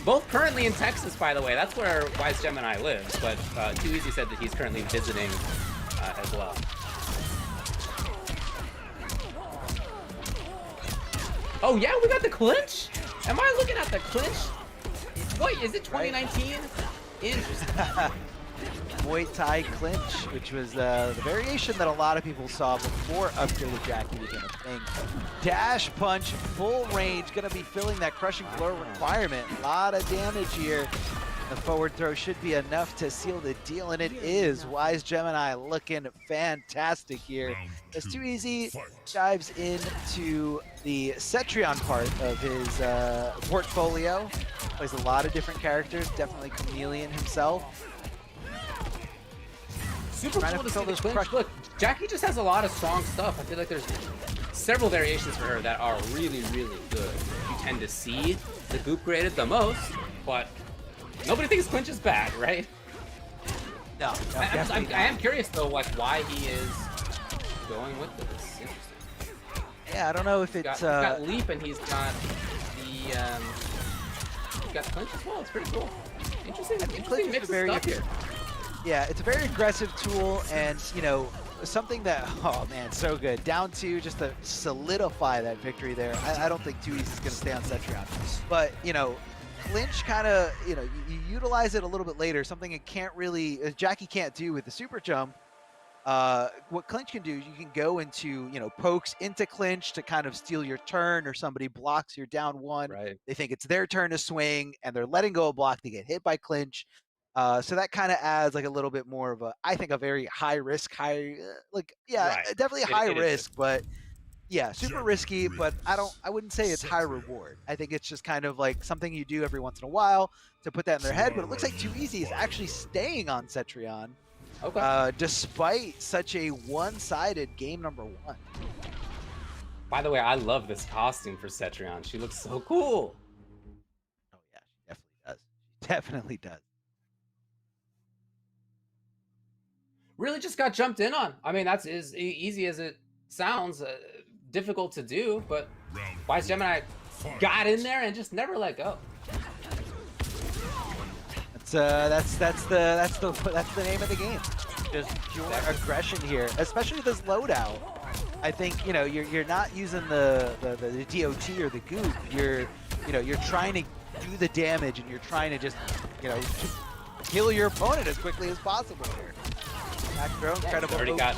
Both currently in Texas, by the way. That's where Wise Gemini lives, but Too Easy said that he's currently visiting as well. Oh yeah, we got the clinch? Am I looking at the clinch? Wait, is it 2019? Interesting. Muay Thai clinch, which was the variation that a lot of people saw before upgraded Jackie became a thing. Dash punch, full range, gonna be filling that crushing blow requirement. A lot of damage here. The forward throw should be enough to seal the deal, and it is. Wise Gemini looking fantastic here. It's Too Easy dives into the Cetrion part of his portfolio. Plays a lot of different characters, definitely Chameleon himself. Super cool to see the clinch. Look, Jackie just has a lot of strong stuff. I feel like there's several variations for her that are really, really good. You tend to see the goop graded the most, but nobody thinks clinch is bad, right? No, I am curious though, like why he is going with this. Interesting. Yeah, I don't know if it's he's got leap and he's got the he's got clinch as well. It's pretty cool. Interesting mix of stuff here. Yeah, it's a very aggressive tool, and you know, something that, oh man, so good. Down 2 just to solidify that victory there. I don't think 2 Easy is going to stay on Cetrion, but you know, clinch kind of, you know, you utilize it a little bit later. Something it can't really, Jackie can't do with the super jump. What clinch can do is you can go into, you know, pokes into clinch to kind of steal your turn, or somebody blocks your down 1. Right. They think it's their turn to swing, and they're letting go of block to get hit by clinch. So that kind of adds like a little bit more of a, I think, a very high risk, definitely a high risk, but yeah, super risky. But I wouldn't say it's high reward. I think it's just kind of like something you do every once in a while to put that in their head. But it looks like 2 Easy is actually staying on Cetrion. Okay. Despite such a one-sided game number 1. By the way, I love this costume for Cetrion. She looks so cool. Oh yeah, she definitely does. She definitely does. Really just got jumped in on. I mean, that's as easy as it sounds. Difficult to do, but Wise Gemini got in there and just never let go. That's the name of the game. Just pure aggression here, especially this loadout. I think, you know, you're not using the DOT or the goop. You're trying to do the damage, and you're trying to just, you know, kill your opponent as quickly as possible here. Back throw, incredible. He's already got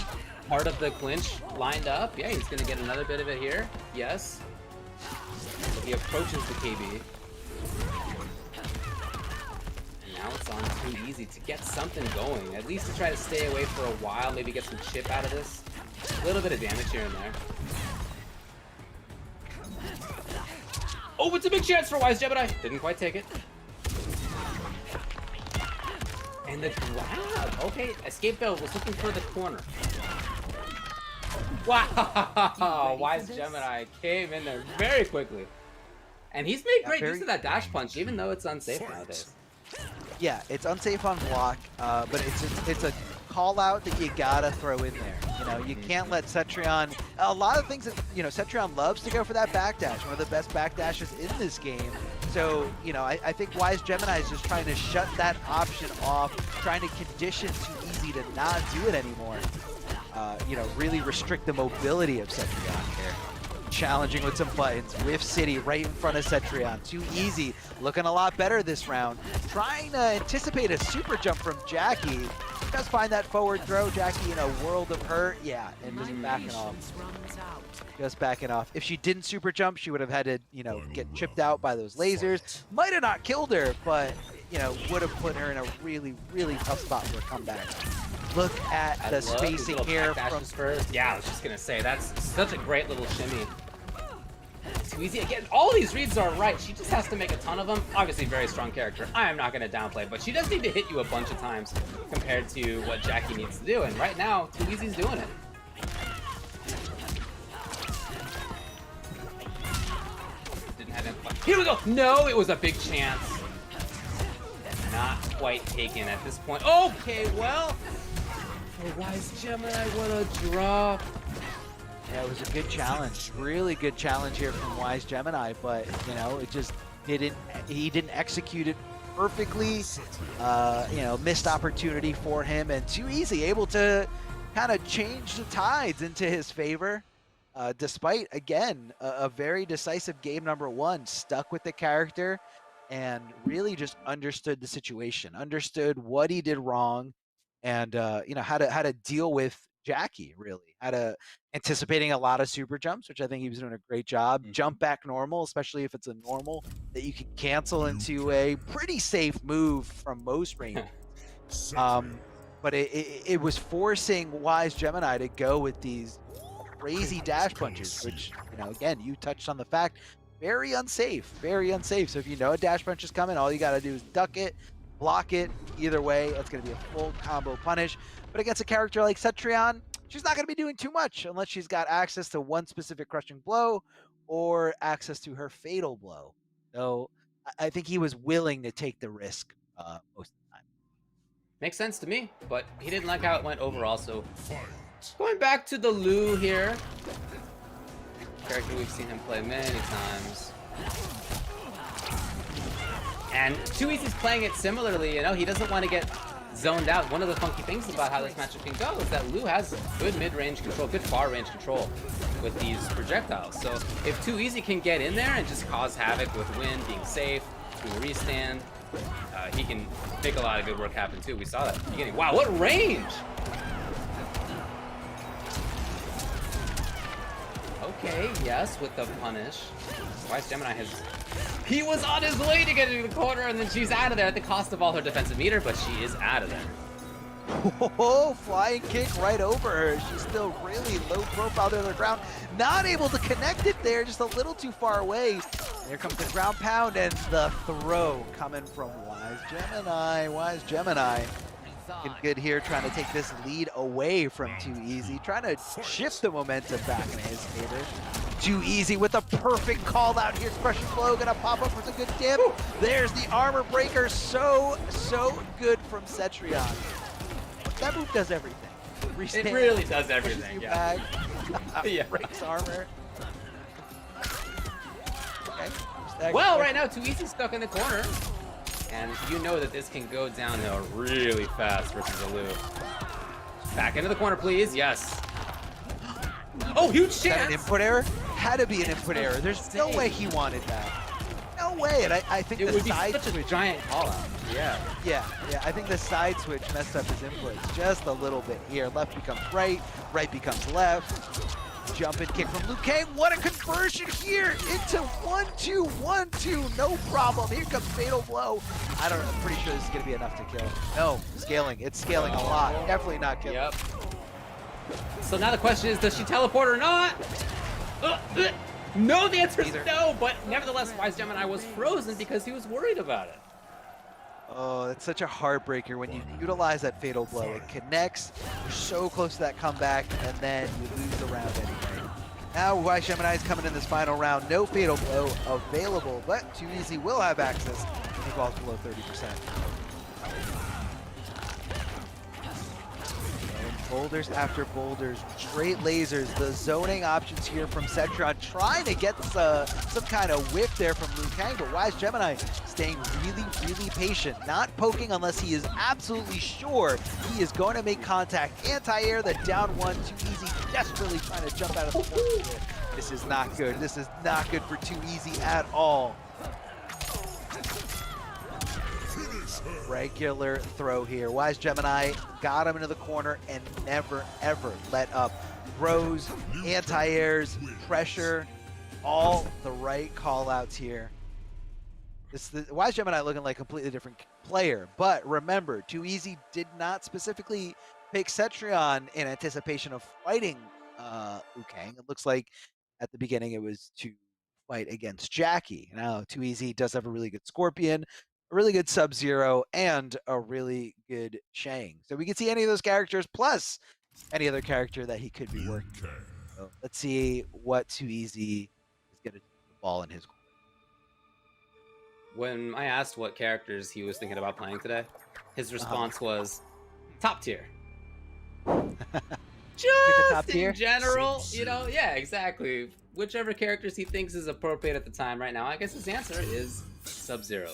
part of the clinch lined up. Yeah, he's gonna get another bit of it here. Yes. So he approaches the KB. Now it's on 2 Easy to get something going, at least to try to stay away for a while, maybe get some chip out of this. A little bit of damage here and there. Oh, it's a big chance for Wise Gemini. Didn't quite take it. And the grab. Okay, Escape Bell was looking for the corner. Wow, Wise Gemini came in there very quickly. And he's made great use of that dash punch, even though it's unsafe nowadays. Yeah, it's unsafe on block, but it's a call out that you gotta throw in there. You know, you can't let Cetrion. A lot of things that, you know, Cetrion loves to go for that backdash, one of the best backdashes in this game. So, you know, I think Wise Gemini is just trying to shut that option off, trying to condition 2 Easy to not do it anymore. You know, really restrict the mobility of Cetrion here. Challenging with some buttons. Whiff City right in front of Cetrion. 2 Easy, looking a lot better this round. Trying to anticipate a super jump from Jackie. Does find that forward throw. Jackie in a world of hurt. Yeah, and just backing off. Just backing off. If she didn't super jump, she would have had to, you know, get chipped out by those lasers. Might have not killed her, but, you know, would have put her in a really, really tough spot for a comeback. Look at the spacing here. Yeah, I was just gonna say, that's such a great little shimmy. 2 Easy again. All these reads are right. She just has to make a ton of them. Obviously, very strong character. I am not gonna downplay, but she does need to hit you a bunch of times compared to what Jackie needs to do. And right now, 2 Easy's doing it. Didn't have any. Here we go. No, it was a big chance. Not quite taken at this point. Okay, well. Oh, Wise Gemini, what a drop. Yeah, it was a good challenge. Really good challenge here from Wise Gemini, but, you know, it just didn't, he didn't execute it perfectly. You know, missed opportunity for him, and 2 Easy able to kind of change the tides into his favor. Despite, again, a very decisive game number 1, stuck with the character and really just understood the situation, understood what he did wrong, and you know, how to deal with Jackie, really. How to anticipating a lot of super jumps, which I think he was doing a great job. Jump back normal, especially if it's a normal that you can cancel into a pretty safe move from most ranges. But it was forcing Wise Gemini to go with these crazy dash punches, which, you know, again, you touched on the fact, very unsafe, very unsafe. So if you know a dash punch is coming, all you got to do is duck it, block it. Either way, that's going to be a full combo punish. But against a character like Cetrion, she's not going to be doing too much unless she's got access to one specific crushing blow or access to her fatal blow. So I think he was willing to take the risk most of the time. Makes sense to me, but he didn't like how it went overall. So going back to the Lu here, character we've seen him play many times. And 2 Easy's playing it similarly, you know, he doesn't want to get zoned out. One of the funky things about how this matchup can go is that Lu has good mid-range control, good far-range control with these projectiles. So if Too Easy can get in there and just cause havoc with Wind being safe, doing a restand, he can make a lot of good work happen too. We saw that at the beginning. Wow, what range! Okay, yes, with the punish. Wise Gemini he was on his way to get into the corner, and then she's out of there at the cost of all her defensive meter, but she is out of there. Oh, flying kick right over her. She's still really low profile there on the ground. Not able to connect it there, just a little too far away. There comes the ground pound and the throw coming from Wise Gemini. Wise Gemini looking good here, trying to take this lead away from Too Easy, trying to shift the momentum back in his favor. Too Easy with a perfect call out here. Expression Flow gonna pop up with a good dip. There's the armor breaker. So good from Cetrion. That move does everything. Restand, it really does everything, yeah. Yeah. Breaks armor. Okay. Well, right now, Too Easy stuck in the corner. And you know that this can go downhill really fast versus Alu. Back into the corner, please. Yes. Oh, huge chance. Is that an input error? Had to be an input error. There's no way he wanted that. No way. And I think it the would be side such a giant call out. Yeah. Yeah. I think the side switch messed up his inputs just a little bit here. Left becomes right, right becomes left. Jump and kick from Liu Kang. What a conversion here into 1-2, 1-2. No problem. Here comes Fatal Blow. I'm pretty sure this is going to be enough to kill. No, scaling. It's scaling a lot. Definitely not killing. Yep. So now the question is, does she teleport or not? No, the answer is no, but nevertheless, Wise Gemini was frozen because he was worried about it. Oh, that's such a heartbreaker when you utilize that Fatal Blow. It connects, you're so close to that comeback, and then you lose the round anyway. Now, Wise Gemini is coming in this final round. No Fatal Blow available, but Too Easy will have access when he falls below 30%. Boulders after boulders, straight lasers, the zoning options here from Cetrion, trying to get some kind of whiff there from Liu Kang, but Wise Gemini staying really patient, not poking unless he is absolutely sure he is going to make contact. Anti-air, the down one, Too Easy desperately trying to jump out of the corner here. This is not good. This is not good for Too Easy at all. Regular throw here. Wise Gemini got him into the corner and never, ever let up. Throws, anti-airs, pressure, all the right call-outs here. Wise Gemini looking like a completely different player, but remember, Too Easy did not specifically pick Cetrion in anticipation of fighting Liu Kang. It looks like at the beginning it was to fight against Jackie. Now, Too Easy does have a really good Scorpion, a really good Sub-Zero, and a really good Shang. So we can see any of those characters, plus any other character that he could be working with. So let's see what Too Easy is going to do with the ball in his corner. When I asked what characters he was thinking about playing today, his response was, top tier. Just top tier? in general, you know, yeah, exactly. Whichever characters he thinks is appropriate at the time right now, I guess his answer is Sub-Zero.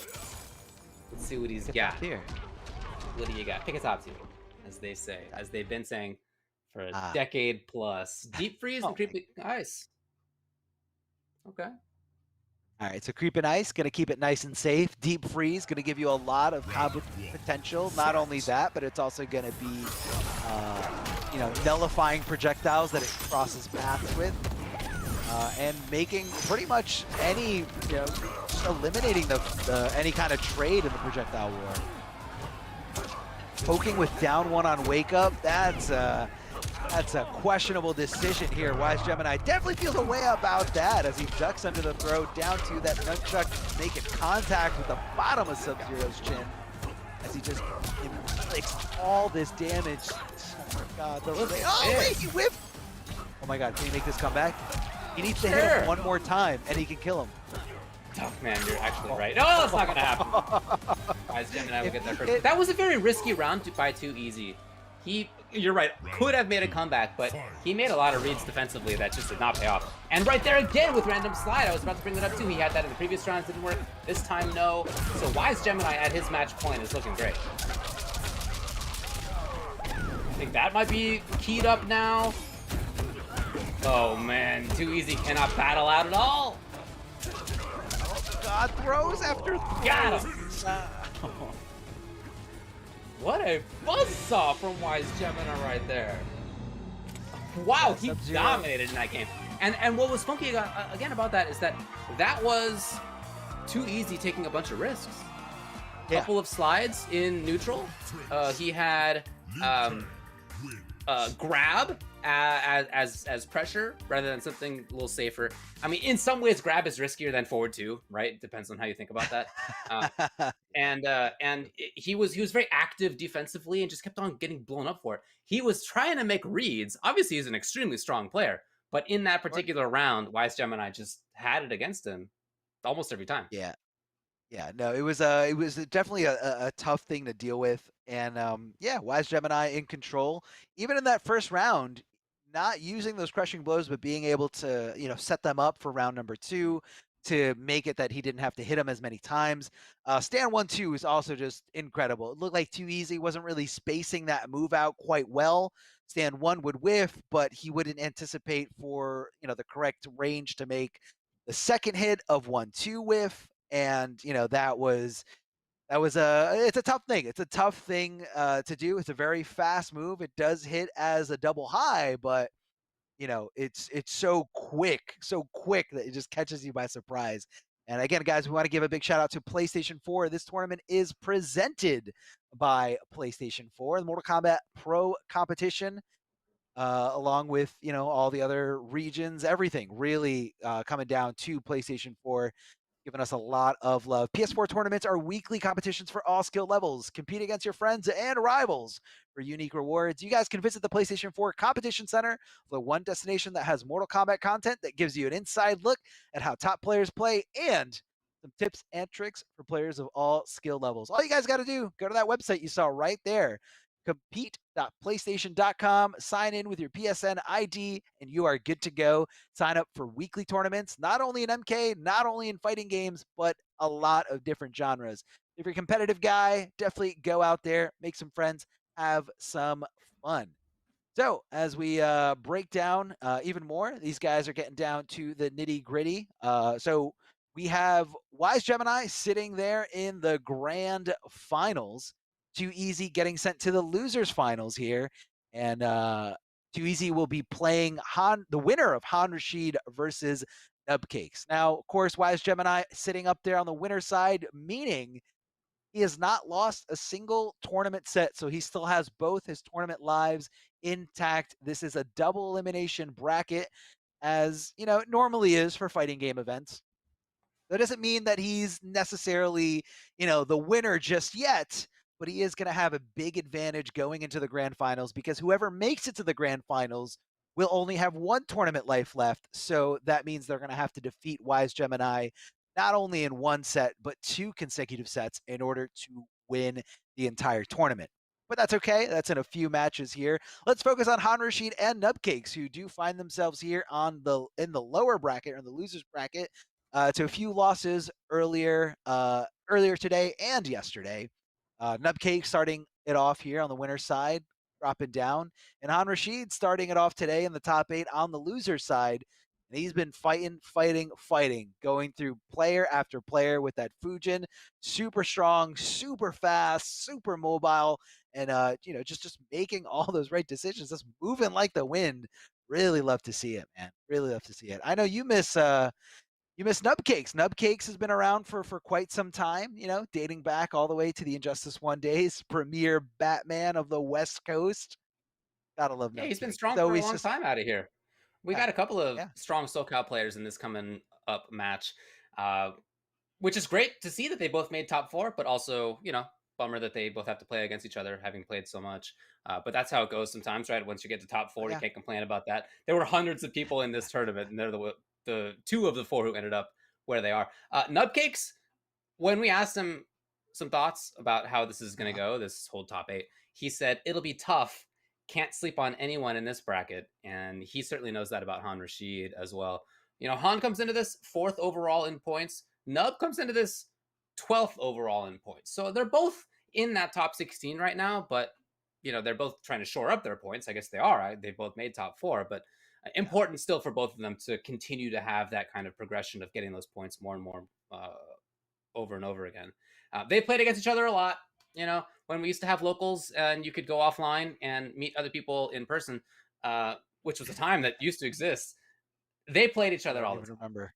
Let's see what he's got. Tier. What do you got? Pick a top tier, as they say, as they've been saying for a decade plus. Deep freeze and creeping ice. Okay. All right, so creeping ice, gonna keep it nice and safe. Deep freeze, gonna give you a lot of combo potential. Not only that, but it's also gonna be, you know, nullifying projectiles that it crosses paths with. And making pretty much any, you know, just eliminating any kind of trade in the projectile war. Poking with down one on wake up, that's a questionable decision here. Wise Gemini definitely feels a way about that as he ducks under the throw down to that nunchuck, making contact with the bottom of Sub-Zero's chin as he just inflicts all this damage. Oh my god, oh wait, he whiffed! Oh my god, can he make this comeback? He needs to hit him one more time, and he can kill him. Oh man, you're actually right. No, that's not gonna happen. Wise Gemini will get there first. That was a very risky round by Too Easy. You're right, could have made a comeback, but he made a lot of reads defensively that just did not pay off. And right there again with random slide, I was about to bring that up too. He had that in the previous rounds, didn't work. This time, no. So Wise Gemini at his match point is looking great. I think that might be keyed up now. Oh man, Too Easy cannot battle out at all. God, throws after Got him. What a buzzsaw from Wise Gemini right there. Wow, he dominated in that game. And what was funky again about that is that was Too Easy taking a bunch of risks. Couple of slides in neutral. He had grab as pressure rather than something a little safer. I mean, in some ways, grab is riskier than forward too, right? Depends on how you think about that. He was very active defensively and just kept on getting blown up for it. He was trying to make reads. Obviously, he's an extremely strong player, but in that particular round, Wise Gemini just had it against him almost every time. Yeah. Yeah, no, it was definitely a tough thing to deal with, and yeah, Wise Gemini in control. Even in that first round, not using those crushing blows, but being able to set them up for round number 2 to make it that he didn't have to hit him as many times. Stand 1-2 is also just incredible. It looked like Too Easy wasn't really spacing that move out quite well. Stand 1 would whiff, but he wouldn't anticipate for the correct range to make the second hit of 1-2 whiff. And it's a tough thing. It's a tough thing to do. It's a very fast move. It does hit as a double high, but it's so quick that it just catches you by surprise. And again, guys, we want to give a big shout out to PlayStation 4. This tournament is presented by PlayStation 4, the Mortal Kombat Pro competition, along with all the other regions, everything really coming down to PlayStation 4. Giving us a lot of love. PS4 tournaments are weekly competitions for all skill levels. Compete against your friends and rivals for unique rewards. You guys can visit the PlayStation 4 Competition Center, the one destination that has Mortal Kombat content that gives you an inside look at how top players play and some tips and tricks for players of all skill levels. All you guys got to do, go to that website you saw right there, compete.playstation.com, sign in with your PSN ID, and you are good to go. Sign up for weekly tournaments, not only in MK, not only in fighting games, but a lot of different genres. If you're a competitive guy, definitely go out there, make some friends, have some fun. So as we break down even more, these guys are getting down to the nitty gritty. So we have Wise Gemini sitting there in the grand finals. Too Easy getting sent to the losers finals here, and Too Easy will be playing the winner of Han Rashid versus Nubcakes. Now, of course, Wise Gemini sitting up there on the winner side, meaning he has not lost a single tournament set, so he still has both his tournament lives intact. This is a double elimination bracket, as it normally is for fighting game events. That doesn't mean that he's necessarily, the winner just yet, but he is going to have a big advantage going into the grand finals because whoever makes it to the grand finals will only have one tournament life left. So that means they're going to have to defeat Wise Gemini not only in one set, but 2 consecutive sets in order to win the entire tournament. But that's okay. That's in a few matches here. Let's focus on Han Rashid and Nubcakes, who do find themselves here in the lower bracket or in the losers bracket to a few losses earlier today and yesterday. Nubcake starting it off here on the winner's side, dropping down. And Han Rashid starting it off today in the top 8 on the loser side. And he's been fighting, going through player after player with that Fujin. Super strong, super fast, super mobile, and just making all those right decisions, just moving like the wind. Really love to see it, man. Really love to see it. I know you miss Nubcakes. Nubcakes has been around for quite some time, dating back all the way to the Injustice 1 days, premier Batman of the West Coast. Gotta love Nubcakes. Yeah, he's been strong for a long time out of here. We got a couple of strong SoCal players in this coming up match, which is great to see that they both made top 4, but also, bummer that they both have to play against each other, having played so much. But that's how it goes sometimes, right? Once you get to top 4, you can't complain about that. There were hundreds of people in this tournament, and they're the 2 of the 4 who ended up where they are. Nubcakes, when we asked him some thoughts about how this is going to go, this whole top 8, he said, it'll be tough. Can't sleep on anyone in this bracket. And he certainly knows that about Han Rashid as well. Han comes into this 4th overall in points. Nub comes into this 12th overall in points. So they're both in that top 16 right now, but you know, they're both trying to shore up their points. I guess they are. They both made top 4, but important still for both of them to continue to have that kind of progression of getting those points more and more over and over again. They played against each other a lot. You know, when we used to have locals and you could go offline and meet other people in person, which was a time that used to exist. They played each other all the time. Remember.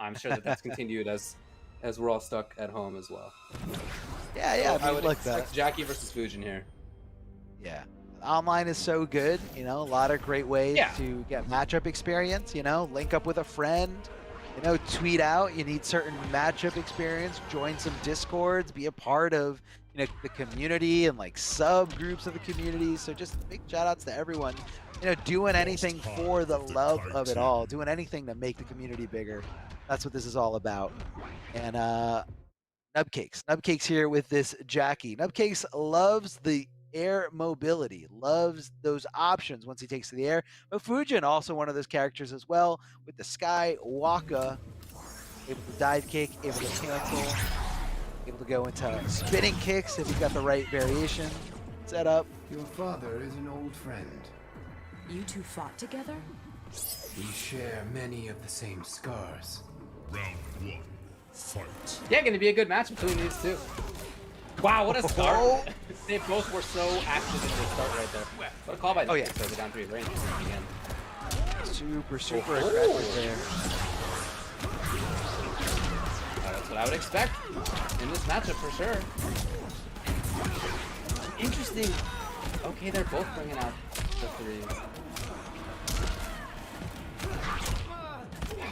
I'm sure that that's continued as we're all stuck at home as well. Yeah, So I would expect that. Jackie versus Fujin here. Yeah. Online is so good, you know, a lot of great ways to get matchup experience, you know, link up with a friend, you know, tweet out, you need certain matchup experience, join some discords, be a part of, you know, the community and like subgroups of the community. So just big shout outs to everyone, you know, doing anything for the love of it all, doing anything to make the community bigger. That's what this is all about. And Nubcakes here with this Jackie. Nubcakes loves the air mobility, loves those options once he takes to the air. But Fujin, also one of those characters as well, with the Sky Waka, able to dive kick, able to cancel, able to go into spinning kicks if he's got the right variation set up. Your father is an old friend. You two fought together? We share many of the same scars. Round 1, fight. Yeah, going to be a good match between these two. Wow, what a start. They both were so active in the start right there. What a call by so they're down 3 range again. Super aggressive there. That's what I would expect in this matchup for sure. Interesting. Okay, they're both bringing out the 3s.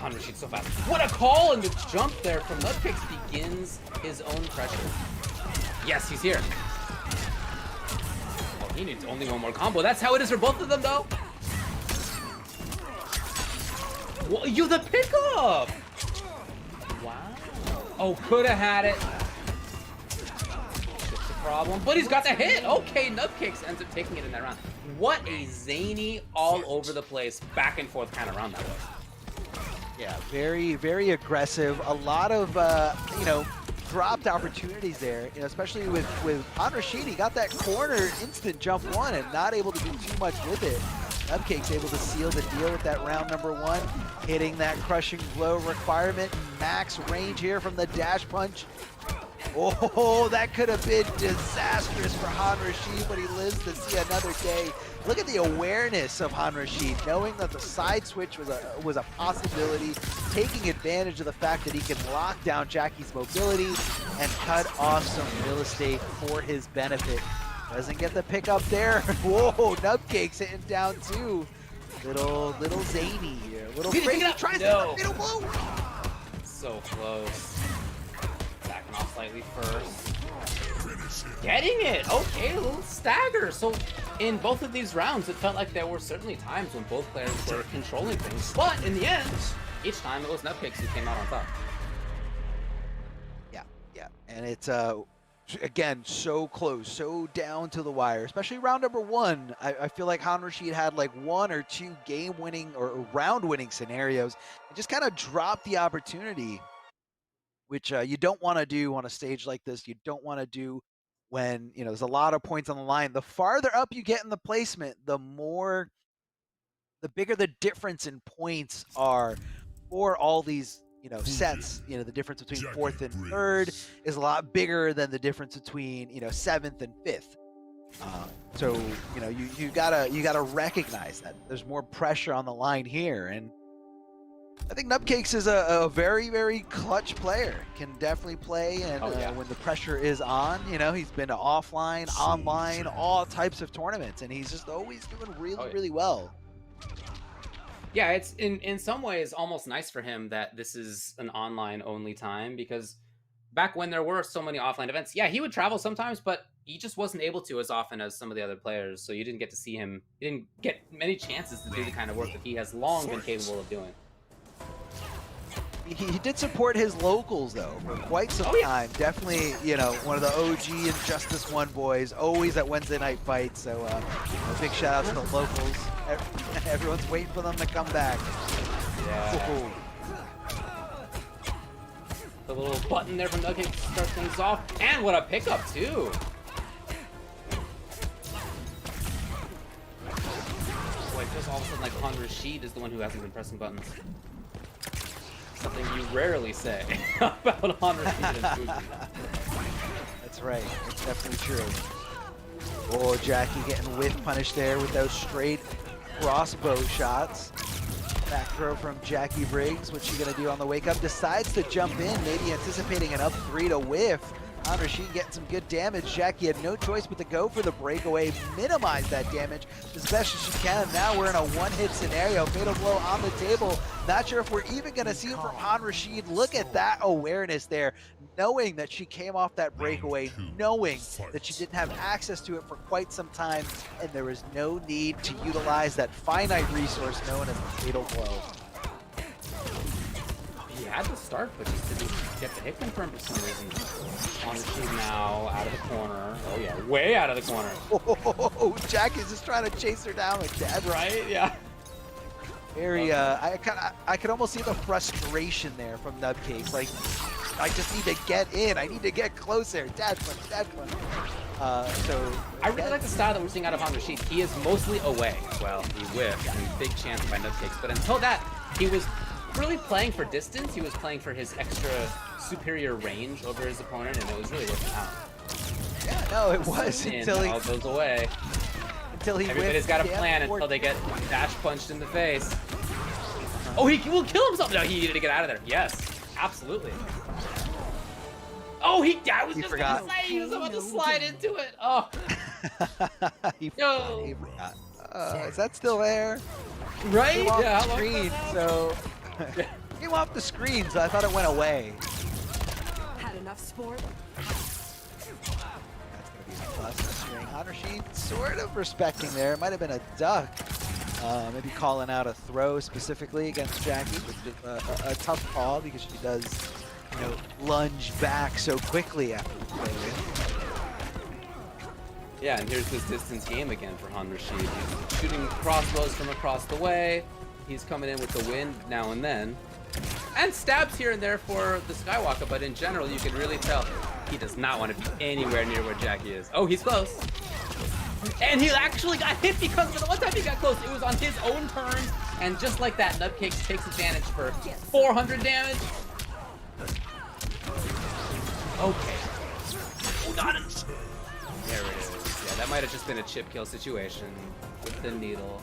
Rashid's so fast. What a call, and the jump there from Nubcakes begins his own pressure. Yes, he's here. Oh, he needs only one more combo. That's how it is for both of them, though. Well, the pickup! Wow. Oh, could have had it. That's the problem. But he's got the hit. Okay, Nubcakes ends up taking it in that round. What a zany, all over the place, back and forth kind of round that was. Yeah, very aggressive. A lot of, you know, dropped opportunities there, you know, especially with Rashid. He got that corner instant jump 1 and not able to do too much with it. Nubcake's able to seal the deal with that round number 1, hitting that crushing blow requirement. Max range here from the dash punch. Oh, that could have been disastrous for Rashid, but he lives to see another day. Look at the awareness of Rashid, knowing that the side switch was a possibility, taking advantage of the fact that he can lock down Jackie's mobility and cut off some real estate for his benefit. Doesn't get the pick up there. Whoa, Nubcakes hitting down 2. Little zany here. Little crazy. Tries to middle blow. So close. Backing off slightly first. Getting it! Okay, a little stagger. So in both of these rounds, it felt like there were certainly times when both players were controlling things. But in the end, each time it was Nubcakes who came out on top. Yeah. And it's, again, so close, so down to the wire. Especially round number 1. I feel like Rashid had like 1 or 2 game-winning or round-winning scenarios and just kind of dropped the opportunity, which you don't want to do on a stage like this. You don't want to do when, you know, there's a lot of points on the line. The farther up you get in the placement, the bigger the difference in points are for all these, you know, sets. You know, the difference between 4th and 3rd is a lot bigger than the difference between, you know, 7th and 5th. So, you know, you gotta recognize that there's more pressure on the line here. And I think Nubcakes is a very clutch player. Can definitely play, and when the pressure is on, you know, he's been to offline, online, all types of tournaments, and he's just always doing really well. Yeah, it's in some ways almost nice for him that this is an online only time, because back when there were so many offline events, yeah, he would travel sometimes, but he just wasn't able to as often as some of the other players. So you didn't get to see him. You didn't get many chances to do the kind of work that he has long been capable of doing. He did support his locals, though, for quite some time. Definitely, you know, one of the OG Injustice 1 boys, always at Wednesday night fights. So a big shout out to the locals. Everyone's waiting for them to come back. Yeah. The little button there from Nubcakes to start things off. And what a pickup, too. just all of a sudden like Han Rashid is the one who hasn't been pressing buttons. Something you rarely say about Han Rashid and Fuji. That's right. It's definitely true. Oh, Jackie getting whiff punished there with those straight crossbow shots. Back throw from Jackie Briggs. What's she gonna do on the wake up? Decides to jump in, maybe anticipating an up 3 to whiff. Han Rashid getting some good damage. Jackie had no choice but to go for the breakaway, minimize that damage as best as she can. Now we're in a one-hit scenario. Fatal blow on the table. Not sure if we're even going to see it from Han Rashid. Look at that awareness there, knowing that she came off that breakaway, knowing that she didn't have access to it for quite some time, and there was no need to utilize that finite resource known as the fatal blow. He had to start, but just didn't get the hit confirmed for some reason. Han Rashid now out of the corner. Oh yeah, way out of the corner. Oh, Jackie's just trying to chase her down with death. Right? Yeah. Very, I could almost see the frustration there from Nubcakes. Like, I just need to get in. I need to get closer. Dad punch. So I really like the style that we're seeing out of Han Rashid. He is mostly away. Well, he whiffed, and big chance by Nubcakes. But until that, he was really playing for distance. He was playing for his extra superior range over his opponent, and it was really working out. Yeah, no, it was until he all goes away. Until he Everybody's got a plan until they get dash punched in the face. Oh, he will kill himself. No, he needed to get out of there. Yes, absolutely. Oh, he was just forgot. Gonna say he was about to slide into it. Oh. he forgot. Is that still there? Right? Came off Yeah. the screen, so came off the screen, so I thought it went away. Had enough sport? That's gonna be a plus. String. Han Rashid sort of respecting there. It might have been a duck. Maybe calling out a throw specifically against Jackie, which is a tough call because she does, you know, lunge back so quickly after the play. Yeah, and here's this distance game again for Han Rashid. He's shooting crossbows from across the way. He's coming in with the wind now and then. And stabs here and there for the Skywalker, but in general, you can really tell he does not want to be anywhere near where Jackie is. Oh, he's close. And he actually got hit because of the one time he got close. It was on his own turn, and just like that, Nubcakes takes advantage for 400 damage. Okay. Got it. There it is. Yeah, that might have just been a chip kill situation with the needle.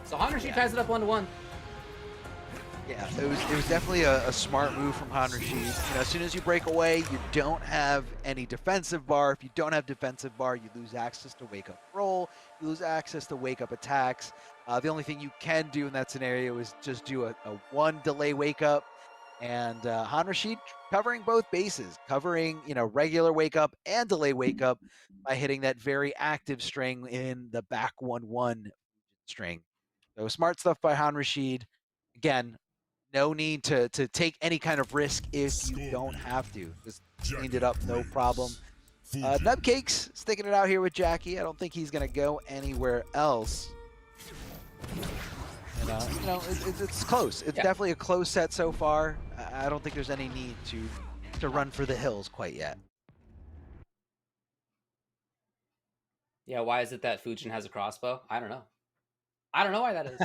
So Han Rashid ties it up 1-1. Yeah, it was definitely a smart move from Han Rashid. You know, as soon as you break away, you don't have any defensive bar. If you don't have defensive bar, you lose access to wake up roll. You lose access to wake up attacks. The only thing you can do in that scenario is just do a one delay wake up. And Han Rashid covering both bases, covering, you know, regular wake up and delay wake up by hitting that very active string in the back 1-1 string. So smart stuff by Han Rashid. Again, no need to take any kind of risk if you don't have to. Just cleaned it up, no problem. Nubcakes sticking it out here with Jackie. I don't think he's going to go anywhere else. And, you know, it's close. It's definitely a close set so far. I don't think there's any need to run for the hills quite yet. Yeah, why is it that Fujin has a crossbow? I don't know. I don't know why that is.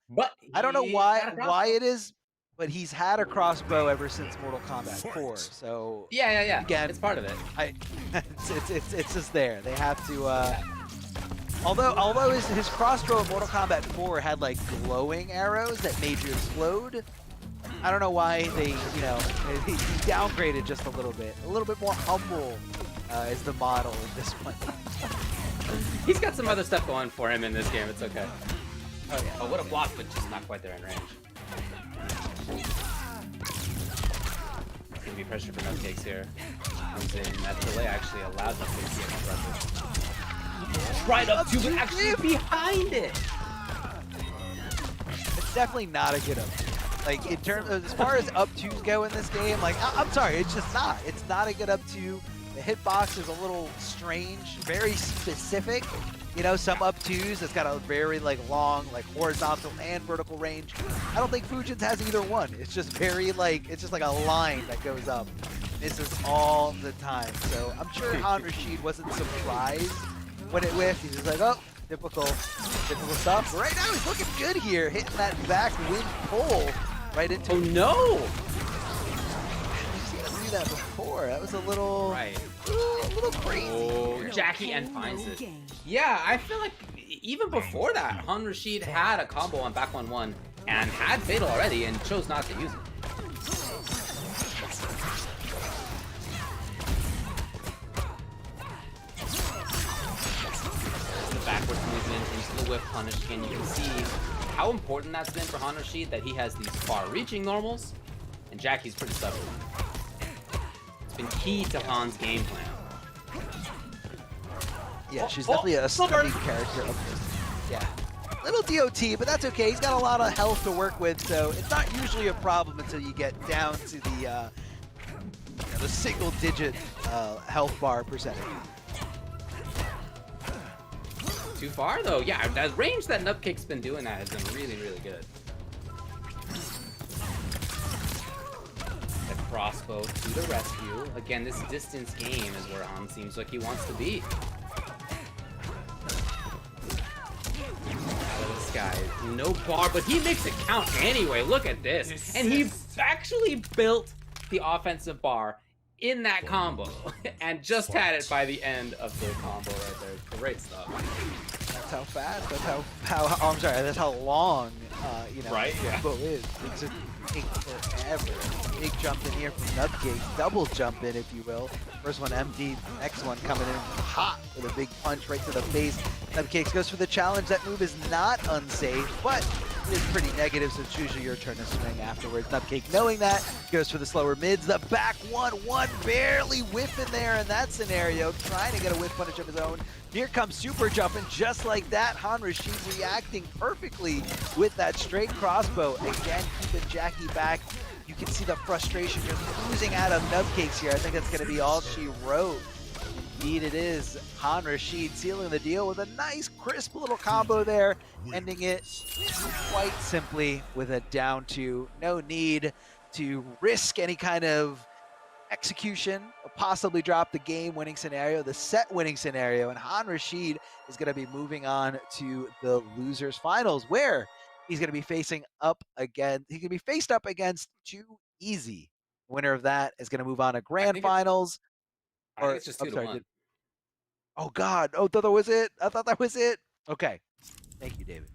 But I don't know why it is, but he's had a crossbow ever since Mortal Kombat 4. So yeah. Again, it's part of it. It's just there. They have to. Although his crossbow in Mortal Kombat 4 had like glowing arrows that made you explode. I don't know why they, you know, he downgraded just a little bit more humble is the model of this one. He's got some other stuff going for him in this game. It's okay. Oh yeah. Oh, what a block, but just not quite there in range. It's gonna be pressure for Nubcakes here. Comes in. That delay actually allows Nubcakes to get pressure. Right up to it, actually behind it. It's definitely not a good up. Like in terms of, as far as up twos go in this game, like I'm sorry, it's just not. It's not a good up two. The hitbox is a little strange, very specific. You know, some up twos, it's got a very like long, like horizontal and vertical range. I don't think Fujin's has either one. It's just very like, it's just like a line that goes up. Misses all the time. So I'm sure Han Rashid wasn't surprised when it whiffed. He's just like, oh, Typical stuff. Right now he's looking good here, hitting that back wind pull right into. Oh no! You've seen him do that before. That was a little, a little crazy. Oh, Jackie and finds it. Yeah, I feel like even before that, Han Rashid had a combo on back 1-1 and had Fatal already and chose not to use it. Backwards movement into the whip punish again. You can see how important that's been for Han Rashid, that he has these far-reaching normals, and Jackie's pretty stubborn. It's been key to Han's game plan. Yeah, she's definitely a stubby character. Yeah, little DOT, but that's okay. He's got a lot of health to work with, so it's not usually a problem until you get down to the single-digit health bar percentage. Too far though, yeah. That range that Nupcake's been doing that has been really, really good. The crossbow to the rescue. Again, this distance game is where Han seems like he wants to be. Out of the sky, no bar, but he makes it count anyway. Look at this, and he actually built the offensive bar in that combo, and just had it by the end of the combo right there. Great stuff. That's how fast. That's how oh, I'm sorry. That's how long. Right? Yeah. Combo is. It's a take forever. Big jump in here from Nupcake. Double jump in, if you will. First one empty. Next one coming in hot with a big punch right to the face. Nupcake goes for the challenge. That move is not unsafe, but it is pretty negative, so it's usually your turn to swing afterwards. Nupcake, knowing that, goes for the slower mids. The back 1-1, barely whiffing there in that scenario, trying to get a whiff punish of his own. Here comes super jumping, just like that. Han Rashid reacting perfectly with that straight crossbow. Again, keeping Jackie back. You can see the frustration just oozing out of Nupcakes here. I think that's going to be all she wrote. Indeed it is. Han Rashid sealing the deal with a nice, crisp little combo there, ending it quite simply with a down 2. No need to risk any kind of execution, or possibly drop the game-winning scenario, the set-winning scenario, and Han Rashid is going to be moving on to the losers finals, where he's going to be facing up again. He's going to be faced up against Too Easy. Winner of that is going to move on to grand finals. I think it's just 2-1. Oh God! Oh, that was it. I thought that was it. Okay, thank you, David.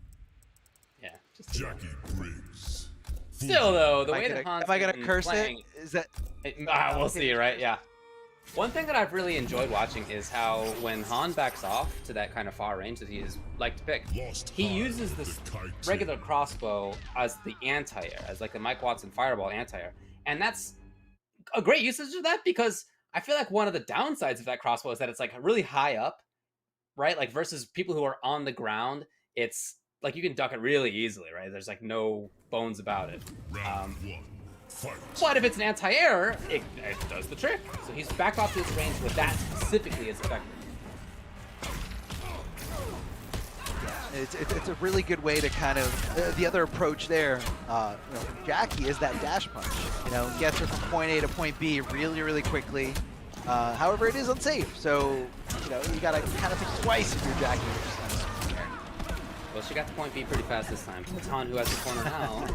Yeah. Just Jackie Briggs. Still though, the way that Han's am I gonna been curse playing, it? Is that? We'll see, right? Yeah. One thing that I've really enjoyed watching is how when Han backs off to that kind of far range that he's like to pick, he uses this regular crossbow as the anti-air, as like the Mike Watson fireball anti-air, and that's a great usage of that because I feel like one of the downsides of that crossbow is that it's like really high up, right? Like versus people who are on the ground, it's like you can duck it really easily, right? There's like no bones about it. But if it's an anti-air, it does the trick. So he's back off to his range with that specifically as effective. It's a really good way to kind of the other approach there. Jackie is that dash punch. Gets her from point A to point B really quickly. However, it is unsafe. So you gotta kind of think twice if you're Jackie. Well, she got to point B pretty fast this time. It's Han who has the corner now.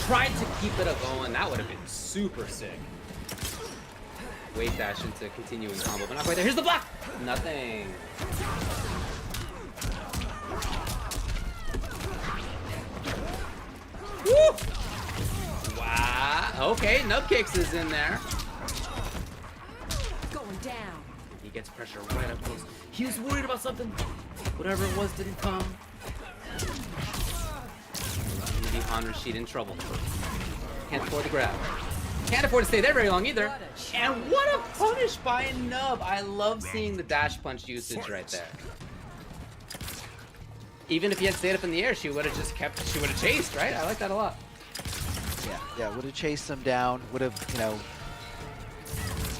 Tried to keep it going. That would have been super sick. Wave dash into continuing combo, but not quite there. Here's the block. Nothing. Woo! Wow. Okay, Nupcakes is in there. Going down. He gets pressure right up close. He was worried about something. Whatever it was didn't come. Maybe Han Rashid in trouble. Can't afford to grab. Can't afford to stay there very long either. And what a punish by Nub. I love seeing the dash punch usage right there. Even if he had stayed up in the air, she would have just kept, she would have chased, right? I like that a lot. Yeah, would have chased him down, would have,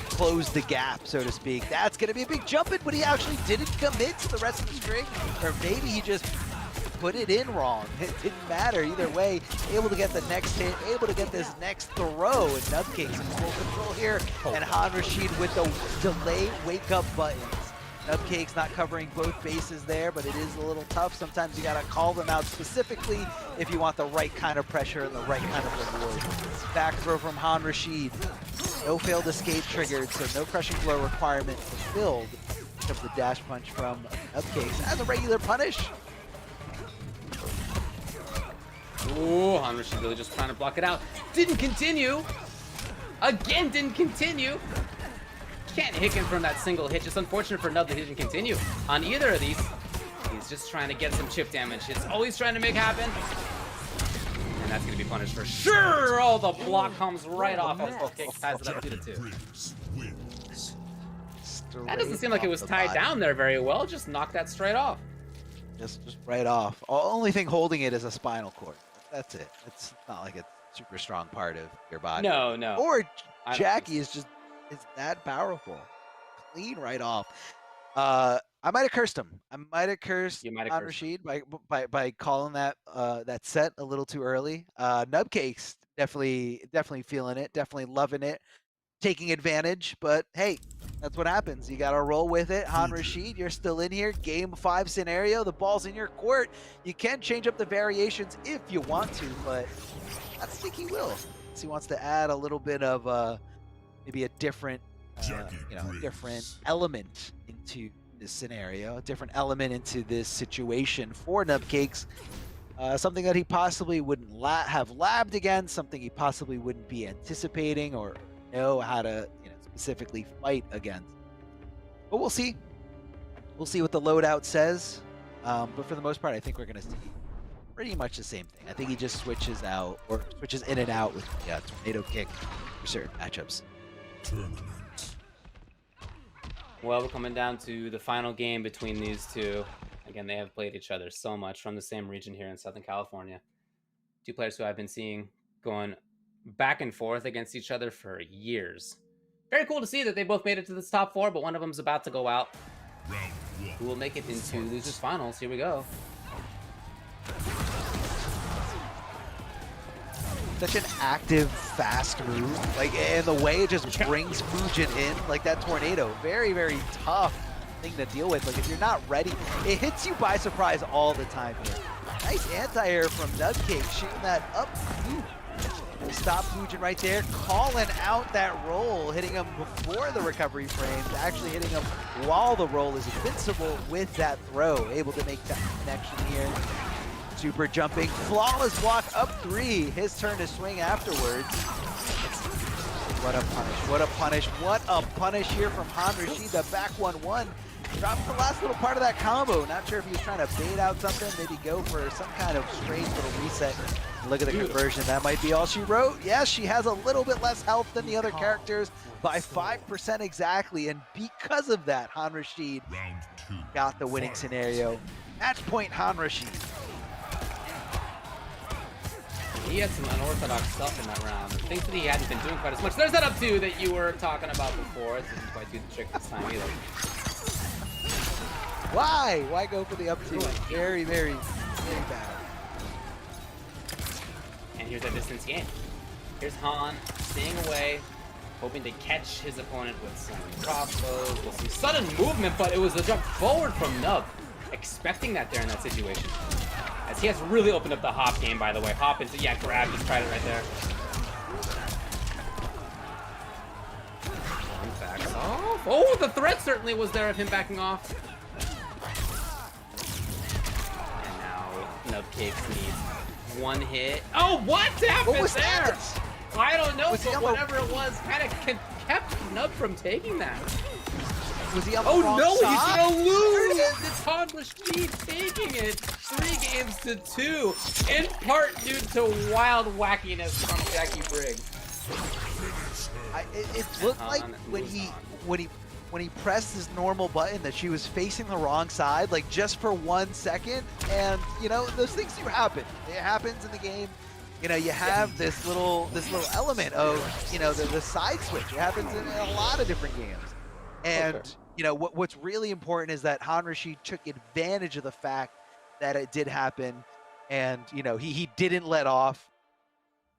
closed the gap, so to speak. That's going to be a big jump in, but he actually didn't commit to the rest of the string, or maybe he just put it in wrong. It didn't matter either way. Able to get the next hit, able to get this next throw, and Nupcake's in full control here, and Han Rashid with the delay wake-up buttons. Nubcake's not covering both bases there, but it is a little tough. Sometimes you gotta call them out specifically if you want the right kind of pressure and the right kind of reward. Back throw from Han Rashid. No failed escape triggered, so no crushing blow requirement fulfilled. Comes the dash punch from Nubcakes as a regular punish. Ooh, Han Rashid really just trying to block it out. Didn't continue. Again, didn't continue. Can't hit him from that single hit. Just unfortunate for Nub that he didn't continue on either of these. He's just trying to get some chip damage. It's always trying to make happen. And that's going to be punished for sure. Oh, the block comes right off as Nubcakes ties it up 2-2. That doesn't seem like it was tied down there very well. Just knocked that straight off. Just right off. Only thing holding it is a spinal cord. That's it. It's not like a super strong part of your body. No, no. Or Jackie is just that powerful. Clean right off. I might have cursed him. I might have cursed Han Rashid by calling that that set a little too early. Nubcakes definitely feeling it, definitely loving it, taking advantage. But hey, that's what happens. You gotta roll with it. Han Rashid, you're still in here. Game 5 scenario. The ball's in your court. You can change up the variations if you want to, but I think he will. So he wants to add a little bit of maybe a different, different element into this scenario, a different element into this situation for Nubcakes. Something that he possibly wouldn't have labbed against, something he possibly wouldn't be anticipating or know how to specifically fight against. But we'll see. We'll see what the loadout says. But for the most part, I think we're going to see pretty much the same thing. I think he just switches out or switches in and out with the tornado kick for certain matchups. Well, we're coming down to the final game between these two. Again, they have played each other so much from the same region here in Southern California. Two players who I've been seeing going back and forth against each other for years. Very cool to see that they both made it to this top 4, but one of them's about to go out. Who will make it into losers finals? Here we go. Such an active, fast move. Like, and the way it just brings Fujin in, like that tornado. Very, very tough thing to deal with. Like, if you're not ready, it hits you by surprise all the time here. Nice anti-air from Nubcake, shooting that up. Stop Fujin right there, calling out that roll, hitting him before the recovery frames, actually hitting him while the roll is invincible with that throw. Able to make that connection here. Super jumping, flawless block up 3. His turn to swing afterwards. What a punish, what a punish, what a punish here from Han Rashid. The back 1-1. Drops the last little part of that combo. Not sure if he was trying to bait out something, maybe go for some kind of strange little reset. Look at the conversion. That might be all she wrote. Yes, she has a little bit less health than the other characters by 5% exactly. And because of that, Han Rashid got the winning scenario. Match point, Han Rashid. He had some unorthodox stuff in that round. Things that he hadn't been doing quite as much. There's that up 2 that you were talking about before. It didn't quite do the trick this time either. Why? Why go for the up 2? Very, very, very bad. And here's that distance gain. Here's Han staying away, hoping to catch his opponent with some crossbows, with some sudden movement, but it was a jump forward from Nub. Expecting that there in that situation. As he has really opened up the hop game, by the way. Hop into, yeah, grab, just tried it right there. One backs off. Oh, the threat certainly was there of him backing off. And now Nubcakes needs one hit. Oh, what happened there? That? I don't know, but whatever it was kind of kept Nub from taking that. Was he on the wrong no, side? he's gonna lose! It's Han Rashid taking it 3-2, in part due to wild wackiness from Jackie Briggs. It looked like when he pressed his normal button that she was facing the wrong side, like just for 1 second, and those things do happen. It happens in the game. You have this little element of the side switch. It happens in a lot of different games, and. What's really important is that Han Rashid took advantage of the fact that it did happen, and he didn't let off.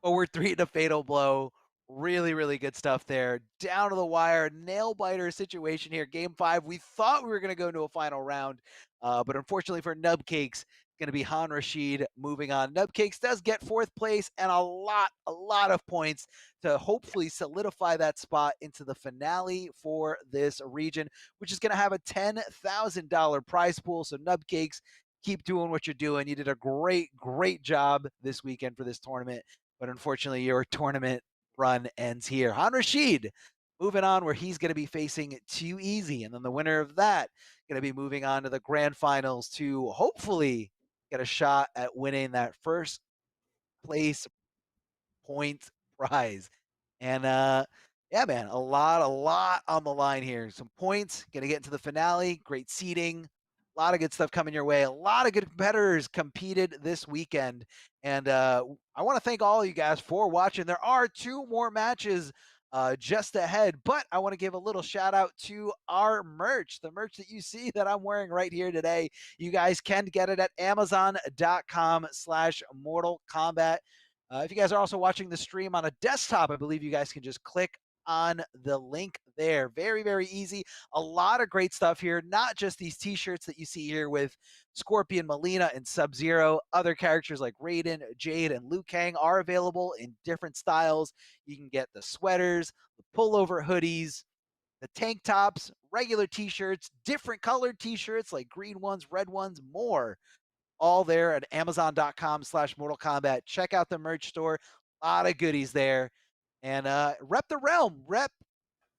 Forward 3 to fatal blow, Really, really good stuff there. Down to the wire, nail biter situation here. Game 5. We thought we were going to go into a final round, but unfortunately for Nubcakes, it's going to be Han Rashid moving on. Nubcakes does get 4th place and a lot of points to hopefully solidify that spot into the finale for this region, which is going to have a $10,000 prize pool. So Nubcakes, keep doing what you're doing. You did a great job this weekend for this tournament, but unfortunately your tournament run ends here. Han Rashid moving on where he's going to be facing Too Easy, and then the winner of that going to be moving on to the grand finals to hopefully get a shot at winning that first place point prize. And yeah, man, a lot on the line here. Some points, going to get into the finale, great seating, a lot of good stuff coming your way. A lot of good competitors competed this weekend. And I want to thank all of you guys for watching. There are 2 more matches just ahead, but I want to give a little shout out to our merch, the merch that you see that I'm wearing right here today. You guys can get it at amazon.com/Mortal Kombat. If you guys are also watching the stream on a desktop, I believe you guys can just click on the link there. Very easy. A lot of great stuff here, not just these t-shirts that you see here with Scorpion, Melina, and Sub-Zero. Other characters like Raiden, Jade, and Liu Kang are available in different styles. You can get the sweaters, the pullover hoodies, the tank tops, regular t-shirts, different colored t-shirts like green ones, red ones, more. All there at amazon.com/Mortal Kombat. Check out the merch store. A lot of goodies there. And rep the realm, rep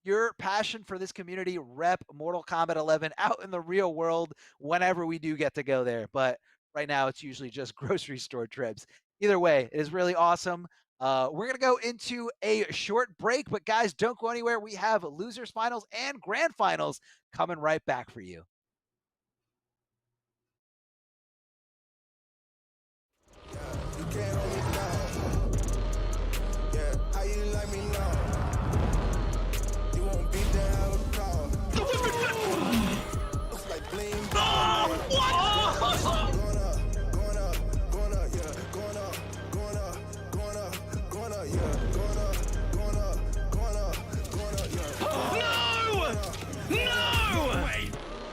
your passion for this community, rep Mortal Kombat 11 out in the real world whenever we do get to go there. But right now it's usually just grocery store trips. Either way, it is really awesome. We're going to go into a short break, but guys, don't go anywhere. We have losers finals and grand finals coming right back for you.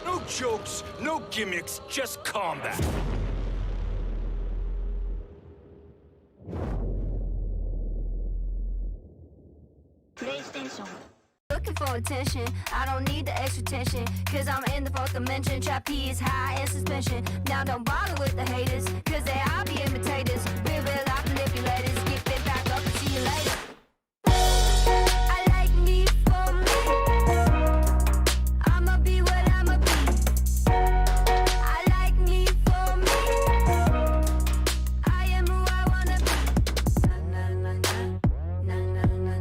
No jokes, no gimmicks, just combat. PlayStation. Looking for attention, I don't need the extra tension, cause I'm in the 4th dimension. Trapeze high in suspension. Now don't bother with the haters, cause they all be imitators. Real life manipulators. Get it back up and see you later. I like me for me. I'ma be what I'ma be. I like me for me. I am who I wanna be. Na na na na na na na na na.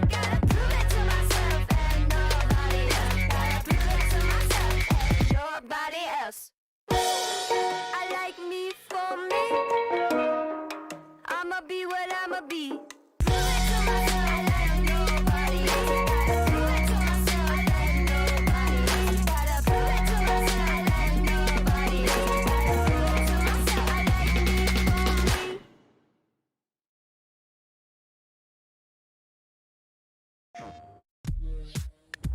Gotta prove it to myself and nobody else. Gotta prove it to myself and nobody else. I like me for me. I'ma be what I'ma be. Prove it to myself like nobody else. Gotta prove it to myself like nobody else. Gotta prove it to myself like nobody else. Gotta prove it to myself. I like me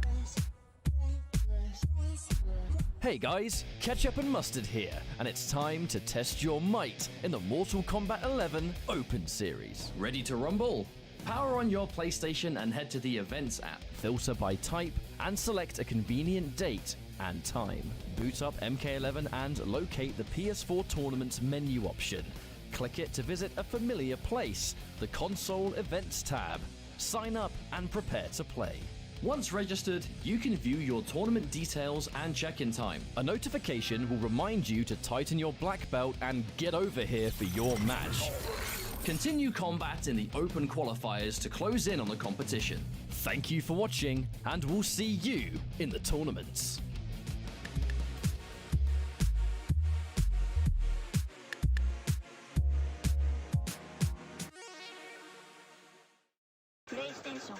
for me. Hey guys, Ketchup and Mustard here, and it's time to test your might in the Mortal Kombat 11 Open Series. Ready to rumble? Power on your PlayStation and head to the Events app, filter by type, and select a convenient date and time. Boot up MK11 and locate the PS4 Tournaments menu option. Click it to visit a familiar place, the Console Events tab. Sign up and prepare to play. Once registered, you can view your tournament details and check-in time. A notification will remind you to tighten your black belt and get over here for your match. Continue combat in the open qualifiers to close in on the competition. Thank you for watching, and we'll see you in the tournaments. PlayStation.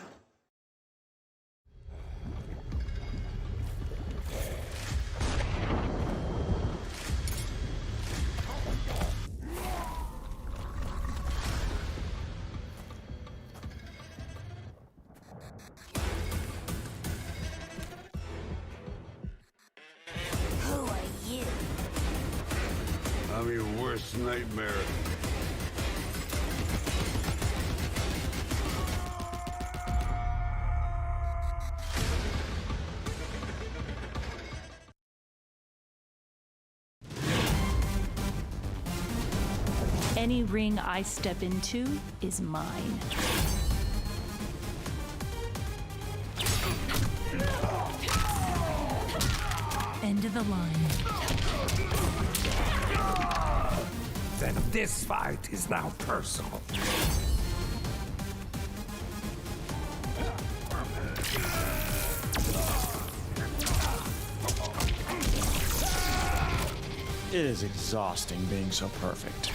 I'm your worst nightmare. Any ring I step into is mine. End of the line. Then this fight is now personal. It is exhausting being so perfect.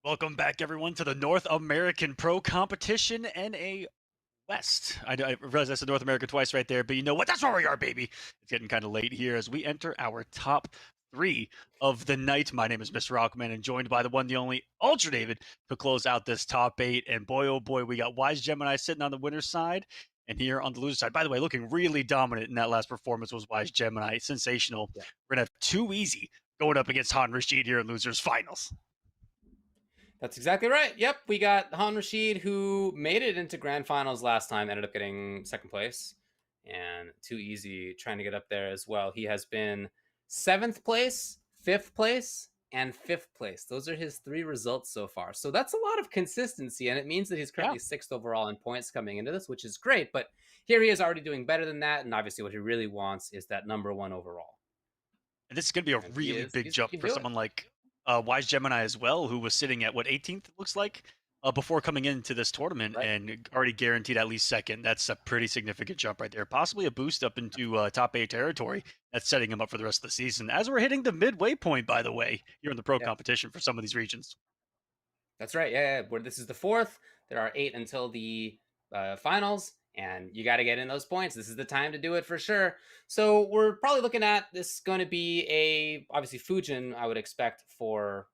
Welcome back, everyone, to the North American Pro Competition NA West. I realize I said North America twice right there, but you know what? That's where we are, baby. It's getting kind of late here as we enter our top 3 of the night. My name is Mr. Aquaman, and joined by the one, the only Ultra David to close out this top 8. And boy, oh boy, we got Wise Gemini sitting on the winner's side, and here on the loser side. By the way, looking really dominant in that last performance was Wise Gemini. Sensational. Yeah. We're going to have Too Easy going up against Han Rashid here in losers finals. That's exactly right. Yep, we got Han Rashid, who made it into grand finals last time, ended up getting second place, and Too Easy trying to get up there as well. He has been 7th place, 5th place, and 5th place. Those are his 3 results so far. So that's a lot of consistency, and it means that he's currently 6th overall in points coming into this, which is great. But here he is already doing better than that, and obviously what he really wants is that number 1 overall. And this is going to be a really big jump for someone like Wise Gemini as well, who was sitting at, what, 18th, it looks like, before coming into this tournament and already guaranteed at least 2nd. That's a pretty significant jump right there. Possibly a boost up into top 8 territory. That's setting him up for the rest of the season. As we're hitting the midway point, by the way, here in the pro competition for some of these regions. That's right. Yeah. Where this is the 4th. There are 8 until the finals. And you got to get in those points. This is the time to do it for sure. So we're probably looking at this going to be obviously Fujin, I would expect, for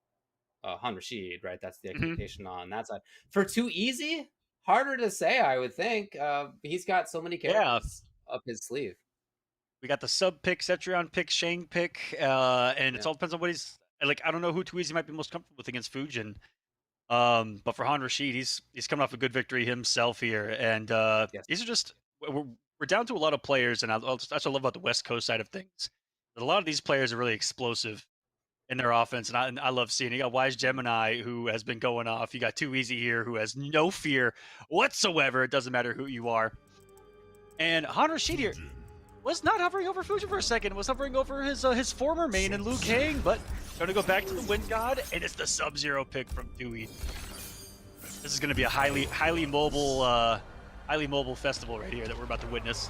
Han Rashid, right? That's the expectation on that side. For Too Easy, harder to say, I would think. He's got so many characters up his sleeve. We got the sub pick, Cetrion pick, Shang pick, and it all depends on what he's like. I don't know who Too Easy might be most comfortable with against Fujin. But for Han Rashid, he's coming off a good victory himself here, and these are just we're down to a lot of players, and that's what I love about the West Coast side of things. That a lot of these players are really explosive in their offense, and I love seeing it. You got Wise Gemini, who has been going off. You got Too Easy here, who has no fear whatsoever. It doesn't matter who you are. And Han Rashid here was not hovering over Fujin for a second. Was hovering over his former main in Liu Kang, but going to go back to the Wind God, and it's the Sub-Zero pick from Dewey. This is going to be a highly mobile festival right here that we're about to witness.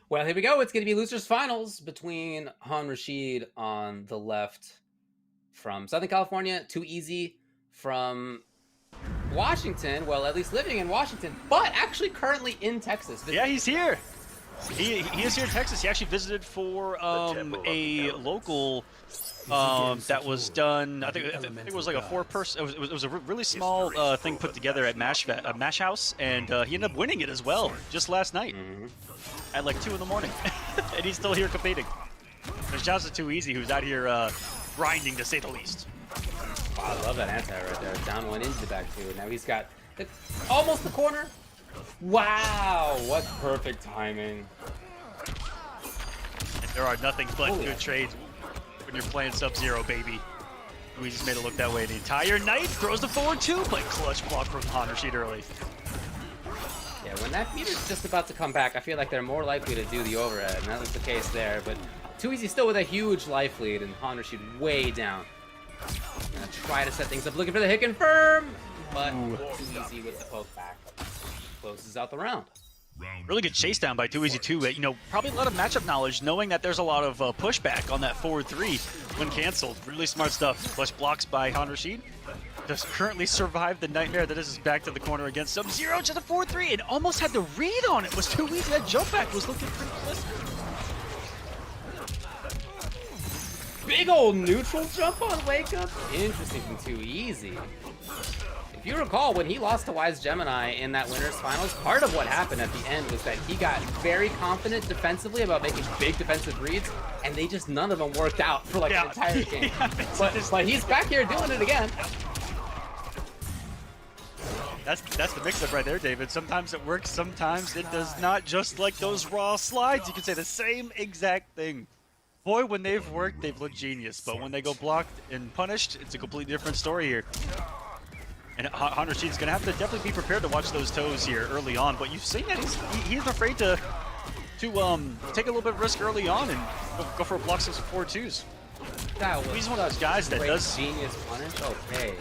Well, here we go. It's going to be losers finals between Han Rashid on the left from Southern California, Too Easy from Washington. Well, at least living in Washington, but actually currently in Texas. Yeah, he's here. He is here in Texas. He actually visited for a local that was done. I think it was like a 4-person. It was a really small thing put together at Mash House, and he ended up winning it as well just last night at like 2 in the morning, and he's still here competing. And shouts to Too Easy, who's out here grinding to say the least. Wow, I love that anti right there. Down 1 into the back 2. Now he's got almost the corner. Wow, what perfect timing. And there are nothing but good trades when you're playing Sub-Zero, baby. We just made it look that way the entire night. Throws the forward 2, but clutch block from Han Rashid early. Yeah, when that meter's just about to come back, I feel like they're more likely to do the overhead, and that was the case there. But Too Easy still with a huge life lead, and Han Rashid way down. Gonna try to set things up, looking for the hit confirm, but Too Easy with the poke back. Closes out the round. Really good chase down by Too Easy too. You know, probably a lot of matchup knowledge, knowing that there's a lot of pushback on that forward 3 when canceled. Really smart stuff. Flush blocks by Han Rashid. Just currently survived the nightmare that is back to the corner against Sub-Zero. Just a 4-3 and almost had the read on it. Was Too Easy. That jump back was looking pretty blistered. Big old neutral jump on wake up. Interesting from Too Easy. If you recall, when he lost to Wise Gemini in that winners finals, part of what happened at the end was that he got very confident defensively about making big defensive reads, and they just none of them worked out for like the entire game. But he's back here doing it again. That's the mix-up right there, David. Sometimes it works, sometimes it does not. Just like those raw slides, you can say the same exact thing. Boy, when they've worked, they've looked genius. But when they go blocked and punished, it's a completely different story here. And Han Rashid's going to have to definitely be prepared to watch those toes here early on. But you've seen that he's afraid to take a little bit of risk early on and go for a block some 4-2s. He's one of those guys that does genius punish. Okay.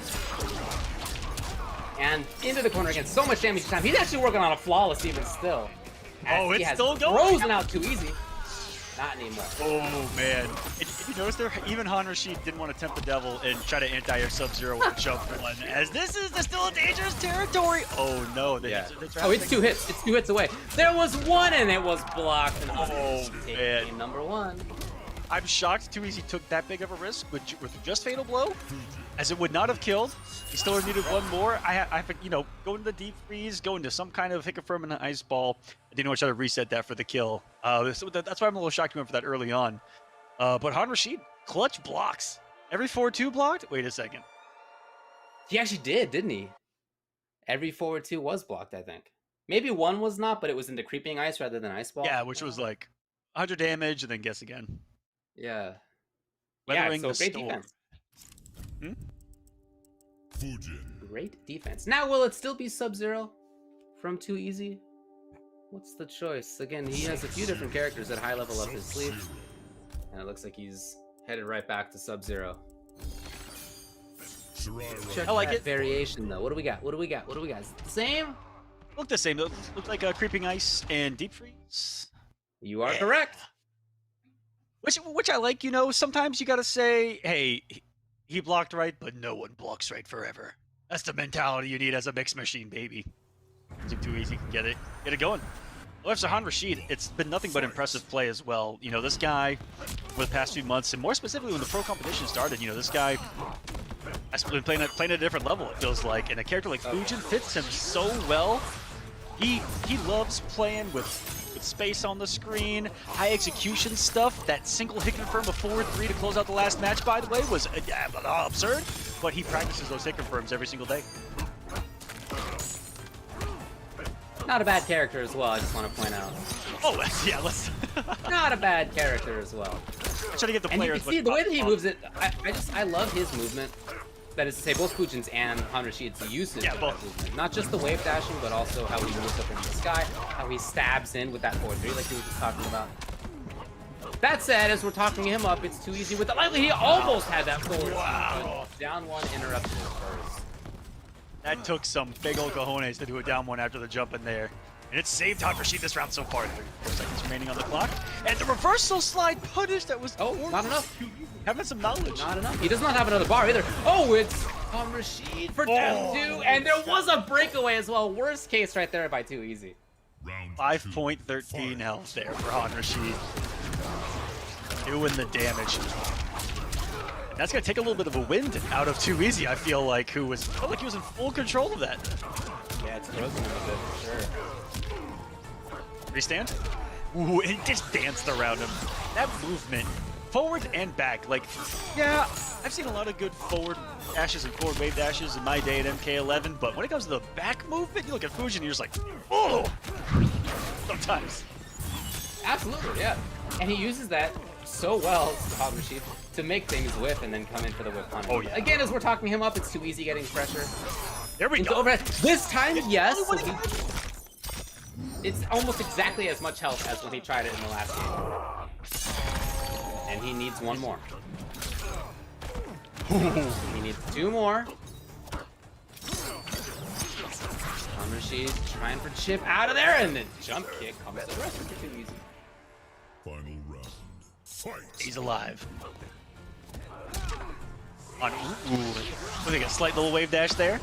And into the corner again. So much damage each time. He's actually working on a flawless even still. It's still going. Frozen out Too Easy. Not anymore. Oh, man. If you notice there, even Han Rashid didn't want to tempt the devil and try to anti-air Sub-Zero with a jump one, as this is still a dangerous territory. Oh, no. It's 2 hits. It's 2 hits away. There was 1, and it was blocked. And man. Number 1. I'm shocked Too Easy took that big of a risk with just Fatal Blow, as it would not have killed. He still needed 1 more. I have to, go into the deep freeze, go into some kind of hit confirm and an ice ball. I didn't want to try to reset that for the kill. So that's why I'm a little shocked he went for that early on. But Han Rashid, clutch blocks. Every 4-2 blocked? Wait a second. He actually did, didn't he? Every 4-2 was blocked, I think. Maybe 1 was not, but it was into creeping ice rather than ice ball. Yeah, which was like 100 damage, and then guess again. Yeah. Weathering so the great storm. defense. Fujin. Great defense. Now, will it still be Sub-Zero from Too Easy? What's the choice? Again, he has a few different characters at high level up his sleeve. And it looks like he's headed right back to Sub-Zero. Check I like that it. variation, though. What do we got? What do we got? What do we got? Is it the same? Look the same. Look like Creeping Ice and Deep Freeze. You are correct. Which I like. You know, sometimes you gotta say, hey, he blocked right, but no one blocks right forever. That's the mentality you need as a mixed machine, baby. Too Easy can get it going. Well, after Han Rashid, it's been nothing but impressive play as well. You know, this guy, over the past few months, and more specifically when the pro competition started, you know, this guy has been playing at a different level, it feels like. And a character like Fujin fits him so well. He loves playing with space on the screen, high execution stuff. That single hit confirm of forward 3 to close out the last match, by the way, was absurd. But he practices those hit confirms every single day. Not a bad character as well, I just want to point out. Oh, yeah, let's... Not a bad character as well. I'm trying to get the And you players... can see the way that he moves it, I love his movement. That is to say, both Fujin's and Han Rashid's usage of that movement. Not just the wave dashing, but also how he moves up into the sky, how he stabs in with that forward 3 like he was just talking about. That said, as we're talking him up, it's Too Easy with the lightly. He almost had that forward. Wow. Down one, interrupted it first. That took some big old cojones to do a down one after the jump in there. And it saved Han Rashid this round so far. 34 seconds remaining on the clock. And the reversal slide punish that was... Oh, not enough. Having some knowledge. Not enough. He does not have another bar either. Oh, it's Han Rashid for down 2. And there was a breakaway as well. Worst case right there by Too Easy. 5.13 health there for Han Rashid. Doing the damage. That's going to take a little bit of a wind out of Too Easy, I feel like, who felt like he was in full control of that. Yeah, it's frozen a little bit for sure. Restand? Ooh, and he just danced around him. That movement, forward and back, like, yeah, I've seen a lot of good forward dashes and forward wave dashes in my day at MK11, but when it comes to the back movement, you look at Fujin and you're just like, oh! Sometimes. Absolutely, yeah. And he uses that so well, Han Rashid, to make things whip and then come in for the whip punish. Oh, yeah. Again, as we're talking him up, it's Too Easy getting pressure. There we go. Overhead. This time, yes. It's almost exactly as much health as when he tried it in the last game. And he needs one more. He needs 2 more. Han Rashid trying for chip out of there, and then jump kick comes to the rest of Too Easy. Final round. Fight. He's alive. On I think a slight little wave dash there.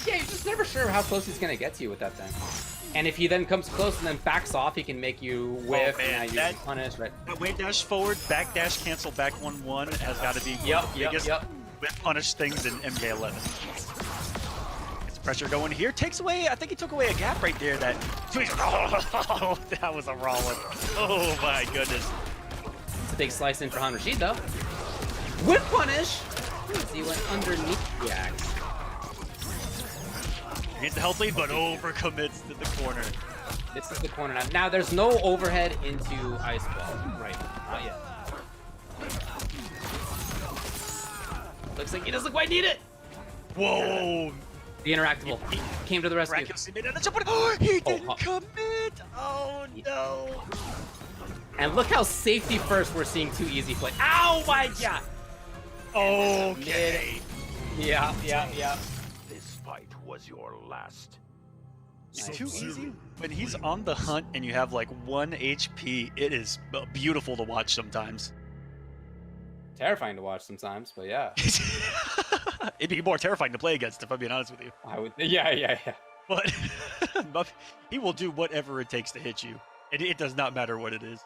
Yeah, you're just never sure how close he's gonna get to you with that thing. And if he then comes close and then backs off, he can make you whiff and you can punish, right? That wave dash forward, back dash cancel, back 1-1 has got to be biggest whip punish things in MK11. Gets pressure going here, takes away, I think he took away a gap right there that, oh, that was a raw one. Oh my goodness. It's a big slice in for Han Rashid though. Whip punish! He went underneath the axe. Gets the health lead, but overcommits to the corner. This is the corner now. Now there's no overhead into Ice Ball. Right, not yet. Looks like he doesn't quite need it. Whoa! The interactable came to the rescue. Oh, he didn't commit! Oh no! And look how safety first we're seeing Too Easy play. Ow my god! Okay. Yeah. This fight was your last. It's Too Easy. When he's on the hunt and you have like 1 HP, it is beautiful to watch sometimes. Terrifying to watch sometimes, but yeah. It'd be more terrifying to play against, if I'm being honest with you. I would. Yeah. But he will do whatever it takes to hit you. It does not matter what it is.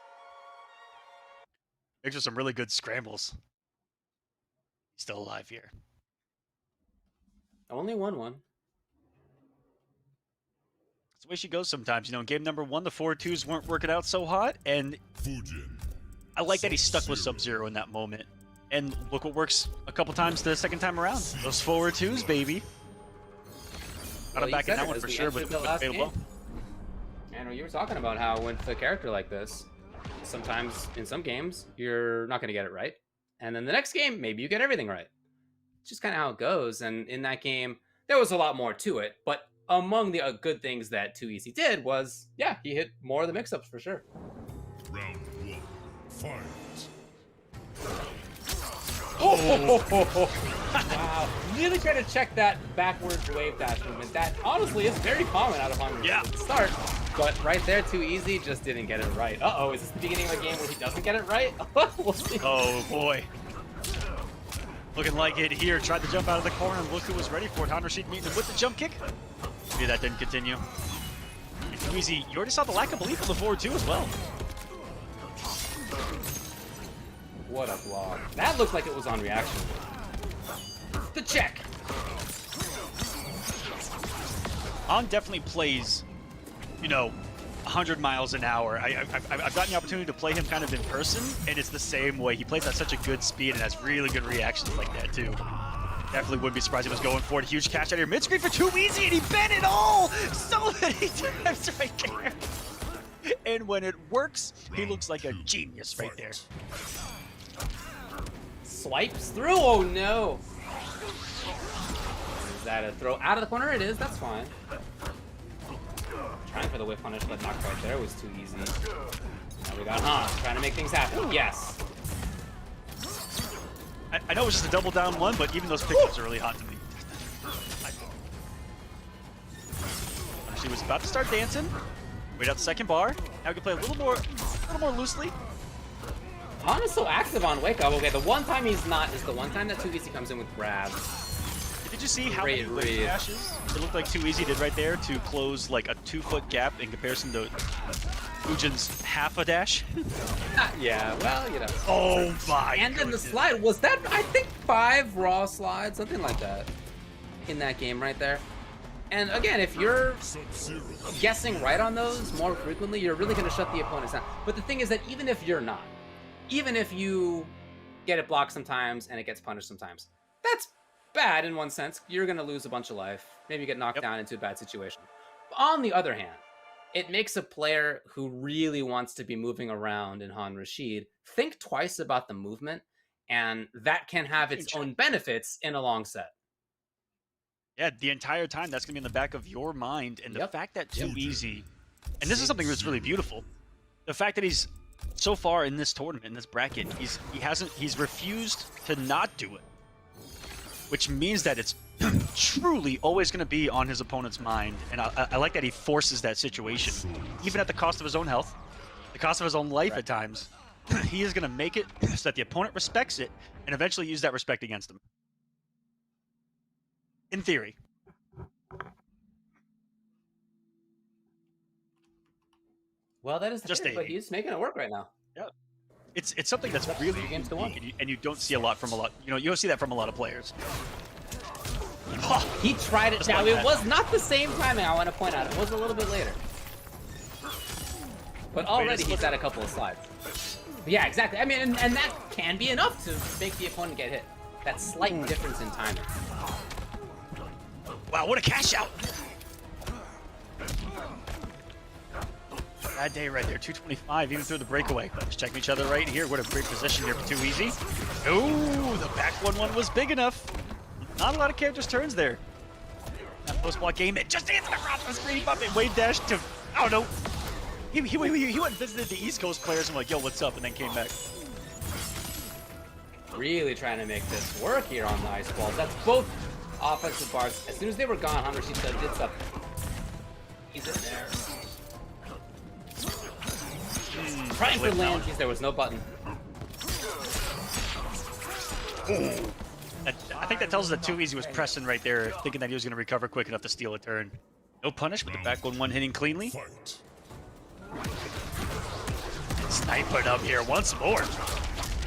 Makes for some really good scrambles. He's still alive here. Only 1-1. That's the way she goes sometimes. You know, in game number 1, the 4-2s weren't working out so hot, and I like that he stuck with Sub-Zero in that moment. And look what works a couple times the second time around. Those 4-2s, baby. Got him back in that one for sure, but it failed well. And know, you were talking about how with a character like this, sometimes in some games you're not going to get it right, and then the next game maybe you get everything right. It's just kind of how it goes. And in that game, there was a lot more to it. But among the good things that Too Easy did was, yeah, he hit more of the mix-ups for sure. Round 1, fight. Oh! Wow. Really trying to check that backwards wave dash movement. That honestly is very common out of Honor at the start. But right there, Too Easy just didn't get it right. Uh-oh, is this the beginning of a game where he doesn't get it right? We'll see. Oh, boy. Looking like it here. Tried to jump out of the corner, and look who was ready for it. Rashid meeting him with the jump kick. Maybe that didn't continue. And Too Easy, you already saw the lack of belief on the forward, too, as well. What a block. That looked like it was on reaction. The check. On definitely plays, you know, 100 miles an hour. I've gotten the opportunity to play him kind of in person, and it's the same way. He plays at such a good speed and has really good reactions like that, too. Definitely wouldn't be surprised if he was going for it. Huge catch out here. Mid-screen for Too Easy, and he bent it all so many times right there. And when it works, he looks like a genius right there. Swipes through. Oh, no. Is that a throw out of the corner? It is. That's fine. Trying for the whip punish, but not quite there. It was Too Easy. Now we got Han trying to make things happen. Yes. I know it was just a double down one, but even those pickups are really hot to me. She was about to start dancing. Wait out the second bar. Now we can play a little more loosely. Han is so active on Wake Up. Okay, the one time he's not is the one time that Too Easy comes in with grabs. Did you see how many wave dashes it looked like Too Easy did right there to close like a 2-foot gap in comparison to Ujin's half a dash? Yeah, well, you know. Oh my And then the slide, was that, I think, 5 raw slides, something like that, in that game right there. And again, if you're guessing right on those more frequently, you're really going to shut the opponents down. But the thing is that even if you're not, even if you get it blocked sometimes and it gets punished sometimes, that's bad in one sense. You're going to lose a bunch of life. Maybe get knocked down into a bad situation. But on the other hand, it makes a player who really wants to be moving around in Han Rashid think twice about the movement, and that can have its own benefits in a long set. Yeah, the entire time that's going to be in the back of your mind, and the fact that Too Easy, and this is something that's really beautiful, the fact that he's so far in this tournament, in this bracket, he's refused to not do it, which means that it's truly always going to be on his opponent's mind. And I like that he forces that situation, even at the cost of his own health, the cost of his own life at times. He is going to make it so that the opponent respects it and eventually use that respect against him. In theory. Well, that is the theory, but he's making it work right now. Yeah. It's something that's really unique, and you don't see a lot from you don't see that from a lot of players. He tried it. Now, it was not the same timing, I want to point out. It was a little bit later. But already he's had a couple of slides. Yeah, exactly. I mean, and that can be enough to make the opponent get hit. That slight difference in timing. Wow, what a cash out! Bad day right there, 225, even through the breakaway. Just checking each other right here. What a great position here for Too Easy. Ooh, the back 1-1 was big enough. Not a lot of characters' turns there. That post-block game, it just dancing across the screen, bumping wave dash to, I don't know. He went and visited the East Coast players and like, yo, what's up, and then came back. Really trying to make this work here on the ice balls. That's both offensive bars. As soon as they were gone, Hunter did stuff. He's in there. Trying for land keys, there was no button. I think that tells us that Too Easy was pressing right there, thinking that he was going to recover quick enough to steal a turn. No punish, but the back 1-1 hitting cleanly. Snipered up here once more.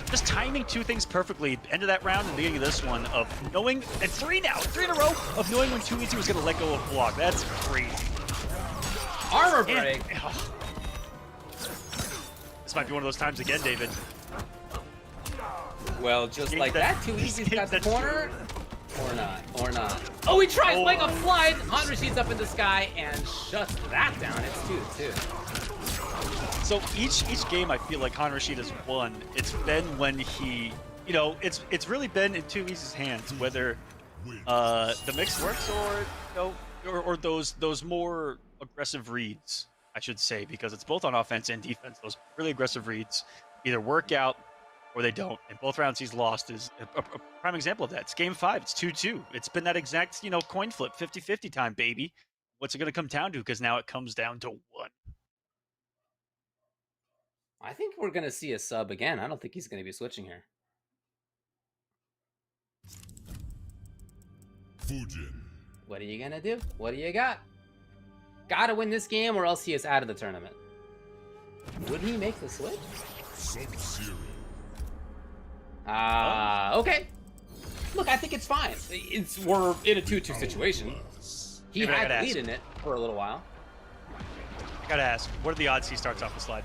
Just timing two things perfectly. End of that round and beginning of this one of knowing, and three in a row, of knowing when Too Easy was going to let go of block. That's crazy. Armor break. This might be one of those times again, David. Well, just like that, Too Easy's got the corner. Or not. Oh, he tries playing up slide. Han Rashid's up in the sky and shuts that down. It's 2-2. So each game I feel like Han Rashid has won. It's been when he, you know, it's really been in 2Easy's hands, whether the mix works or you know, or those more aggressive reads, I should say, because it's both on offense and defense. Those really aggressive reads either work out or they don't. And both rounds he's lost is a prime example of that. It's game 5. It's 2-2. It's been that exact, you know, coin flip, 50-50 time, baby. What's it going to come down to? Because now it comes down to 1. I think we're going to see a sub again. I don't think he's going to be switching here. Fujin. What are you going to do? What do you got? Got to win this game or else he is out of the tournament. Would he make the switch? Sub-Zero. Okay. Look, I think it's fine. We're in a 2-2 situation. He had the lead in it for a little while. I gotta ask, what are the odds he starts off the slide?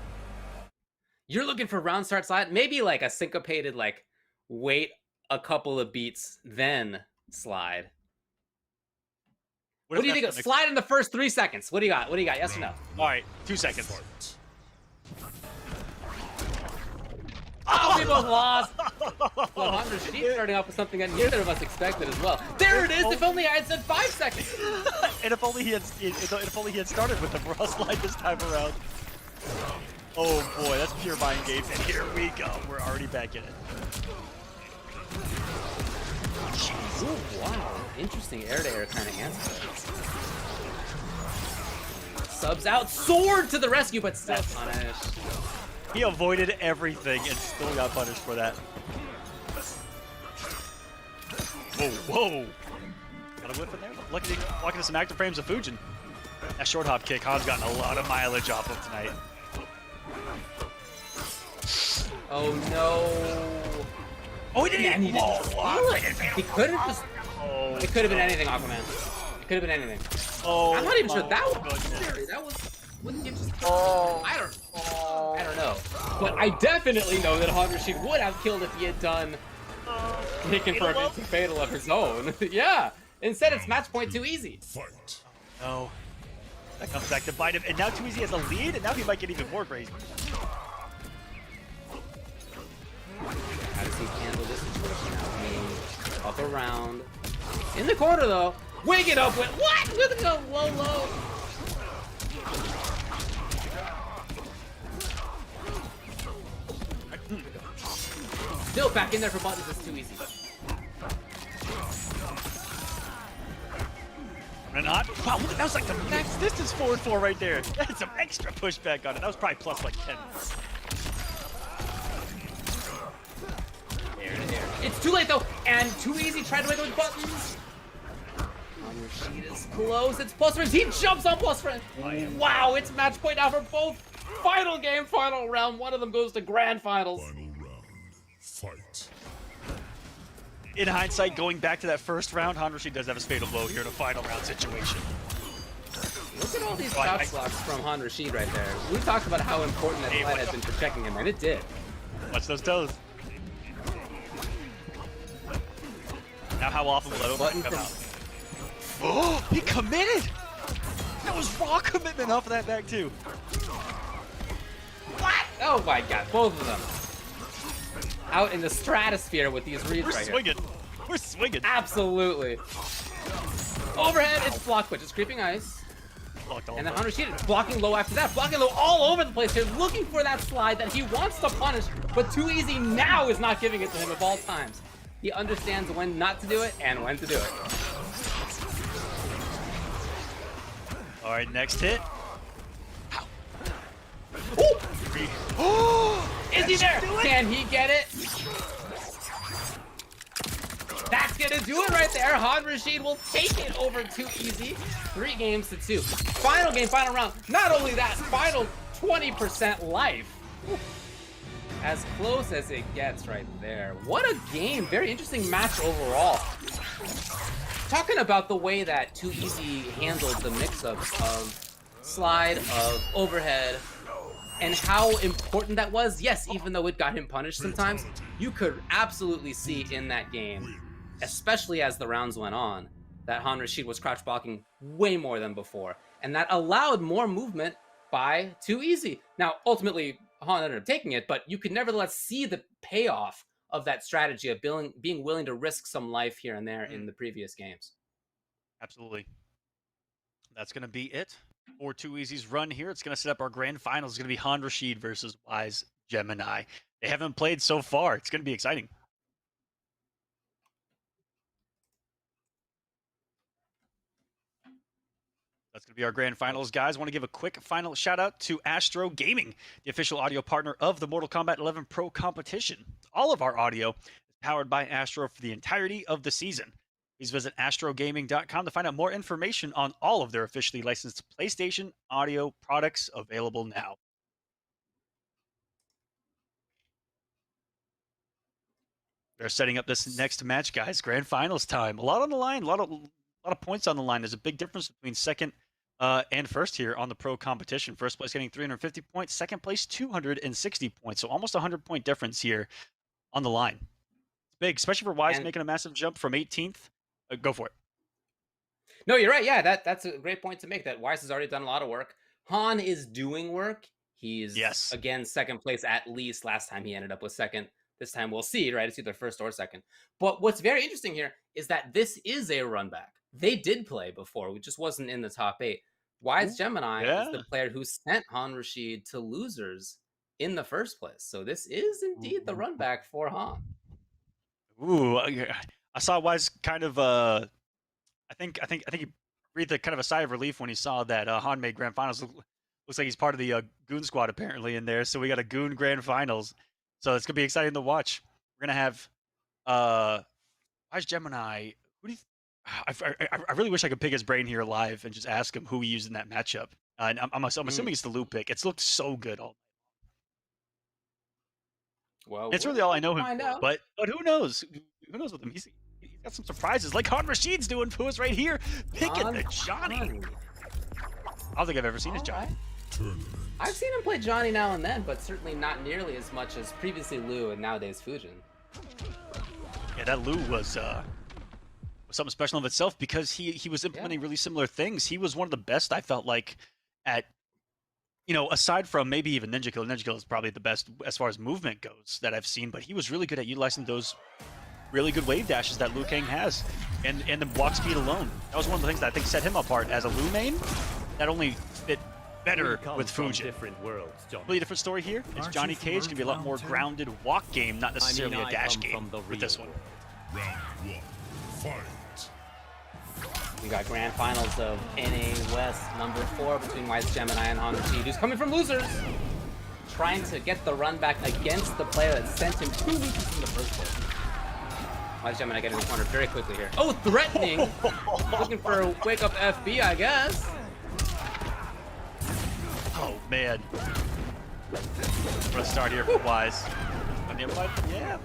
You're looking for round start slide? Maybe like a syncopated, like, wait a couple of beats, then slide. What do you think? Slide in the first 3 seconds. What do you got? What do you got? Yes or no? All right, 2 seconds. Oh, we both lost. Well, Han Rashid starting off with something that neither of us expected as well. There it is. If only I had said 5 seconds. And if only he had started with the raw slide this time around. Oh boy, that's pure mind games. And here we go. We're already back in it. Ooh, wow. Interesting air-to-air kind of answer. Subs out. Sword to the rescue, but still punished. He avoided everything and still got punished for that. Whoa. Got a whip in there. Lucky walking to some active frames of Fujin. That short hop kick, Han's gotten a lot of mileage off of tonight. Oh no. Oh, he didn't. He could have just. It could have been anything, Aquaman. It could have been anything. Oh, I'm not even sure that was scary. That was. Wouldn't you just? I don't know. But I definitely know that Han Rashid would have killed if he had done. He confirmed it's a fatal of his own. Yeah. Instead, it's match point 2Easy. Fight. Oh. That comes back to bite him, and now 2Easy has a lead, and now he might get even more crazy. How does he handle this situation now? Up around. In the corner, though. Wig it up with what? With a low. Still back in there for buttons. It's 2Easy. Not. Wow, look, that was like the max distance forward 4 right there. That's some extra pushback on it. That was probably plus like 10. There. It's too late though, and 2Easy tried to make those buttons. Rashid is close. It's plus friends. He jumps on plus friends. Wow, it's match point now for both. Final game, final round. One of them goes to grand finals. Final round. Fight. In hindsight, going back to that first round, Han Rashid does have his fatal blow here in a final round situation. Look at all these chop blocks from Han Rashid right there. We talked about how important that slide has been for checking him, and it did. Watch those toes. Now how often will that open come out? Oh, he committed! That was raw commitment off of that back too. What? Oh my god, both of them. Out in the stratosphere with these reads right here. We're swinging. Absolutely. Overhead, it's blocked, but just creeping ice. And then Han Rashid is blocking low after that. Blocking low all over the place here, looking for that slide that he wants to punish, but 2Easy now is not giving it to him of all times. He understands when not to do it and when to do it. All right, next hit. Oh! Is he there? Can he get it? That's gonna do it right there. Han Rashid will take it over 2Easy. 3 games to 2. Final game, final round. Not only that, final 20% life. As close as it gets right there. What a game. Very interesting match overall. Talking about the way that 2Easy handled the mix-ups of slide, of overhead, and how important that was. Yes, even though it got him punished sometimes, you could absolutely see in that game especially as the rounds went on, that Han Rashid was crouch blocking way more than before. And that allowed more movement by Too Easy. Now, ultimately, Han ended up taking it, but you could nevertheless see the payoff of that strategy of being willing to risk some life here and there in the previous games. Absolutely. That's going to be it for Too Easy's run here. It's going to set up our grand finals. It's going to be Han Rashid versus Wise Gemini. They haven't played so far. It's going to be exciting. That's going to be our grand finals, guys. I want to give a quick final shout out to Astro Gaming, the official audio partner of the Mortal Kombat 11 Pro Competition. All of our audio is powered by Astro for the entirety of the season. Please visit astrogaming.com to find out more information on all of their officially licensed PlayStation audio products available now. They're setting up this next match, guys. Grand finals time. A lot on the line. A lot of points on the line. There's a big difference between second and first here on the Pro Competition. First place getting 350 points. Second place 260 points. So almost a 100-point difference here on the line. It's big, especially for Wise making a massive jump from 18th. Go for it. No, you're right. Yeah, that's a great point to make. That Wise has already done a lot of work. Han is doing work. He's, again, second place at least. Last time he ended up with second. This time we'll see, right? It's either first or second. But what's very interesting here is that this is a run back. They did play before. It just wasn't in the top 8. Wise Gemini is the player who sent Han Rashid to losers in the first place. So this is indeed the run back for Han. Ooh, I saw Wise kind of I think he breathed a kind of a sigh of relief when he saw that Han made grand finals. Looks like he's part of the Goon squad apparently in there. So we got a Goon grand finals. So it's gonna be exciting to watch. We're gonna have Wise Gemini. Who do you I really wish I could pick his brain here live and just ask him who he used in that matchup. And I'm assuming it's the loop pick. It's looked so good all. Well, it's really all I know him for, but who knows? Who knows with him? He's got some surprises like Han Rashid's doing for us right here, picking the Johnny. I don't think I've ever seen his Johnny. I've seen him play Johnny now and then, but certainly not nearly as much as previously Liu and nowadays Fujin. Yeah, that Liu was something special of itself because he was implementing really similar things. He was one of the best I felt like at, aside from maybe even Ninja Kill. Ninja Kill is probably the best as far as movement goes that I've seen, but he was really good at utilizing those really good wave dashes that Liu Kang has and the walk speed alone. That was one of the things that I think set him apart as a Liu main. That only fit better with Fujin. Completely different story here. It's Johnny Cage. Going to be a lot more grounded walk game, not necessarily a dash game with this one. Round 1, fight. We got grand finals of NA West number 4 between Wise Gemini and Han Rashid, who's coming from losers, trying to get the run back against the player that sent him 2 weeks in the first place. Wise Gemini getting cornered very quickly here. Oh, threatening! Looking for a wake up FB, I guess. Oh, man. What a start here for Wise. Yeah.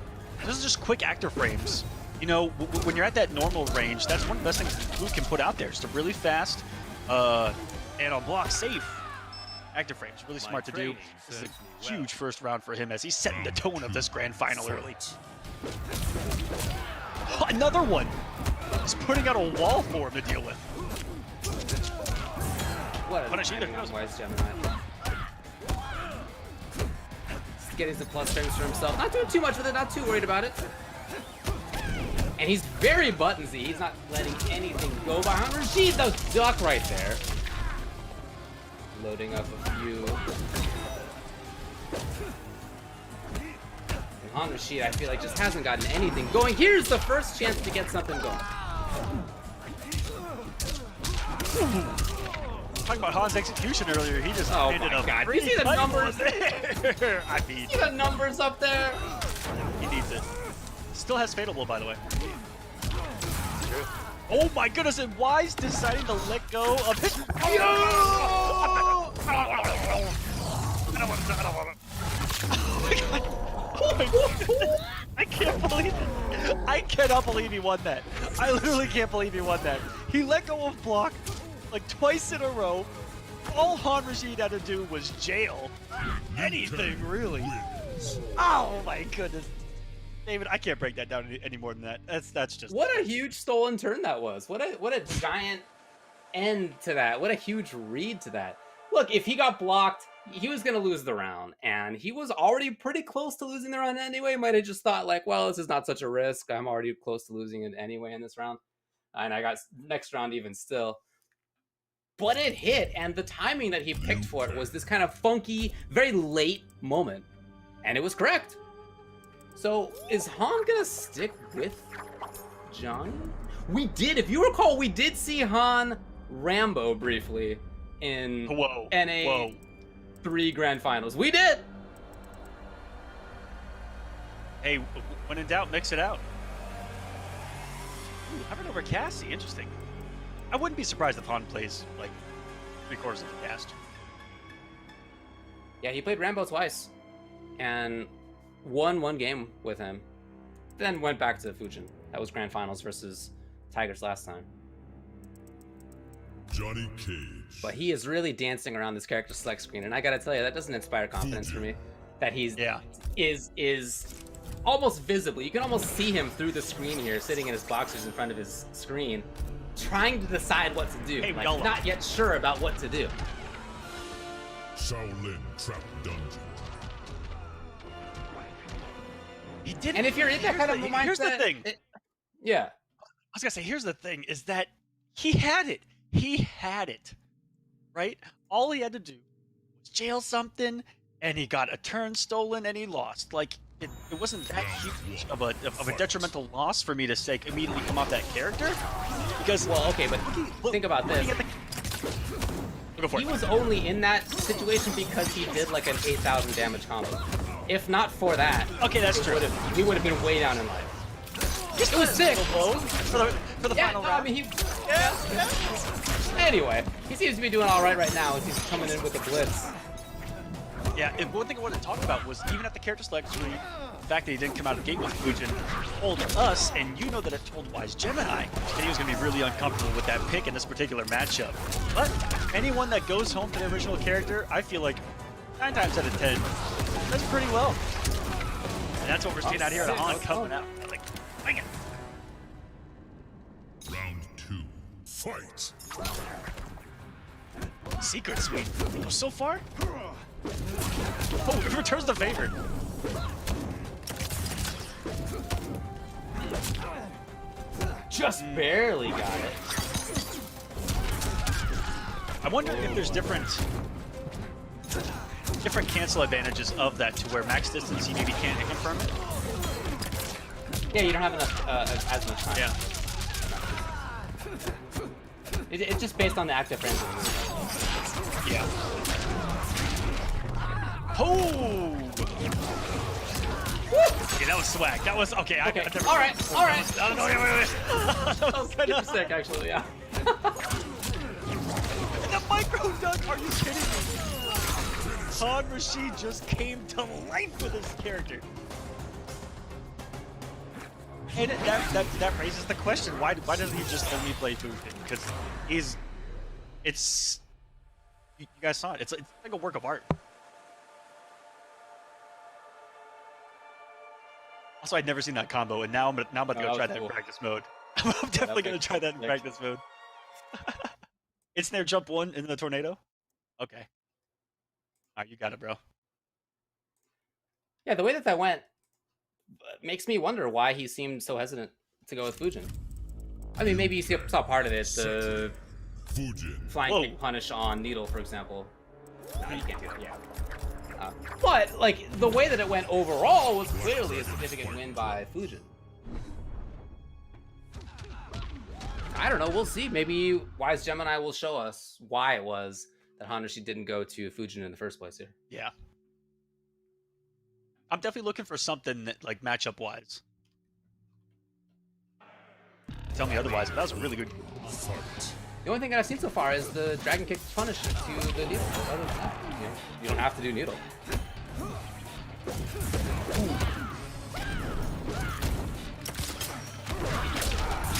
This is just quick actor frames. When you're at that normal range, that's one of the best things Liu can put out there. Just a really fast and on block safe actor frames. Really smart to do. This is a huge first round for him as he's setting the tone of this grand final early. Oh, another one! He's putting out a wall for him to deal with. What a timing on Wise Gemini. He's getting some plus strings for himself. Not doing too much with it, not too worried about it. And he's very buttonsy. He's not letting anything go by Han Rashid. The duck right there. Loading up a few. And Han Rashid, I feel like, just hasn't gotten anything going. Here's the first chance to get something going. Talking about Han's execution earlier, he just oh my god! You see the numbers there? I mean, see the numbers up there. He needs it. Still has Fatal Blow, by the way. Oh my goodness! And Wise deciding to let go of his. I don't want it. Oh my god! I can't believe it. I cannot believe he won that. I literally can't believe he won that. He let go of block like twice in a row. All Han Rashid had to do was jail. Anything, really. Oh my goodness. David, I can't break that down any more than that. That's just what a huge stolen turn that was. What a giant end to that. What a huge read to that. Look, if he got blocked, he was going to lose the round, and he was already pretty close to losing the round anyway. Might have just thought like, well, this is not such a risk. I'm already close to losing it anyway in this round. And I got next round even still. But it hit, and the timing that he picked for it was this kind of funky, very late moment. And it was correct. So is Han gonna stick with Johnny? We did, if you recall, we did see Han Rambo briefly in NA 3 Grand Finals. We did! Hey, when in doubt, mix it out. Ooh, I've over Cassie, interesting. I wouldn't be surprised if Han plays like 3/4 of the cast. Yeah, he played Rambo twice and won one game with him. Then went back to Fujin. That was Grand Finals versus Tigers last time. Johnny Cage. But he is really dancing around this character select screen, and I gotta tell you, that doesn't inspire confidence for me. That he's is almost visible. You can almost see him through the screen here, sitting in his boxers in front of his screen, trying to decide what to do. Hey, like, not yet sure about what to do. Shaolin Trap Dungeon. He did. And if you're in that kind of mindset, here's the thing. Yeah. I was gonna say, here's the thing: is that he had it. He had it, right? All he had to do was jail something, and he got a turn stolen, and he lost. Like it wasn't that huge of a detrimental loss for me to say immediately come off that character, because well, okay, but think about this. He was only in that situation because he did like an 8,000 damage combo. If not for that, okay, that's true. He would have been way down in life. It was sick for the final round. I mean, Anyway, he seems to be doing all right now as he's coming in with the blitz. Yeah, and one thing I wanted to talk about was even at the character select screen, the fact that he didn't come out of the gate with Fujin told us, and you know that it told Wise Gemini, that he was going to be really uncomfortable with that pick in this particular matchup. But anyone that goes home to the original character, I feel like 9 times out of 10, does pretty well. And that's what we're seeing out here at Han coming out. Like, bang it. Round 2. Fight. Secret Suite. It goes so far? Oh, it returns the favor. Just barely got it. I wonder if there's different cancel advantages of that to where max distance you maybe can't confirm it. Yeah, you don't have enough as much time. Yeah. It's just based on the active frames. Yeah. Oh! Okay, that was swag. That was okay. Okay. I All right. All right. I don't know. Wait. That was kind of sick, actually. Yeah. The micro dunk. Are you kidding me? Han Rashid just came to life with his character. And that raises the question: why doesn't he just only play Fujin? Because it's you guys saw it. It's like a work of art. Also, I'd never seen that combo, and now I'm about to go try that in practice mode. I'm definitely gonna try that in practice mode. It's snare jump 1 in the tornado. Okay. All right, you got it, bro. Yeah, the way that went makes me wonder why he seemed so hesitant to go with Fujin. I mean, maybe you saw part of it, the flying kick punish on Needle, for example. No, you can't do that, yeah. But, like, the way that it went overall was clearly a significant win by Fujin. I don't know, we'll see. Maybe Wise Gemini will show us why it was that Han Rashid didn't go to Fujin in the first place here. Yeah. I'm definitely looking for something that, like, matchup-wise. Tell me otherwise, but that was a really good fight. The only thing that I've seen so far is the Dragon Kick punish to the Needle. Other than that, you don't have to do Needle.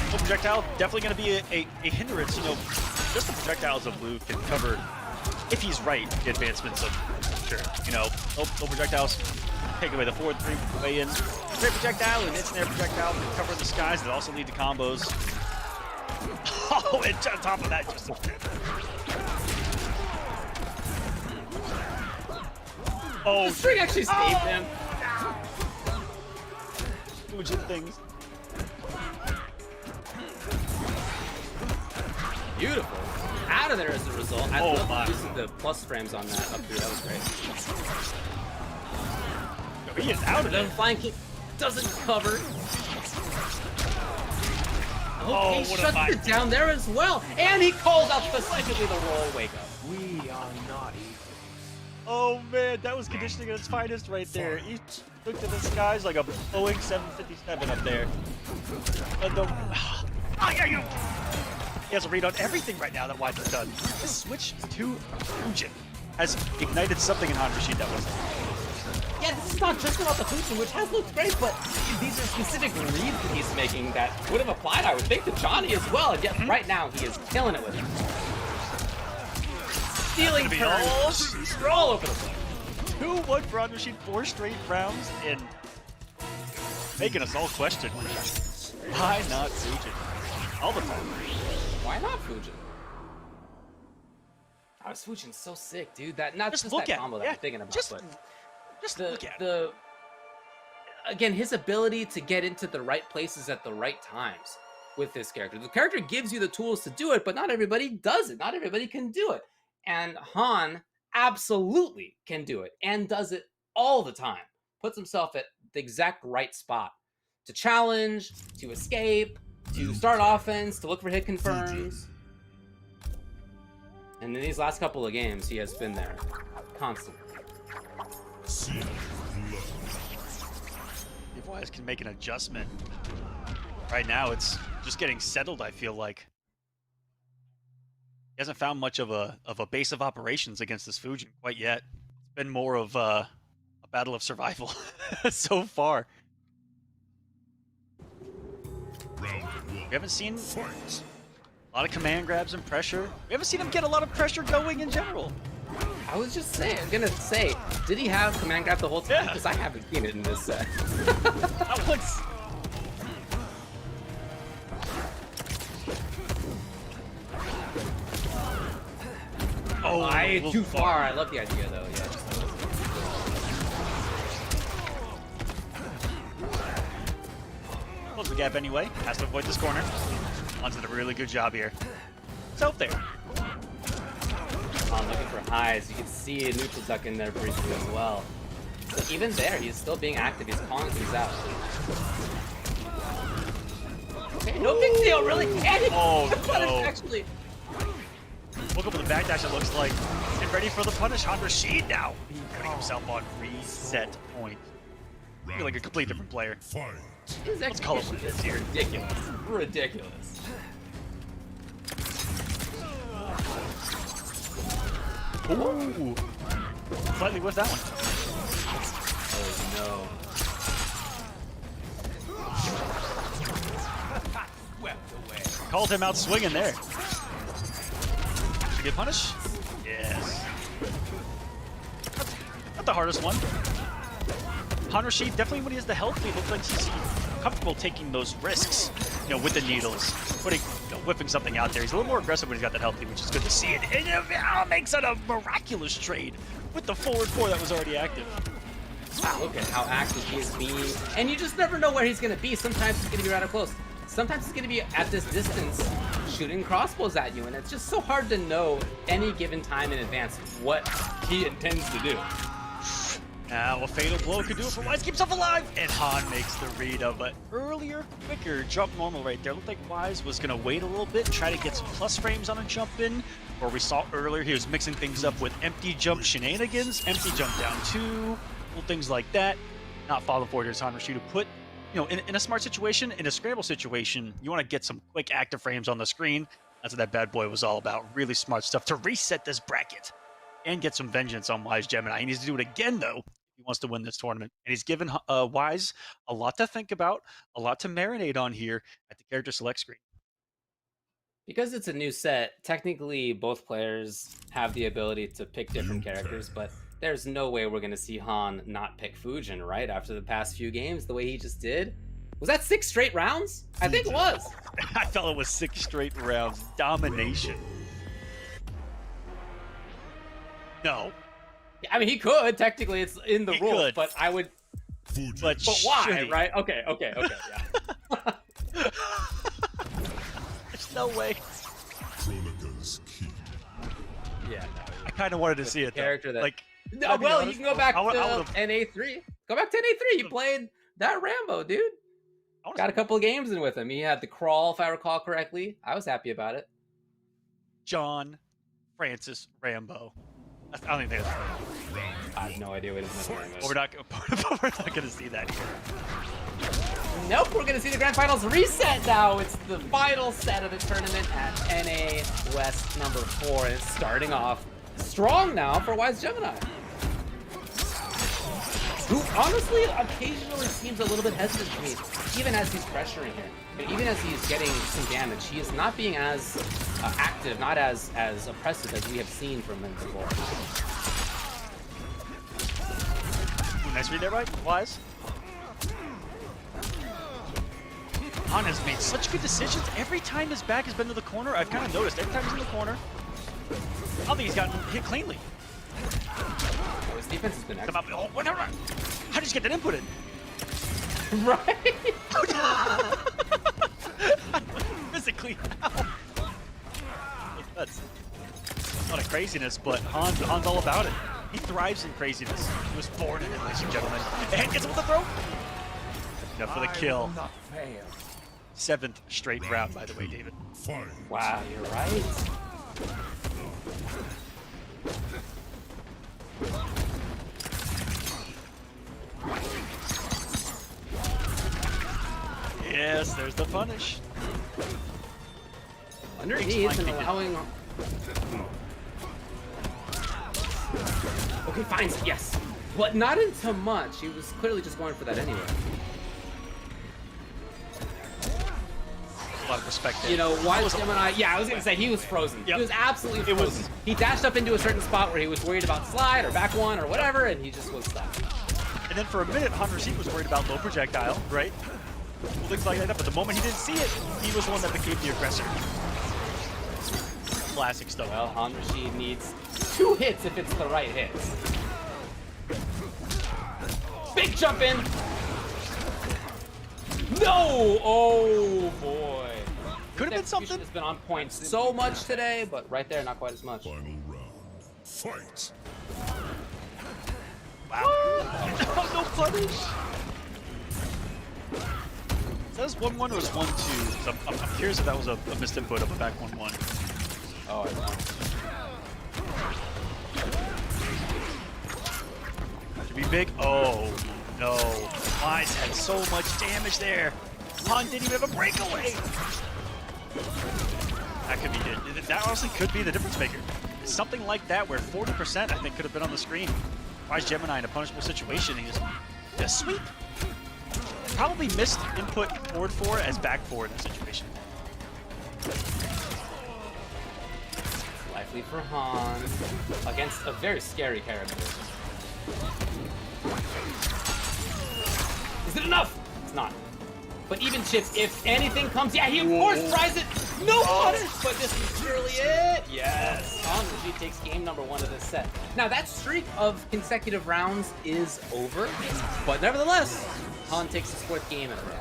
Well, projectile definitely going to be a hindrance. You know, just the projectiles of Blue can cover, if he's right, the advancements of sure. You know, low projectiles Take away the forward 3 way in. Straight projectile and its snare projectile to cover the skies that also lead to combos. Oh, and on top of that, just oh, the string actually saved him. Fujin things. Beautiful. Out of there as a result. I Oh love my. using the plus frames on that up through. That was great. He is out of The there. flying kick doesn't cover. Oh, Okay, what a shuts fight. it down there as well. And he calls out specifically the roll wake up. We are not equal. Oh man, that was conditioning at its finest right there. He looked at the skies like a Boeing 757 up there. And the... He has a read on everything right now that Wise has done. His switch to Fujin has ignited something in Han Rashid that was. Yeah, this is not just about the Fujin, which has looked great, but these are specific reads that he's making that would have applied, I would think, to Johnny as well. And yet, right now, he is killing it with it. Stealing turns. He's all over the place. 2-1 for Han Rashid, 4 straight rounds, and making us all question why not Fujin all the time. Why not Fujin? Oh, this Fujin's so sick, dude. That not just look that at combo it. that Yeah, I'm thinking about, just but look at the again, his ability to get into the right places at the right times with this character. The character gives you the tools to do it, but not everybody does it. Not everybody can do it. And Han absolutely can do it and does it all the time. Puts himself at the exact right spot to challenge, to escape, to start offense, to look for hit confirms. And in these last couple of games, he has been there constantly. If Wise can make an adjustment. Right now, it's just getting settled, I feel like. He hasn't found much of a base of operations against this Fujin quite yet. It's been more of a battle of survival so far. We haven't seen a lot of command grabs and pressure. We haven't seen him get a lot of pressure going in general. I was just saying, I'm gonna say, did he have command grab the whole time? Because I haven't seen it in this set. That looks... Oh, too far. I love the idea though. Yeah. Close the gap anyway. Has to avoid this corner. On's did a really good job here. It's out there. I'm looking for highs. You can see a neutral duck in there briefly as well. So even there, he's still being active. He's calling things out. Okay, no big deal, really. And Oh, but no. it's actually. Woke up with a backdash, it looks like. Get ready for the punish. Han Rashid now. Putting himself on reset point. I feel like a completely different player. His Let's call it what it is here. Ridiculous. Ridiculous. Ooh. Slightly whiffed that one. Oh no. Called him out swinging there. Should get punish? Yes. Not the hardest one. Han Rashid, definitely when he has the health, he looks like he's comfortable taking those risks, you know, with the needles, putting, you know, whipping something out there. He's a little more aggressive when he's got that health, which is good to see. And it makes it a miraculous trade with the forward 4 that was already active. Look at how active he is being. And you just never know where he's going to be. Sometimes he's going to be right up close. Sometimes he's going to be at this distance shooting crossbows at you. And it's just so hard to know any given time in advance what he intends to do. Now a fatal blow could do it for Wise, keeps himself alive, and Han makes the read of an earlier, quicker jump normal right there. Looked like Wise was gonna wait a little bit, try to get some plus frames on a jump in, or we saw earlier he was mixing things up with empty jump shenanigans, empty jump down 2, little things like that. Not falling forward here, Han Rashid to put, you know, in a smart situation, in a scramble situation, you want to get some quick active frames on the screen. That's what that bad boy was all about. Really smart stuff to reset this bracket and get some vengeance on Wise Gemini. He needs to do it again though. He wants to win this tournament, and he's given Wise a lot to think about, a lot to marinate on here at the character select screen. Because it's a new set, technically both players have the ability to pick different characters, but there's no way we're going to see Han not pick Fujin, right? After the past few games, the way he just did. Was that 6 straight rounds? I think it was. I felt it was 6 straight rounds. Domination. No. I mean, he could. Technically, it's in the rules, could. but I would... But why, right? Okay, yeah. There's no way. Yeah, I kind of wanted to see it, though. Character that... Like, no, well, you can go back to would've- NA3. Go back to NA3. He played that Rambo, dude. Got a couple of games in with him. He had the crawl, if I recall correctly. I was happy about it. John Francis Rambo. I don't even think that's right. I have no idea what his middle name is. We're not going to see that here. Nope, we're going to see the Grand Finals reset now. It's the final set of the tournament at NA West number 4. And it's starting off strong now for Wise Gemini, who honestly occasionally seems a little bit hesitant to me, even as he's pressuring here. And even as he's getting some damage, he is not being as active, not as oppressive as we have seen from him before. Ooh, nice read there, right? Wise. Han has made such good decisions. Every time his back has been to the corner, I've kind of noticed. Every time he's in the corner, I don't think he's gotten hit cleanly. Oh, his defense has been excellent. Come up. Oh, whatever. How did you get that input in? Right? Physically, that's a lot of craziness, but Han's all about it. He thrives in craziness. He was born in it, ladies and gentlemen. And gets him with the throw. Enough for the kill. 7th straight round, by the way, David. Wow, you're right. Yes, there's the punish. Underneath and allowing... Okay, fine, yes. But not into much. He was clearly just going for that anyway. A lot of respect there. You know, Wise Gemini, yeah, I was going to say, he was frozen. Yep. He was absolutely frozen. He dashed up into a certain spot where he was worried about slide or back one or whatever, and he just was stuck. And then for a minute, Han Rashid was worried about low projectile, right? Things like that, but the moment he didn't see it, he was the one that became the aggressor. Classic stuff. Well, Han Rashid needs 2 hits if it's the right hits. Big jump in! No! Oh boy. Could have been something. Has been on point so much today, but right there, not quite as much. Final round. Fight! Wow. No punish. Says 1-1 or was 1-2? I'm curious if that was a missed input of a back 1-1. Oh, I don't know. Should be big. Oh no. Wise had so much damage there. Han didn't even have a breakaway. That could be it. That honestly could be the difference maker. Something like that where 40% I think could have been on the screen. Wise Gemini in a punishable situation. He just sweep. Probably missed input forward 4 as back 4 in this situation. Likely for Han against a very scary character. Is it enough? It's not. But even chips, if anything comes, yeah, he of course tries it. No punish, but this is surely it. Yes, Han Rashid takes game number 1 of this set. Now that streak of consecutive rounds is over, but nevertheless, Han takes his 4th game in a row.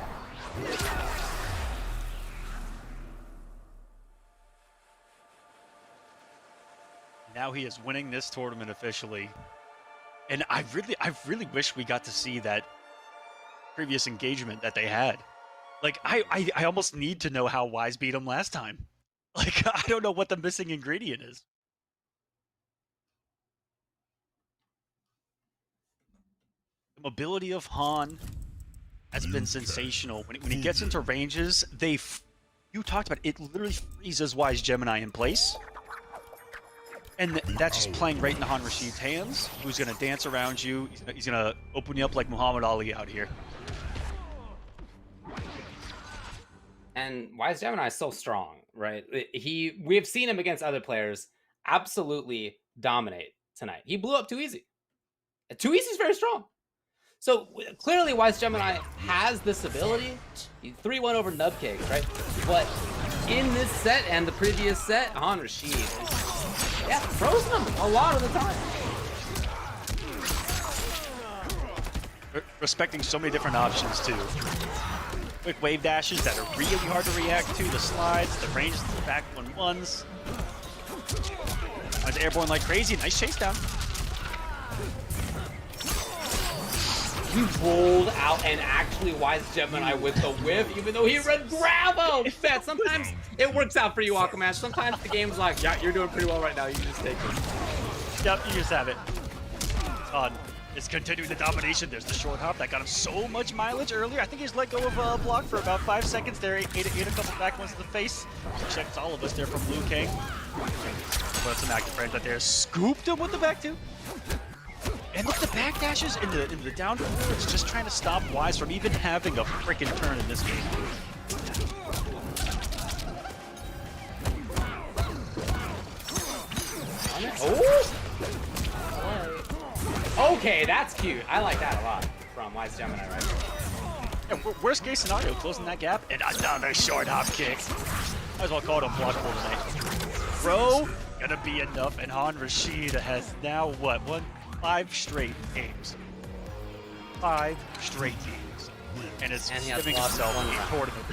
Now he is winning this tournament officially. And I really wish we got to see that previous engagement that they had. Like, I almost need to know how Wise beat him last time. Like, I don't know what the missing ingredient is. The mobility of Han has been sensational. When he gets into ranges, you talked about it, literally freezes Wise Gemini in place. And that's just playing right into Han Rashid's hands, who's going to dance around you. He's going to open you up like Muhammad Ali out here. And Wise Gemini is so strong, right? We have seen him against other players absolutely dominate tonight. He blew up too easy. Too Easy is very strong. So clearly Wise Gemini has this ability. 3-1 over Nubcakes, right? But in this set and the previous set, Han Rashid is, yeah, frozen him a lot of the time. Respecting so many different options too. Quick wave dashes that are really hard to react to, the slides, the range, the back 1-1s. It's airborne like crazy, nice chase down. He rolled out and actually Wise Gemini with the whiff, even though he read grab him. Man, sometimes it works out for you, Aquaman. Sometimes the game's like, yeah, you're doing pretty well right now. You can just take it. Yep, you just have it. Is continuing the domination. There's the short hop that got him so much mileage earlier. I think he's let go of a block for about 5 seconds there. Ate a couple back ones to the face. Checks all of us there from Liu Kang. But some active frames right there. Scooped him with the back two. And look at the back dashes into the down four. It's just trying to stop Wise from even having a freaking turn in this game. Oh! Okay, that's cute. I like that a lot from Wise Gemini right there. Yeah, worst case scenario, closing that gap, and another short hop kick. Might as well call it unblockable tonight. Bro, gonna be enough, and Han Rashid has now, what, 5 straight games. 5 straight games. And is giving himself a tournament.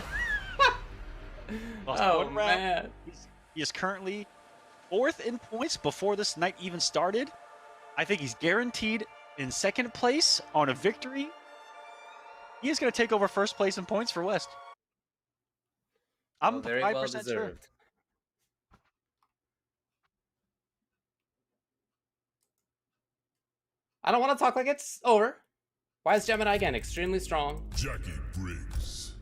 Lost one round. Man. He is currently 4th in points before this night even started. I think he's guaranteed in 2nd place on a victory. He is going to take over 1st place in points for West. I'm very 5% well sure. deserved. I don't want to talk like it's over. Wise Gemini again, extremely strong. Jackie Briggs.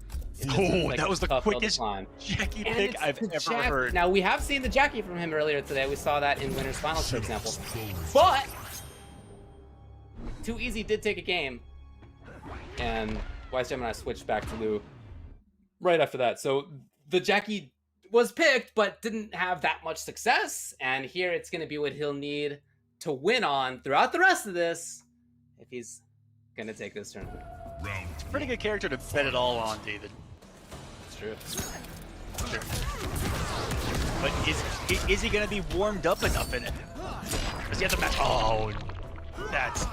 Oh, that was the quickest Jackie pick I've ever heard. Now, we have seen the Jackie from him earlier today. We saw that in Winners Finals, for example. But Too Easy did take a game, and Wise Gemini switched back to Liu right after that. So the Jackie was picked, but didn't have that much success. And here it's going to be what he'll need to win on throughout the rest of this if he's going to take this tournament. It's a pretty good character to bet it all on, David. It's true. Sure. But is he going to be warmed up enough in it? Does he have to match? Oh, that's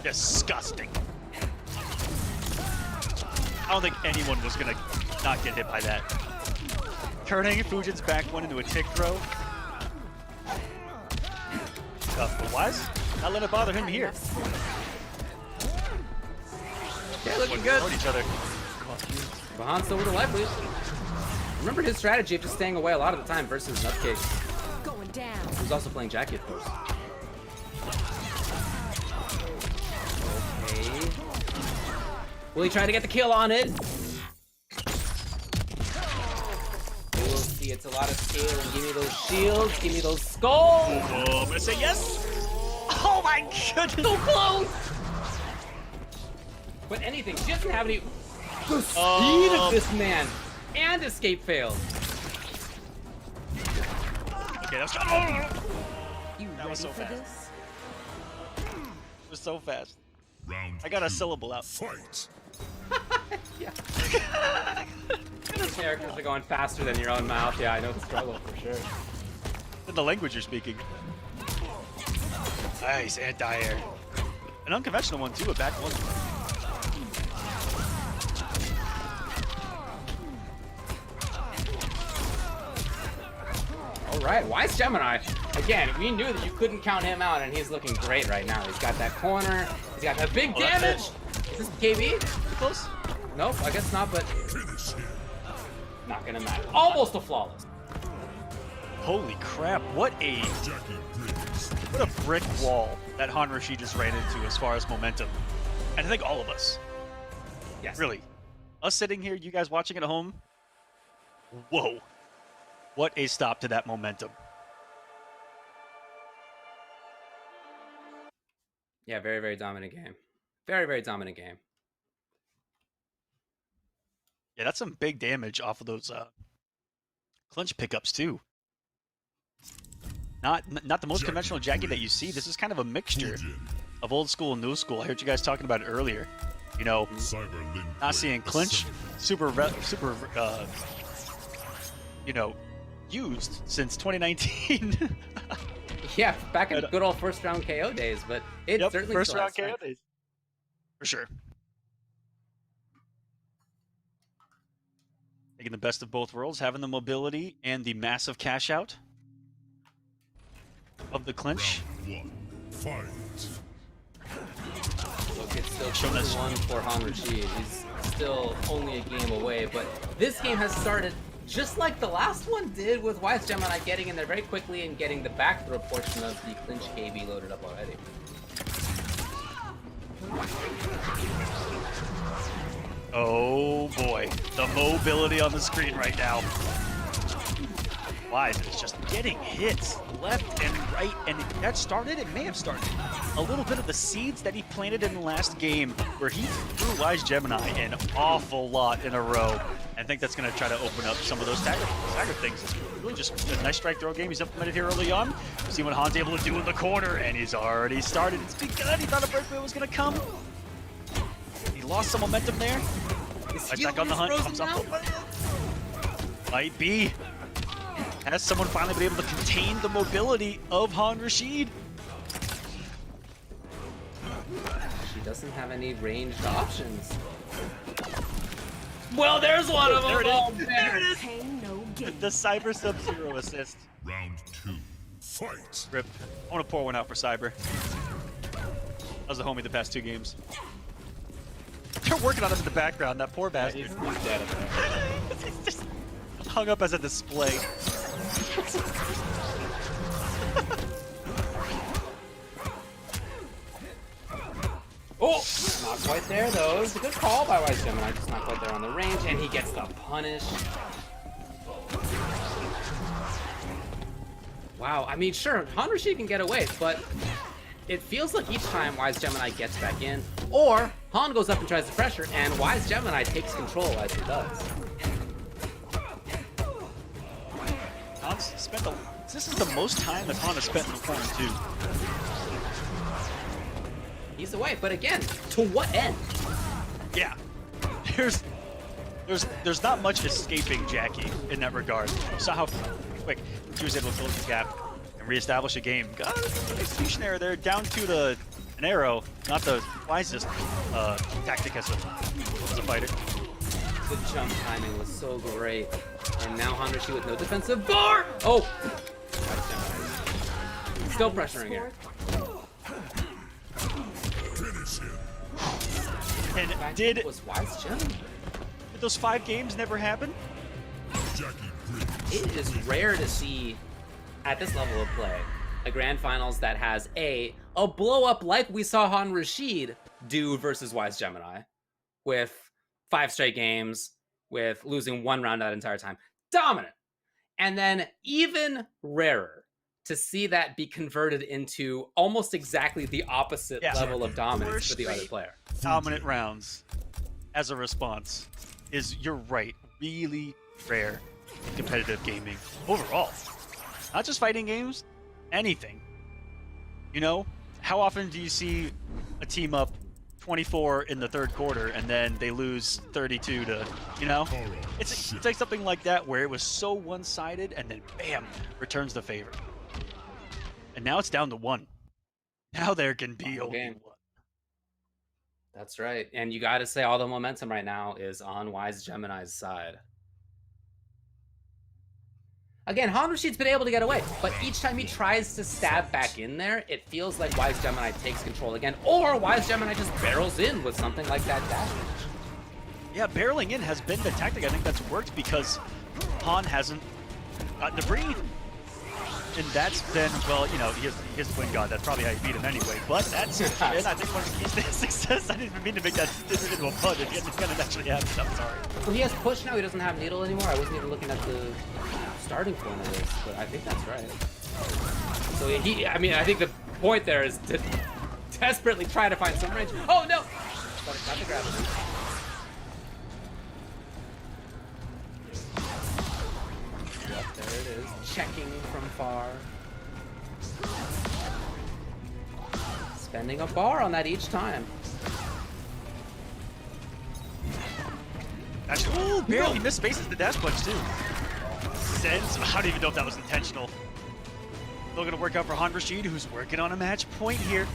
disgusting. I don't think anyone was going to not get hit by that. Turning Fujin's back one into a tick throw. But Wise, not let it bother him here. Yeah, looking good. Each other. Bahan's still with the life lead. Remember his strategy of just staying away a lot of the time versus Nutcase. Going down. He was also playing Jackie, of course. Okay. Will he try to get the kill on it? We'll see. It's a lot of scaling. Give me those shields. Give me those skulls. Oh, I'm gonna say yes. Oh my goodness. So close. But anything, she doesn't have any. The speed of this man, and escape failed. Okay, that's You that was so ready for fast. this? It was so fast. Round I got a syllable out. Fight. Yeah. Those characters are going faster than your own mouth. Yeah, I know the struggle for sure. The language you're speaking. Nice anti-air. An unconventional one too, a back one. All right, Wise Gemini. Again, we knew that you couldn't count him out, and he's looking great right now. He's got that corner. He's got that big damage. Is this KB? Too close? Nope, I guess not, but not gonna matter. Almost a flawless. Holy crap, what a brick wall that Han Rashid just ran into as far as momentum. And I think all of us. Yes. Really. Us sitting here, you guys watching at home. Whoa. What a stop to that momentum. Yeah, very, very dominant game. Very, very dominant game. Yeah, that's some big damage off of those clinch pickups too. Not the most conventional Jackie that you see. This is kind of a mixture. of old school and new school. I heard you guys talking about it earlier. You know, not seeing clinch super, you know, used since 2019. Yeah, back in good old first round KO days, but it certainly first still round has KO strength. days. For sure. Taking the best of both worlds, having the mobility and the massive cash out of the clinch. Fight. Look, it's still 2-1 for Han Rashid. He's still only a game away, but this game has started just like the last one did, with Wise Gemini getting in there very quickly and getting the back throw portion of the clinch KB loaded up already. Oh boy, the mobility on the screen right now. Wise is just getting hits left and right, and that started, it may have started a little bit of the seeds that he planted in the last game, where he threw Wise Gemini an awful lot in a row. I think that's going to try to open up some of those stagger things. It's really just a nice strike throw game he's implemented here early on. See what Han's able to do in the corner, and he's already started. It's begun. He thought a breakaway was going to come. He lost some momentum there. He's back on the hunt. Comes up. Might be. Has someone finally been able to contain the mobility of Han Rashid? She doesn't have any ranged options. Well, there's one of them. There it is. The Cyber Sub-Zero assist. Round 2. Fight. Rip. I want to pour one out for Cyber. That was a homie the past 2 games. They're working on him in the background, that poor bastard. He's dead up there. He's just hung up as a display. Oh, not quite there though. It was a good call by Wise Gemini, just not quite there on the range, and he gets the punish. Wow, I mean, sure, Han Rashid can get away, but it feels like each time Wise Gemini gets back in, or Han goes up and tries to pressure, and Wise Gemini takes control as he does. Han's spent this is the most time that Han has spent in the corner too. He's away, but again, to what end? Yeah, there's not much escaping Jackie in that regard. You saw how quick he was able to close the gap and reestablish a game. Got an execution error there, down to an arrow. Not the wisest tactic as a fighter. The jump timing was so great, and now Han Rashid with no defensive bar. Oh, still pressuring here. And did was Wise Gemini? Did those 5 games never happen? It is rare to see at this level of play a grand finals that has a blow up like we saw Han Rashid do versus Wise Gemini, with 5 straight games, with losing 1 round that entire time. Dominant. And then even rarer to see that be converted into almost exactly the opposite level of dominance for the other player. Dominant rounds as a response is, you're right, really rare in competitive gaming overall. Not just fighting games, anything. You know, how often do you see a team up 24 in the 3rd quarter and then they lose 32 to, you know? It's like something like that where it was so one-sided and then bam, returns the favor. And now it's down to 1. Now there can be only 1. That's right. And you got to say all the momentum right now is on Wise Gemini's side. Again, Han Rashid's been able to get away, but each time he tries to stab back in there, it feels like Wise Gemini takes control again, or Wise Gemini just barrels in with something like that dash. Yeah, barreling in has been the tactic I think that's worked, because Han hasn't gotten to breathe. And that's been, well, you know, he has the Twin God. That's probably how you beat him anyway. But that's been, I think, one of the keys to his success. I didn't even mean to make that into a pun. It didn't actually happen. I'm sorry. Well, he has push now. He doesn't have needle anymore. I wasn't even looking at the starting point of this, but I think that's right. So I mean, I think the point there is to desperately try to find some range. Oh no! But got the grab. Yep, there it is. Checking from far. spending a bar on that each time. Ooh, barely missed spaces the dash punch too. Sense. I don't even know if that was intentional. Still gonna work out for Han Rashid, who's working on a match point here.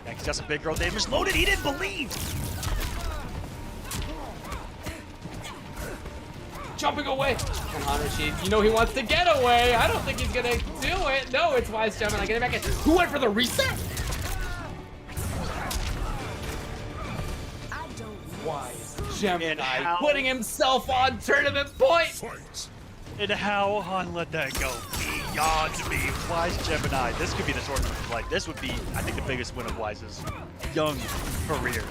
Yeah, he's got some big girl damage loaded. He didn't believe. Jumping away. And Han Rashid, you know he wants to get away. I don't think he's gonna do it. No, it's Wise Gemini getting back in. Who went for the reset? Wise Gemini putting himself on tournament point. And how Han let that go beyond me. Wise Gemini. This could be the tournament. Like, this would be, I think, the biggest win of Wise's young career.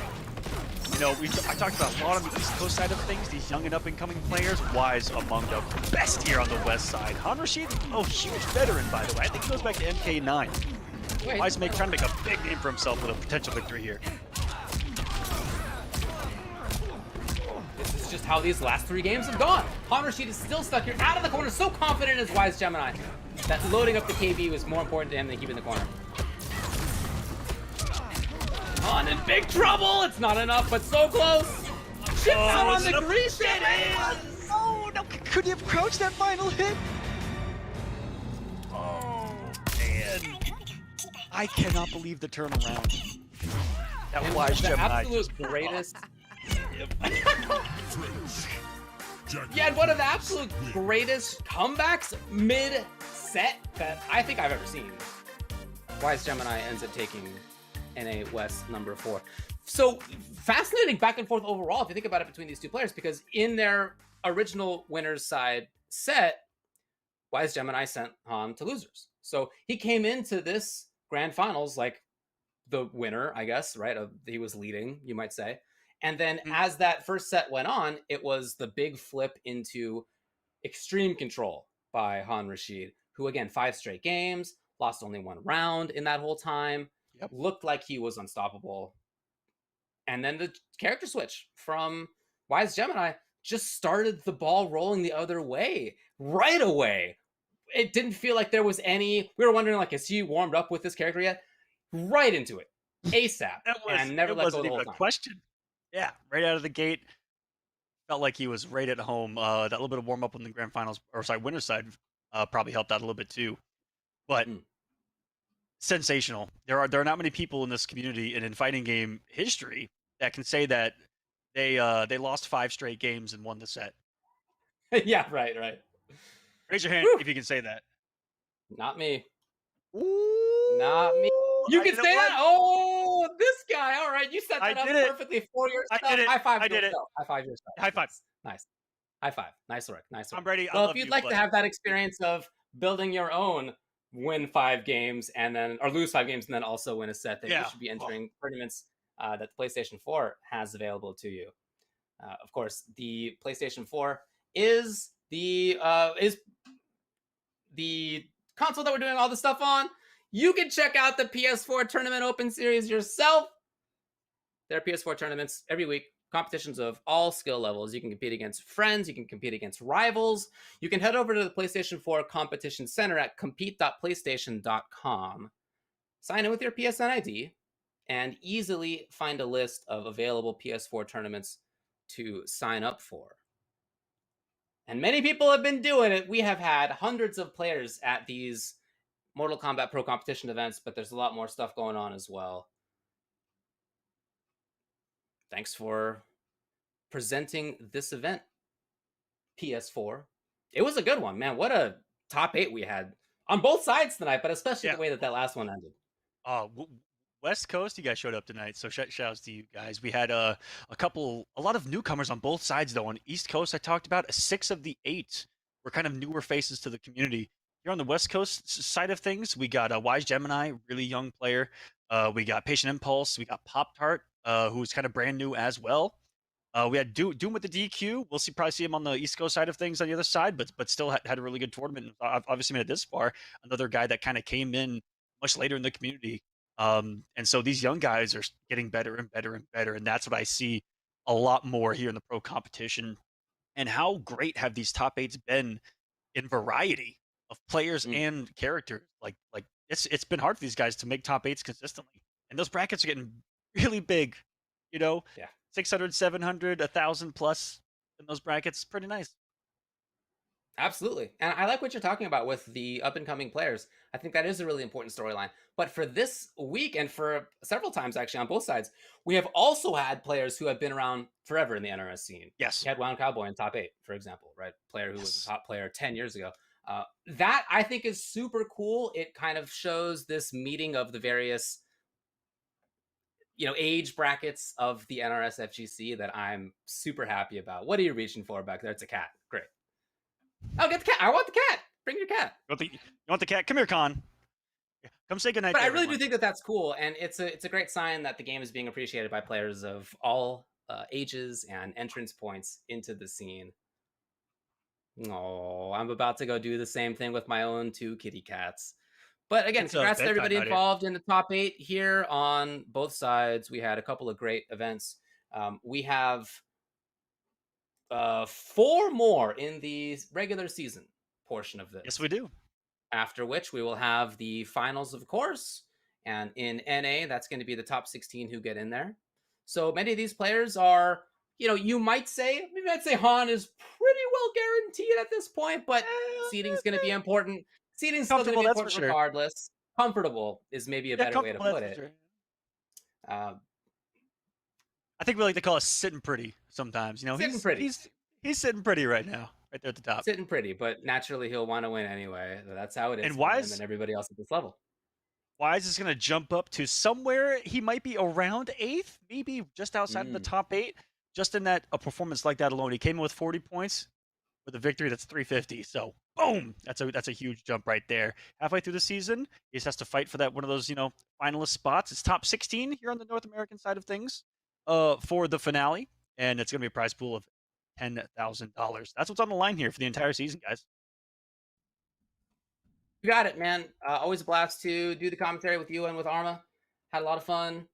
You know, I talked about a lot on the East Coast side of things, these young and up-and-coming players. Wise among the best here on the West side. Han Rashid, huge veteran, by the way. I think he goes back to MK9. Wise trying to make a big name for himself with a potential victory here. This is just how these last 3 games have gone. Han Rashid is still stuck here, out of the corner, so confident as Wise Gemini that loading up the KB was more important to him than keeping the corner. Han in big trouble! It's not enough, but so close! Chip out on the grease! Oh, no, could he have crouched that final hit? Oh, man. I cannot believe the turnaround. That Wise Gemini. Absolute greatest. Yeah, and one of the absolute greatest comebacks mid-set that I think I've ever seen. Wise Gemini ends up taking NA West number 4. So fascinating back and forth overall if you think about it between these two players, because in their original winners side set, Wise Gemini sent Han to losers. So he came into this grand finals like the winner, I guess, right? He was leading, you might say. And then as that first set went on, it was the big flip into extreme control by Han Rashid, who again, 5 straight games, lost only 1 round in that whole time. Yep. Looked like he was unstoppable. And then the character switch from Wise Gemini just started the ball rolling the other way right away. It didn't feel like there was any, we were wondering, like, is he warmed up with this character yet? Right into it. ASAP. And never let go the whole time. Question. Yeah, right out of the gate. Felt like he was right at home. That little bit of warm up on the grand finals, or sorry, winner's side probably helped out a little bit too. But sensational. There are not many people in this community and in fighting game history that can say that they lost 5 straight games and won the set. Yeah, right. Raise your hand if you can say that. Not me. Ooh, not me. You can say that? Oh, this guy. All right, you set that up perfectly for yourself. I did it. High five I did yourself. High five yourself. High five. Nice. High five. Nice work. I'm ready. Well, if you'd like to have that experience of building your own win 5 games and then, or lose 5 games and then also win a set, then you should be entering tournaments that the PlayStation 4 has available to you. Of course, the PlayStation 4 is the console that we're doing all the stuff on. You can check out the PS4 Tournament Open Series yourself. There are PS4 tournaments every week, competitions of all skill levels. You can compete against friends. You can compete against rivals. You can head over to the PlayStation 4 Competition Center at compete.playstation.com. Sign in with your PSN ID and easily find a list of available PS4 tournaments to sign up for. And many people have been doing it. We have had hundreds of players at these Mortal Kombat Pro Competition events, but there's a lot more stuff going on as well. Thanks for presenting this event, PS4. It was a good one, man. What a top 8 we had on both sides tonight, but especially the way that last one ended. West Coast, you guys showed up tonight, so shout outs to you guys. We had a lot of newcomers on both sides, though. On East Coast, I talked about 6 of the 8 were kind of newer faces to the community. Here on the West Coast side of things, we got Wise Gemini, really young player. We got Patient Impulse. We got Pop-Tart, who's kind of brand new as well. We had Doom with the DQ. We'll probably see him on the East Coast side of things on the other side, but still had a really good tournament. Obviously made it this far. Another guy that kind of came in much later in the community. And so these young guys are getting better and better and better. And that's what I see a lot more here in the pro competition. And how great have these top 8s been in variety of players and characters? Like it's been hard for these guys to make top 8s consistently. And those brackets are getting really big, you know? Yeah. 600, 700, 1,000 plus in those brackets. Pretty nice. Absolutely. And I like what you're talking about with the up and coming players. I think that is a really important storyline. But for this week and for several times actually on both sides, we have also had players who have been around forever in the NRS scene. Yes. You had Wound Cowboy in top 8, for example, right? Player who was a top player 10 years ago. That I think is super cool. It kind of shows this meeting of the various, age brackets of the NRS FGC that I'm super happy about. What are you reaching for back there? It's a cat. Great. Oh, get the cat. I want the cat. Bring your cat. You want the cat? Come here, Con. Come say goodnight. But I really do think that that's cool, and it's a great sign that the game is being appreciated by players of all ages and entrance points into the scene. Oh, I'm about to go do the same thing with my own 2 kitty cats. But again, congrats to everybody involved in the top 8 here on both sides. We had a couple of great events. We have 4 more in the regular season portion of this. Yes, we do. After which we will have the finals, of course. And in NA, that's going to be the top 16 who get in there. So many of these players are, you might say Han is pretty well guaranteed at this point, but seeding is going to be important. Seeding is still going to be important regardless. Comfortable is maybe a better way to put it. I think we like to call it sitting pretty sometimes. Sitting pretty. He's sitting pretty right now, right there at the top. Sitting pretty, but naturally he'll want to win anyway. That's how it is. And why is than everybody else at this level? Why is this going to jump up to somewhere he might be around 8th, maybe just outside of the top 8? Just in a performance like that alone, he came in with 40 points with a victory that's 350. So boom, that's a huge jump right there. Halfway through the season, he just has to fight for that one of those finalist spots. It's top 16 here on the North American side of things for the finale, and it's going to be a prize pool of $10,000. That's what's on the line here for the entire season, guys. You got it, man. Always a blast to do the commentary with you and with Arma. Had a lot of fun.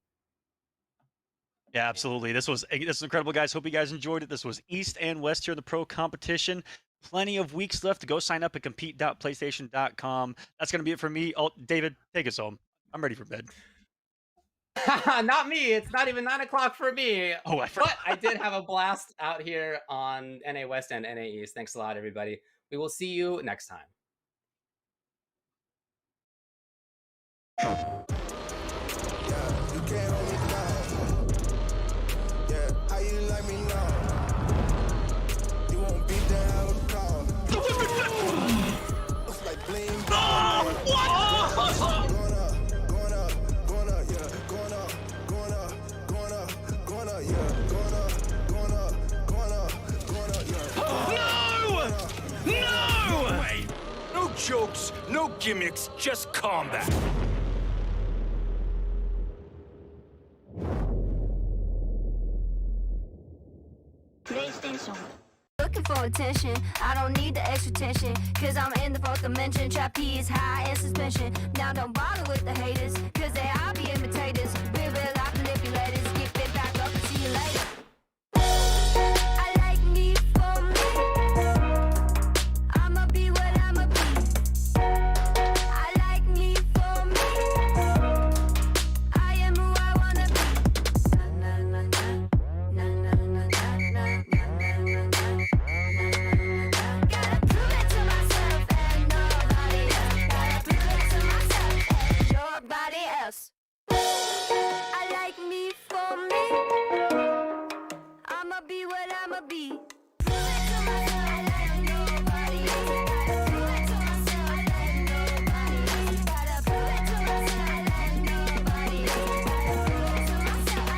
Yeah, absolutely. This was incredible, guys. Hope you guys enjoyed it. This was East and West here, the pro competition. Plenty of weeks left to go sign up at compete.playstation.com. That's going to be it for me. Oh, David, take us home. I'm ready for bed. Not me. It's not even 9 o'clock for me. Oh, I forgot. But I did have a blast out here on NA West and NA East. Thanks a lot, everybody. We will see you next time. No jokes, no gimmicks, just combat. PlayStation. Looking for attention, I don't need the extra tension, cause I'm in the 4th dimension, trapeze high in suspension. Now don't bother with the haters, cause they all be imitators. We're real life manipulators, get it back up and see you later. I like me for me, I'ma be what I'ma be. I like me for me, I am who I wanna be. Na na na na na na na na na. Gotta prove it to myself and nobody else. Gotta prove it to myself and nobody else. I like me for me, I'ma be what I'ma be. Prove it to myself and nobody else. Gotta prove it to myself and nobody else. Gotta prove it to myself and nobody else. Gotta prove it to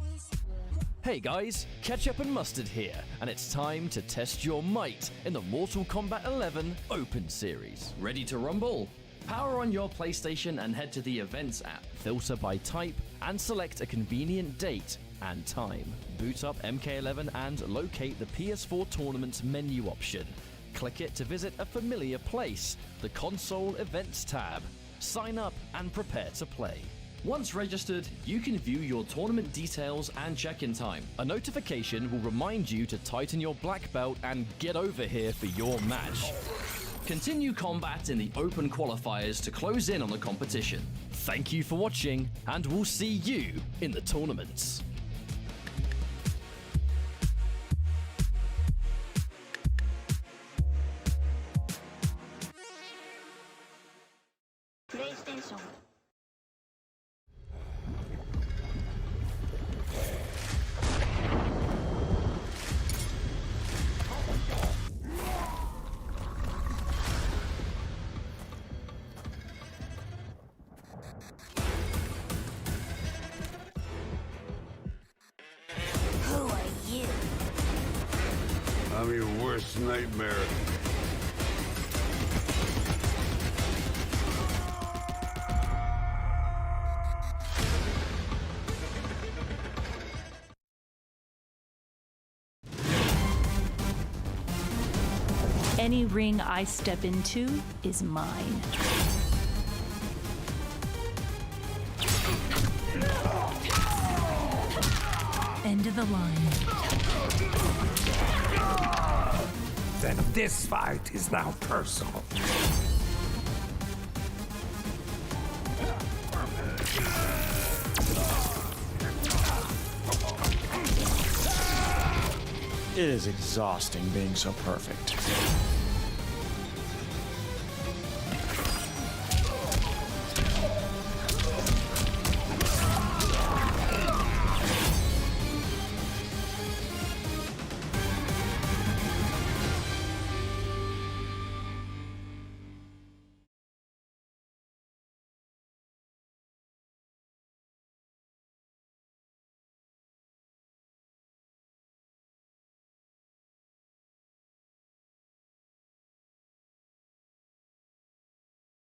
myself. I like me for me. Hey guys, Ketchup and Mustard here, and it's time to test your might in the Mortal Kombat 11 Open Series. Ready to rumble? Power on your PlayStation and head to the Events app, filter by type, and select a convenient date and time. Boot up MK11 and locate the PS4 Tournaments menu option. Click it to visit a familiar place, the Console Events tab. Sign up and prepare to play. Once registered, you can view your tournament details and check-in time. A notification will remind you to tighten your black belt and get over here for your match. Continue combat in the open qualifiers to close in on the competition. Thank you for watching, and we'll see you in the tournaments. PlayStation. Who are you? I'm your worst nightmare. Any ring I step into is mine. End of the line. Then this fight is now personal. It is exhausting being so perfect.